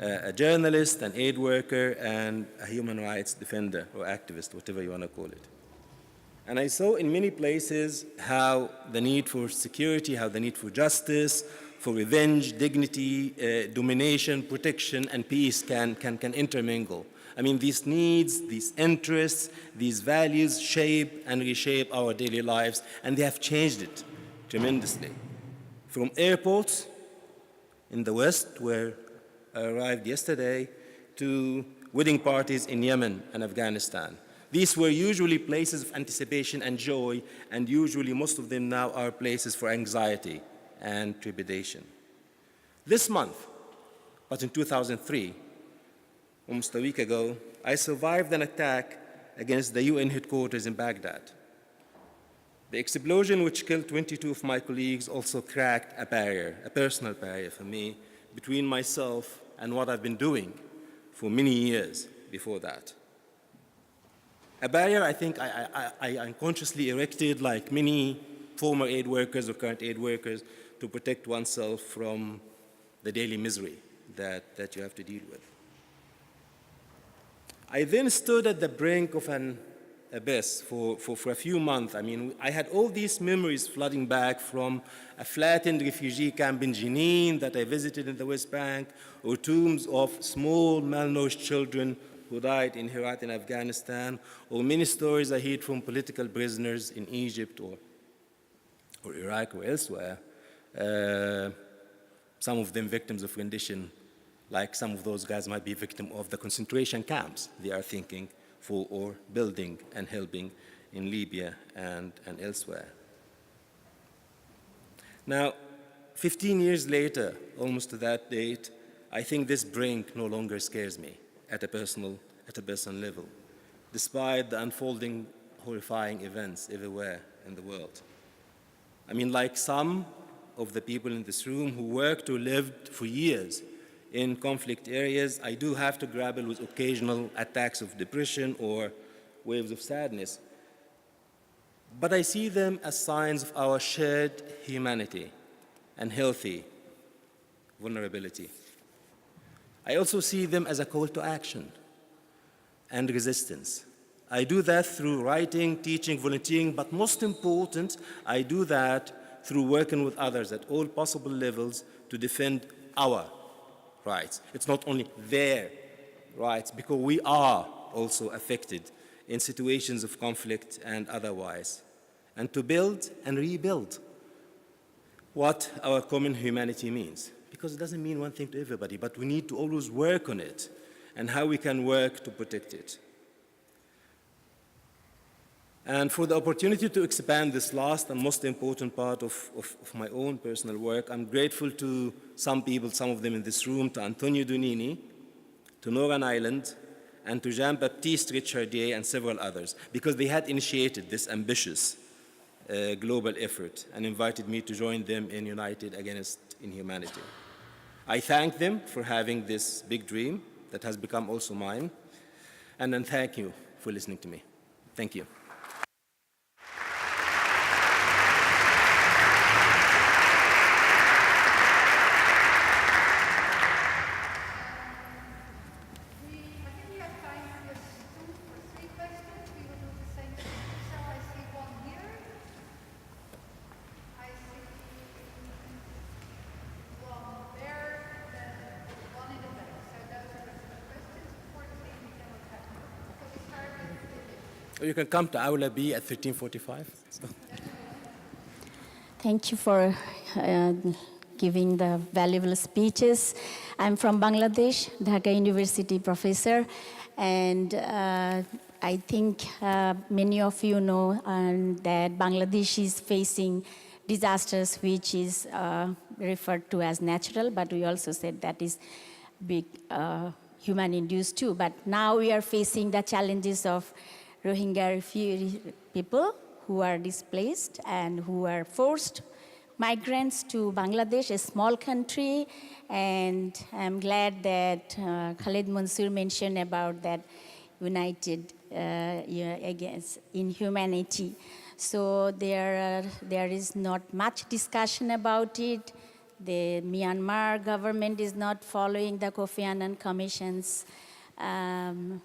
[SPEAKER 14] a journalist, an aid worker, and a human rights defender or activist, whatever you want to call it. And I saw in many places how the need for security, how the need for justice, for revenge, dignity, domination, protection, and peace can intermingle. I mean, these needs, these interests, these values shape and reshape our daily lives, and they have changed it tremendously. From airports in the West, where I arrived yesterday, to wedding parties in Yemen and Afghanistan. These were usually places of anticipation and joy, and usually most of them now are places for anxiety and trepidation. This month, but in 2003, almost a week ago, I survived an attack against the UN headquarters in Baghdad. The explosion, which killed 22 of my colleagues, also cracked a barrier, a personal barrier for me, between myself and what I've been doing for many years before that. A barrier I think I unconsciously erected, like many former aid workers or current aid workers, to protect oneself from the daily misery that you have to deal with. I then stood at the brink of an abyss for a few months. I mean, I had all these memories flooding back from a flattened refugee camp in Jenin that I visited in the West Bank, or tombs of small malnourished children who died in Herat in Afghanistan, or many stories I heard from political prisoners in Egypt or Iraq or elsewhere, some of them victims of rendition, like some of those guys might be victims of the concentration camps they are thinking for or building and helping in Libya and elsewhere. Now, 15 years later, almost to that date, I think this brink no longer scares me at a personal level, despite the unfolding horrifying events everywhere in the world. I mean, like some of the people in this room who worked or lived for years in conflict areas, I do have to grapple with occasional attacks of depression or waves of sadness. But I see them as signs of our shared humanity and healthy vulnerability. I also see them as a call to action and resistance. I do that through writing, teaching, volunteering, but most important, I do that through working with others at all possible levels to defend our rights. It's not only their rights, because we are also affected in situations of conflict and otherwise, and to build and rebuild what our common humanity means. Because it doesn't mean one thing to everybody, but we need to always work on it and how we can work to protect it. And for the opportunity to expand this last and most important part of my own personal work, I'm grateful to some people, some of them in this room, to Antonio Donini, to Northern Ireland, and to Jean-Baptiste Richardier and several others, because they had initiated this ambitious global effort and invited me to join them in United Against Inhumanity. I thank them for having this big dream that has become also mine, and then thank you for listening to me. Thank you. Or you can come to Aula B at 13:45.
[SPEAKER 15] Thank you for giving the valuable speeches. I'm from Bangladesh, Dhaka University professor, and I think many of you know that Bangladesh is facing disasters which is referred to as natural, but we also said that is big human-induced too. But now we are facing the challenges of Rohingya refugee people who are displaced and who are forced migrants to Bangladesh, a small country. And I'm glad that Khaled Mansour mentioned about that united against inhumanity. So there is not much discussion about it. The Myanmar government is not following the Kofi Annan Commission's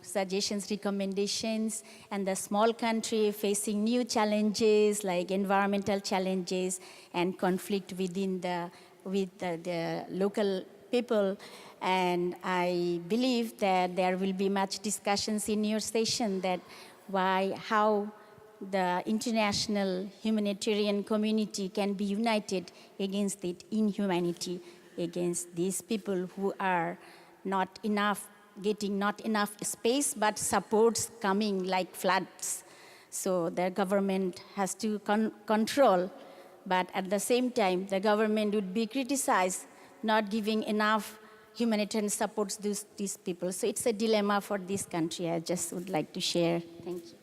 [SPEAKER 15] suggestions, recommendations, and the small country facing new challenges like environmental challenges and conflict within with the local people. And I believe that there will be much discussions in your session that how the international humanitarian community can be united against the inhumanity against these people who are getting not enough space, but supports coming like floods. So the government has to control, but at the same time, the government would be criticized not giving enough humanitarian supports to these people. So it's a dilemma for this country. I just would like to share. Thank you.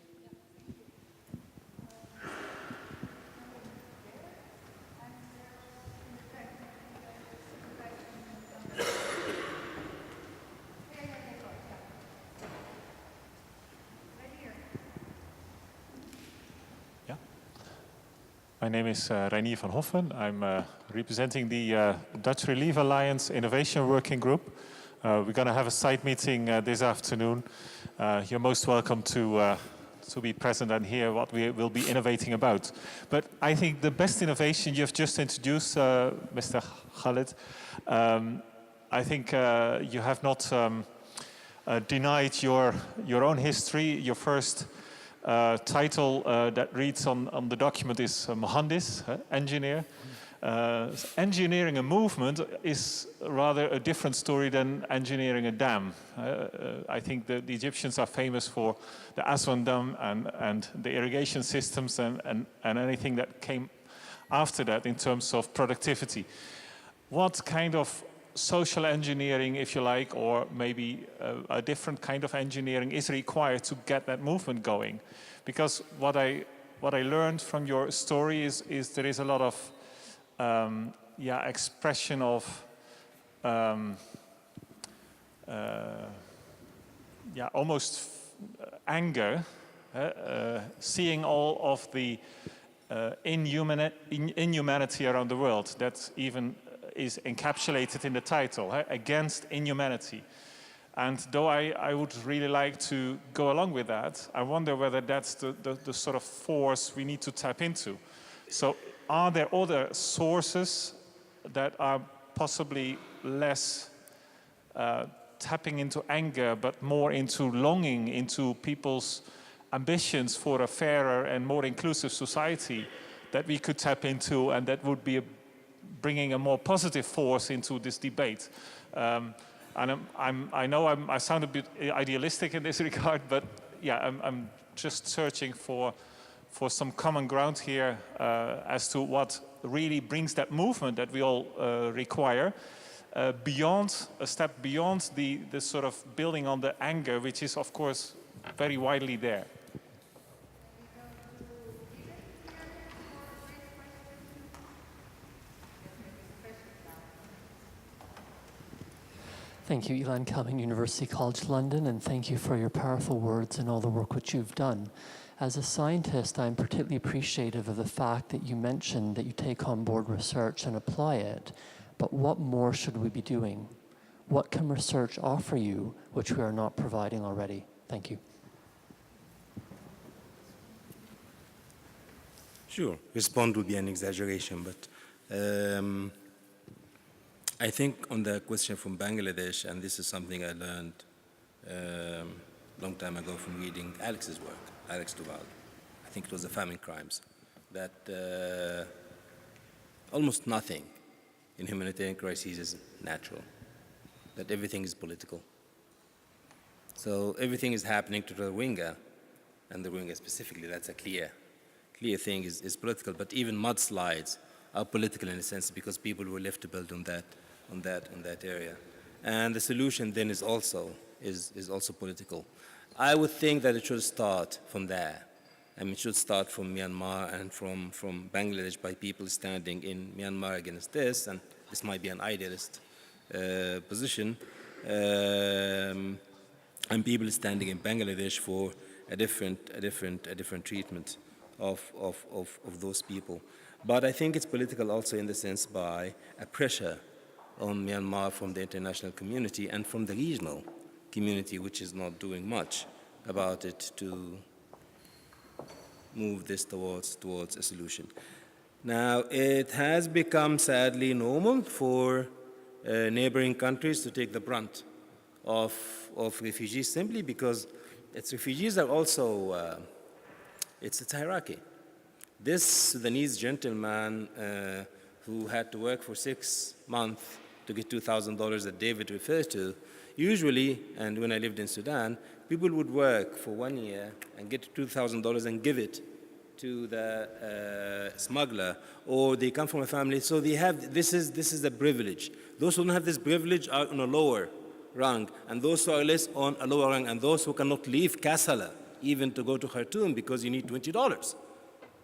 [SPEAKER 16] My name is Reinier van Hoffen. I'm representing the Dutch Relief Alliance Innovation Working Group. We're going to have a side meeting this afternoon. You're most welcome to be present and hear what we will be innovating about. But I think the best innovation you've just introduced, Mr. Khaled, I think you have not denied your own history. Your first title that reads on the document is Mohandis, engineer. Engineering a movement is rather a different story than engineering a dam. I think the Egyptians are famous for the Aswan Dam and the irrigation systems and anything that came after that in terms of productivity. What kind of social engineering, if you like, or maybe a different kind of engineering is required to get that movement going? Because what I learned from your story is there is a lot of expression of almost anger, seeing all of the inhumanity around the world that even is encapsulated in the title, against inhumanity. And though I would really like to go along with that, I wonder whether that's the sort of force we need to tap into. So are there other sources that are possibly less tapping into anger, but more into longing, into people's ambitions for a fairer and more inclusive society that we could tap into, and that would be bringing a more positive force into this debate? And I know I sound a bit idealistic in this regard, but yeah, I'm just searching for some common ground here as to what really brings that movement that we all require beyond, a step beyond the sort of building on the anger, which is of course very widely there.
[SPEAKER 6] Thank you, Ilan Kelvin, University College London, and thank you for your powerful words and all the work which you've done. As a scientist, I'm particularly appreciative of the fact that you mentioned that you take on board research and apply it, but what more should we be doing? What can research offer you which we are not providing already? Thank you.
[SPEAKER 14] Sure, respond would be an exaggeration, but I think on the question from Bangladesh, and this is something I learned a long time ago from reading Alex's work, Alex Duvall. I think it was the famine crimes, that almost nothing in humanitarian crises is natural, that everything is political. So everything is happening to the Rohingya, and the Rohingya specifically, that's a clear thing, is political. But even mudslides are political in a sense because people were left to build on that area. And the solution then is also political. I would think that it should start from there. I mean, it should start from Myanmar and from Bangladesh by people standing in Myanmar against this, and this might be an idealist position, and people standing in Bangladesh for a different treatment of those people. But I think it's political also in the sense by a pressure on Myanmar from the international community and from the regional community, which is not doing much about it to move this towards a solution. Now, it has become sadly normal for neighboring countries to take the brunt of refugees simply because refugees are also, it's a hierarchy. This Sudanese gentleman who had to work for 6 months to get $2,000 that David refers to, usually, and when I lived in Sudan, people would work for 1 year and get $2,000 and give it to the smuggler, or they come from a family, so they have, this is a privilege. Those who don't have this privilege are on a lower rung, and those who are less on a lower rung, and those who cannot leave Kassala even to go to Khartoum because you need $20.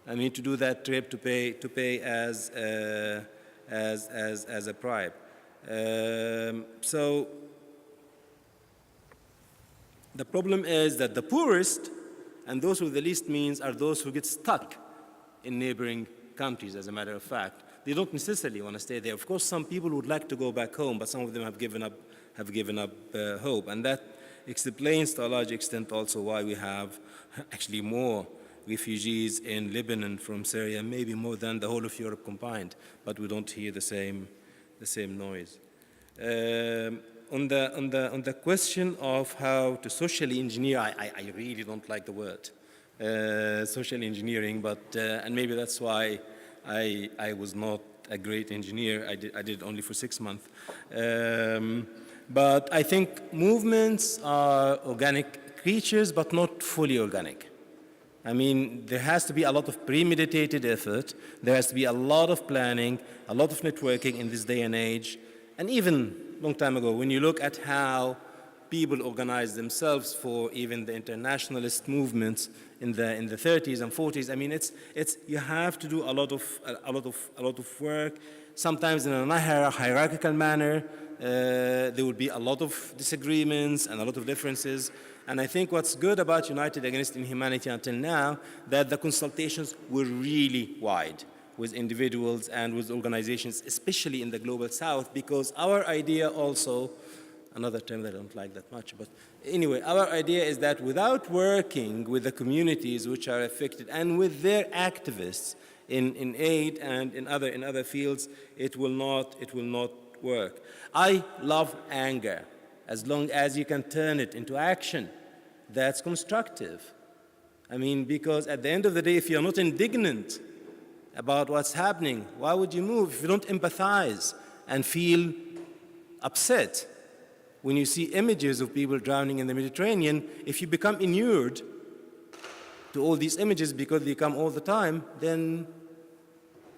[SPEAKER 14] I mean, to do that trip to pay as a bribe. So the problem is that the poorest and those with the least means are those who get stuck in neighboring countries, as a matter of fact. They don't necessarily want to stay there. Of course, some people would like to go back home, but some of them have given up hope. And that explains to a large extent also why we have actually more refugees in Lebanon from Syria, maybe more than the whole of Europe combined, but we don't hear the same noise. On the question of how to socially engineer, I really don't like the word social engineering, but and maybe that's why I was not a great engineer. I did it only for 6 months. But I think movements are organic creatures, but not fully organic. I mean, there has to be a lot of premeditated effort. There has to be a lot of planning, a lot of networking in this day and age. And even a long time ago, when you look at how people organized themselves for even the internationalist movements in the 30s and 40s, I mean, you have to do a lot of work. Sometimes in a hierarchical manner, there would be a lot of disagreements and a lot of differences. And I think what's good about United Against Inhumanity until now, that the consultations were really wide with individuals and with organizations, especially in the Global South, because our idea also, another term that I don't like that much, but anyway, our idea is that without working with the communities which are affected and with their activists in aid and in other fields, it will not work. I love anger, as long as you can turn it into action that's constructive. I mean, because at the end of the day, if you're not indignant about what's happening, why would you move? If you don't empathize and feel upset when you see images of people drowning in the Mediterranean, if you become inured to all these images because they come all the time, then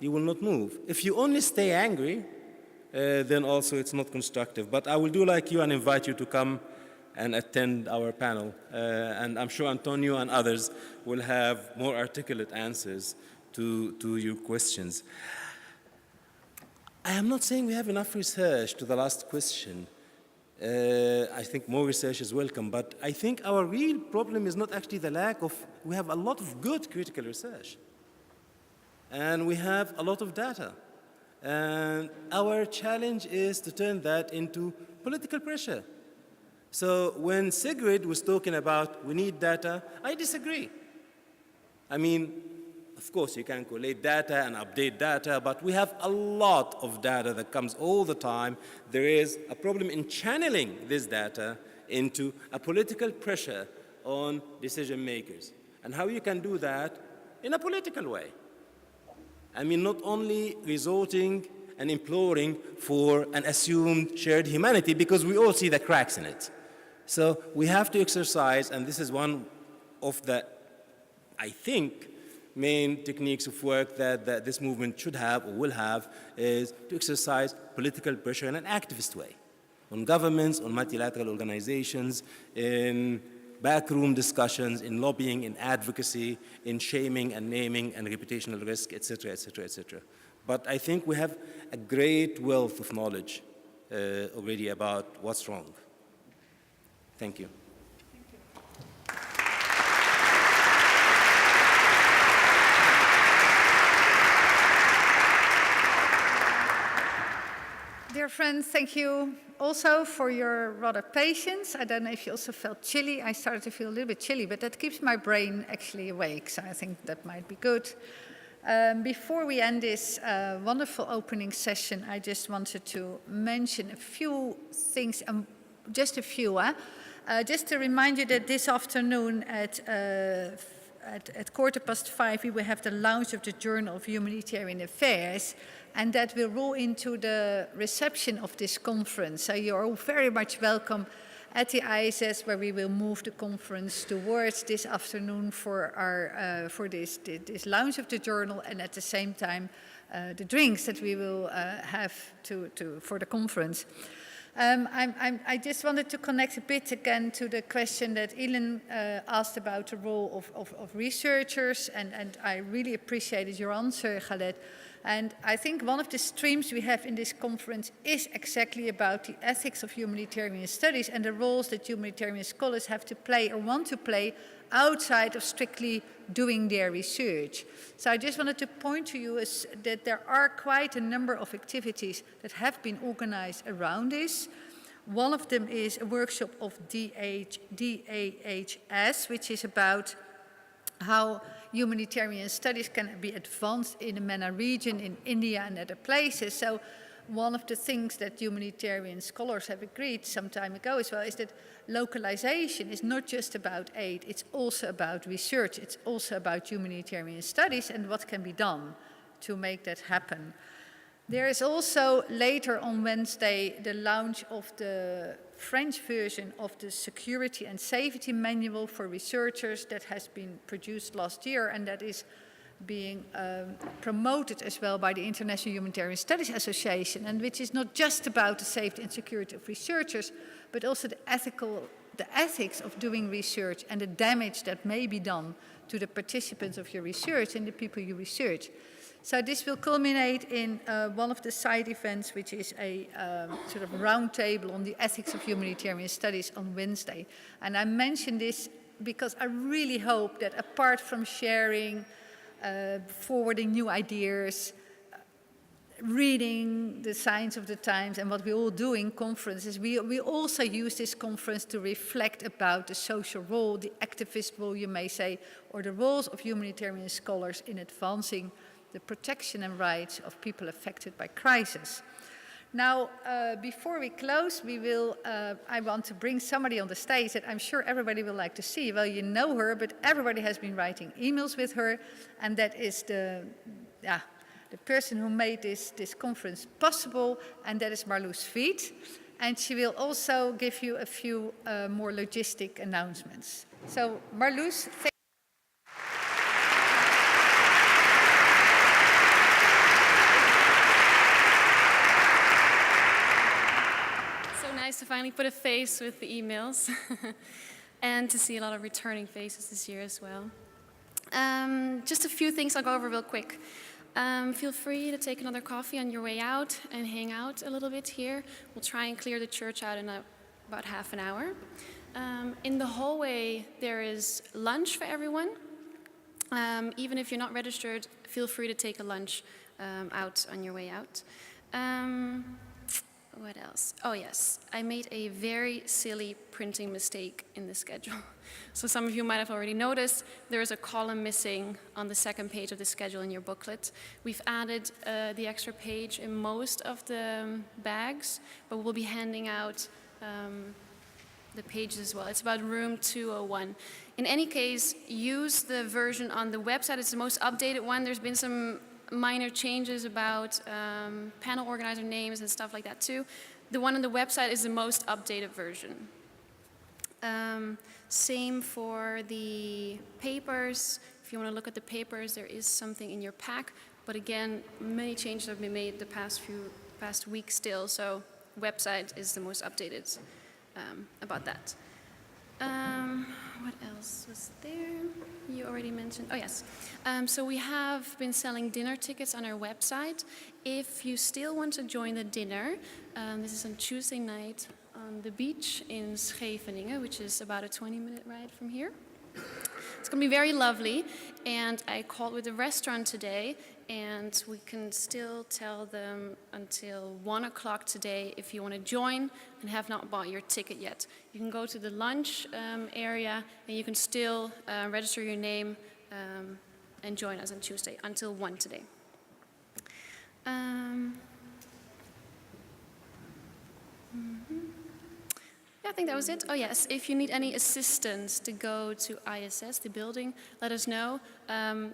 [SPEAKER 14] you will not move. If you only stay angry, then also it's not constructive. But I will do like you and invite you to come and attend our panel. And I'm sure Antonio and others will have more articulate answers to your questions. I am not saying we have enough research to the last question. I think more research is welcome, but I think our real problem is not actually the lack of, we have a lot of good critical research. And we have a lot of data. And our challenge is to turn that into political pressure. So when Sigrid was talking about we need data, I disagree. I mean, of course, you can collate data and update data, but we have a lot of data that comes all the time. There is a problem in channeling this data into a political pressure on decision makers. And how you can do that in a political way. I mean, not only resorting and imploring for an assumed shared humanity because we all see the cracks in it. So we have to exercise, and this is one of the, I think, main techniques of work that this movement should have or will have, is to exercise political pressure in an activist way on governments, on multilateral organizations, in backroom discussions, in lobbying, in advocacy, in shaming and naming and reputational risk, etc., etc., etc. But I think we have a great wealth of knowledge already about what's wrong. Thank you.
[SPEAKER 1] Dear friends, thank you also for your rather patience. I don't know if you also felt chilly. I started to feel a little bit chilly, but that keeps my brain actually awake, so I think that might be good. Before we end this wonderful opening session, I just wanted to mention a few things, just a few. Just to remind you that this afternoon at 5:15, we will have the launch of the Journal of Humanitarian Affairs, and that will roll into the reception of this conference. So you're all very much welcome at the IHSA, where we will move the conference towards this afternoon for our for this launch of the journal, and at the same time the drinks that we will have for the conference. I just wanted to connect a bit again to the question that Ilan asked about the role of researchers, and I really appreciated your answer, Khaled. And I think one of the streams we have in this conference is exactly about the ethics of humanitarian studies and the roles that humanitarian scholars have to play or want to play outside of strictly doing their research. So I just wanted to point to you that there are quite a number of activities that have been organized around this. One of them is a workshop of DAHS, which is about how humanitarian studies can be advanced in the MENA region, in India and other places. So one of the things that humanitarian scholars have agreed some time ago as well is that localization is not just about aid, it's also about research, it's also about humanitarian studies and what can be done to make that happen. There is also later on Wednesday the launch of the French version of the Security and Safety Manual for Researchers that has been produced last year, and that is being promoted as well by the International Humanitarian Studies Association, and which is not just about the safety and security of researchers, but also the ethics of doing research and the damage that may be done to the participants of your research and the people you research. So this will culminate in one of the side events, which is a sort of round table on the ethics of humanitarian studies on Wednesday. And I mention this because I really hope that apart from sharing, forwarding new ideas, reading the signs of the times and what we all do in conferences, we also use this conference to reflect about the social role, the activist role, you may say, or the roles of humanitarian scholars in advancing the protection and rights of people affected by crisis. Now, before we close, I want to bring somebody on the stage that I'm sure everybody will like to see. Well, you know her, but everybody has been writing emails with her, and that is the person who made this conference possible, and that is Marloes Veit. And she will also give you a few more logistic announcements. So, Marloes, thank you.
[SPEAKER 17] Nice to finally put a face with the emails and to see a lot of returning faces this year as well. Just a few things I'll go over real quick. Feel free to take another coffee on your way out and hang out a little bit here. We'll try and clear the church out in about half an hour. In the hallway, there is lunch for everyone. Even if you're not registered, feel free to take a lunch out on your way out. What else? Oh yes, I made a very silly printing mistake in the schedule. So some of you might have already noticed there is a column missing on the second page of the schedule in your booklet. We've added the extra page in most of the bags, but we'll be handing out the pages as well. It's about room 201. In any case, use the version on the website. It's the most updated one. There's been some minor changes about panel organizer names and stuff like that too. The one on the website is the most updated version. Same for the papers. If you want to look at the papers, there is something in your pack. But again, many changes have been made the past week still. So website is the most updated about that. What else was there? You already mentioned, oh yes. So we have been selling dinner tickets on our website. If you still want to join the dinner, this is on Tuesday night on the beach in Scheveningen, which is about a 20-minute ride from here. It's going to be very lovely, and I called with the restaurant today, and we can still tell them until 1 o'clock today if you want to join and have not bought your ticket yet. You can go to the lunch area, and you can still register your name and join us on Tuesday until 1 today. I think that was it. Oh yes, if you need any assistance to go to IHSA, the building, let us know.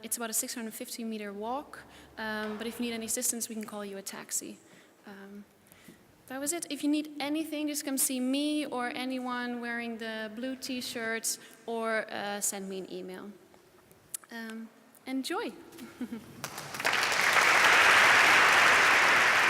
[SPEAKER 17] It's about a 650-meter walk, but if you need any assistance, we can call you a taxi. That was it. If you need anything, just come see me or anyone wearing the blue t-shirts, or send me an email. Enjoy.